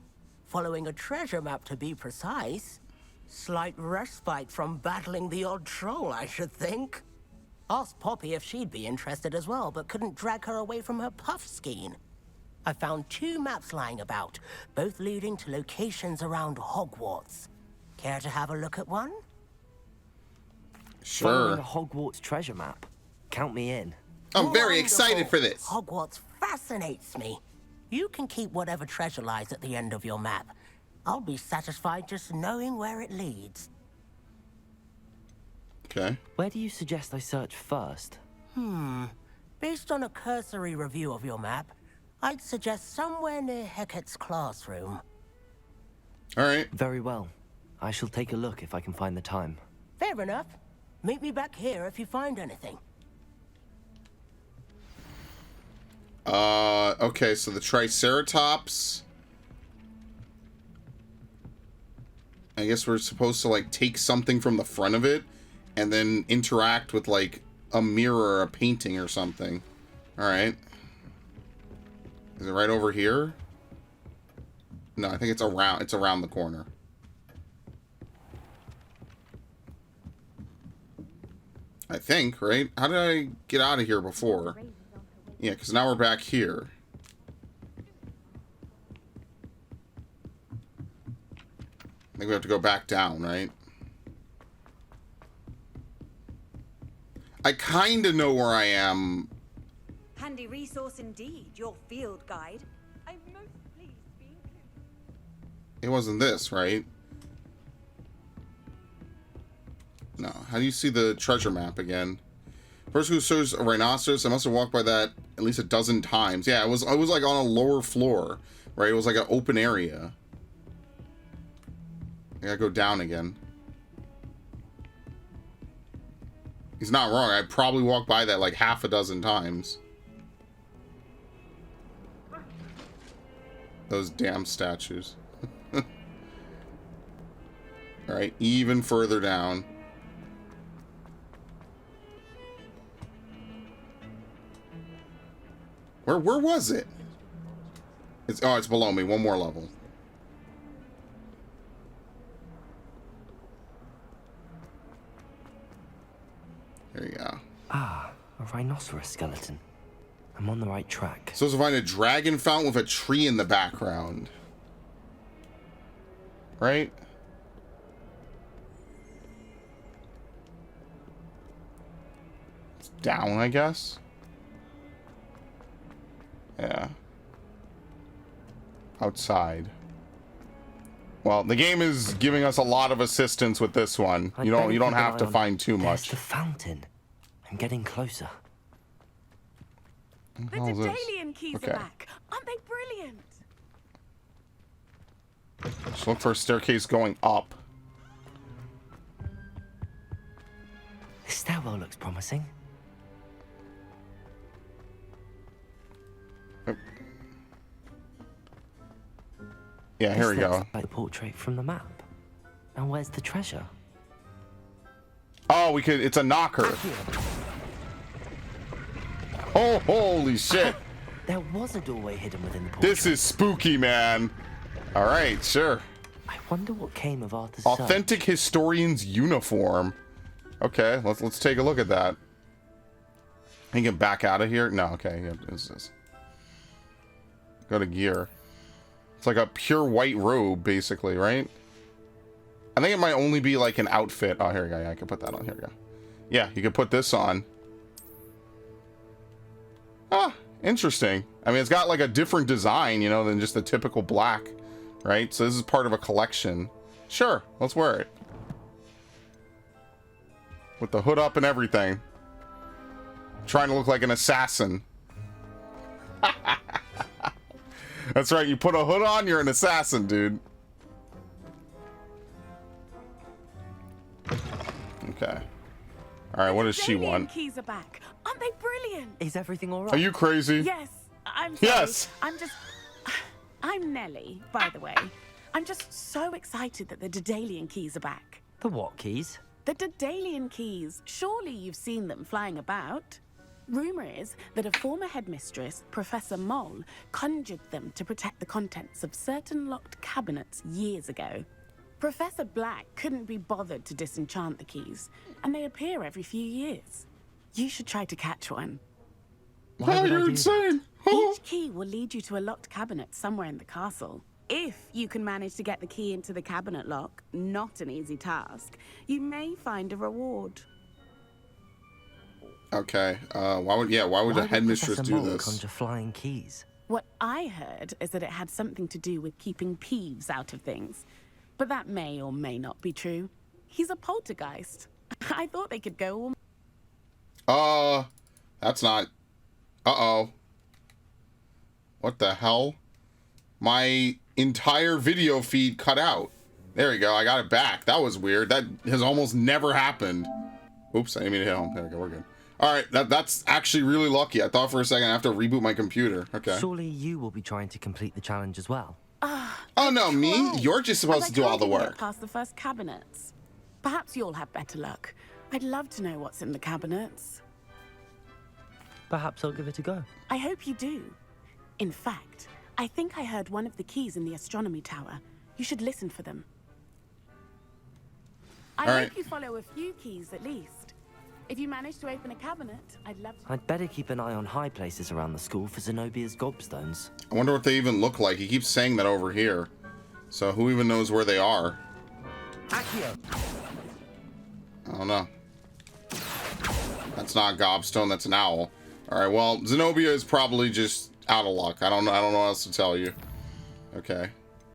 [SPEAKER 14] Following a treasure map, to be precise. Slight respite from battling the odd troll, I should think. Asked Poppy if she'd be interested as well, but couldn't drag her away from her puff skein. I found 2 maps lying about, both leading to locations around Hogwarts. Care to have a look at one?
[SPEAKER 1] Sure.
[SPEAKER 6] Following a Hogwarts treasure map. Count me in.
[SPEAKER 1] I'm very excited for this.
[SPEAKER 14] Hogwarts fascinates me. You can keep whatever treasure lies at the end of your map. I'll be satisfied just knowing where it leads.
[SPEAKER 1] Okay.
[SPEAKER 6] Where do you suggest I search first?
[SPEAKER 14] Based on a cursory review of your map, I'd suggest somewhere near Hecat's classroom.
[SPEAKER 1] All right.
[SPEAKER 6] Very well. I shall take a look if I can find the time.
[SPEAKER 14] Fair enough. Meet me back here if you find anything.
[SPEAKER 1] Okay, so the Triceratops. I guess we're supposed to, like, take something from the front of it and then interact with, like, a mirror or a painting or something. Alright. Is it right over here? No, I think it's around the corner. I think, right? How did I get out of here before? Yeah, because now we're back here. I think we have to go back down, right? I kind of know where I am.
[SPEAKER 11] Handy resource indeed, your field guide. I'm most pleased to be included.
[SPEAKER 1] It wasn't this, right? No. How do you see the treasure map again? Person who serves a rhinoceros, I must have walked by that at least a dozen times. Yeah, I was like on a lower floor, right? It was like an open area. I gotta go down again. He's not wrong. I probably walked by that like half a dozen times. Those damn statues. Alright, even further down. Where was it? It's below me. One more level. There you go.
[SPEAKER 6] Ah, a rhinoceros skeleton. I'm on the right track.
[SPEAKER 1] Supposed to find a dragon fountain with a tree in the background. Right? It's down, I guess. Yeah. Outside. Well, the game is giving us a lot of assistance with this one. You don't have to find too much.
[SPEAKER 6] The fountain. I'm getting closer.
[SPEAKER 11] The Daedalian keys are back. Aren't they brilliant?
[SPEAKER 1] Just look for a staircase going up.
[SPEAKER 6] This stairwell looks promising.
[SPEAKER 1] Yeah, here we go.
[SPEAKER 6] Like the portrait from the map. Now where's the treasure?
[SPEAKER 1] Oh, it's a knocker. Oh, holy shit.
[SPEAKER 6] There was a doorway hidden within the portrait.
[SPEAKER 1] This is spooky, man. All right, sure.
[SPEAKER 6] I wonder what came of Arthur's
[SPEAKER 1] Authentic historian's uniform. Okay, let's take a look at that. I can get back out of here. No, okay. Yeah, it's this. Go to gear. It's like a pure white robe, basically, right? I think it might only be like an outfit. Oh, here we go. Yeah, I can put that on. Here we go. Yeah, you can put this on. Ah, interesting. I mean, it's got like a different design, you know, than just the typical black, right? So this is part of a collection. Sure, let's wear it. With the hood up and everything. Trying to look like an assassin. That's right, you put a hood on, you're an assassin, dude. Okay. Alright, what does she want?
[SPEAKER 9] Keys are back. Aren't they brilliant?
[SPEAKER 6] Is everything all right?
[SPEAKER 1] Are you crazy?
[SPEAKER 9] Yes. I'm sorry.
[SPEAKER 1] Yes.
[SPEAKER 9] I'm Nellie, by the way. I'm just so excited that the Daedalian keys are back.
[SPEAKER 6] The what keys?
[SPEAKER 9] The Daedalian keys. Surely you've seen them flying about. Rumor is that a former headmistress, Professor Moll, conjured them to protect the contents of certain locked cabinets years ago. Professor Black couldn't be bothered to disenchant the keys, and they appear every few years. You should try to catch one.
[SPEAKER 1] Oh, you're insane!
[SPEAKER 9] Each key will lead you to a locked cabinet somewhere in the castle. If you can manage to get the key into the cabinet lock, not an easy task, you may find a reward.
[SPEAKER 1] Okay. Why would the headmistress do this?
[SPEAKER 6] Conjure flying keys.
[SPEAKER 9] What I heard is that it had something to do with keeping Peeves out of things. But that may or may not be true. He's a poltergeist. I thought they could go all...
[SPEAKER 1] That's not... Uh-oh. What the hell? My entire video feed cut out. There we go, I got it back. That was weird. That has almost never happened. Oops, I didn't mean to hit home. There we go, we're good. Alright, that's actually really lucky. I thought for a second I have to reboot my computer. Okay.
[SPEAKER 6] Surely you will be trying to complete the challenge as well.
[SPEAKER 1] Oh no, me? You're just supposed to do all the work.
[SPEAKER 9] Past the first cabinets. Perhaps you'll have better luck. I'd love to know what's in the cabinets.
[SPEAKER 6] Perhaps I'll give it a go.
[SPEAKER 9] I hope you do. In fact, I think I heard one of the keys in the astronomy tower. You should listen for them. I hope you follow a few keys at least. If you manage to open a cabinet, I'd love to...
[SPEAKER 6] I'd better keep an eye on high places around the school for Zenobia's gobstones.
[SPEAKER 1] I wonder what they even look like. He keeps saying that over here. So who even knows where they are?
[SPEAKER 3] Accio.
[SPEAKER 1] I don't know. That's not a gobstone, that's an owl. Alright, well, Zenobia is probably just out of luck. I don't know what else to tell you. Okay.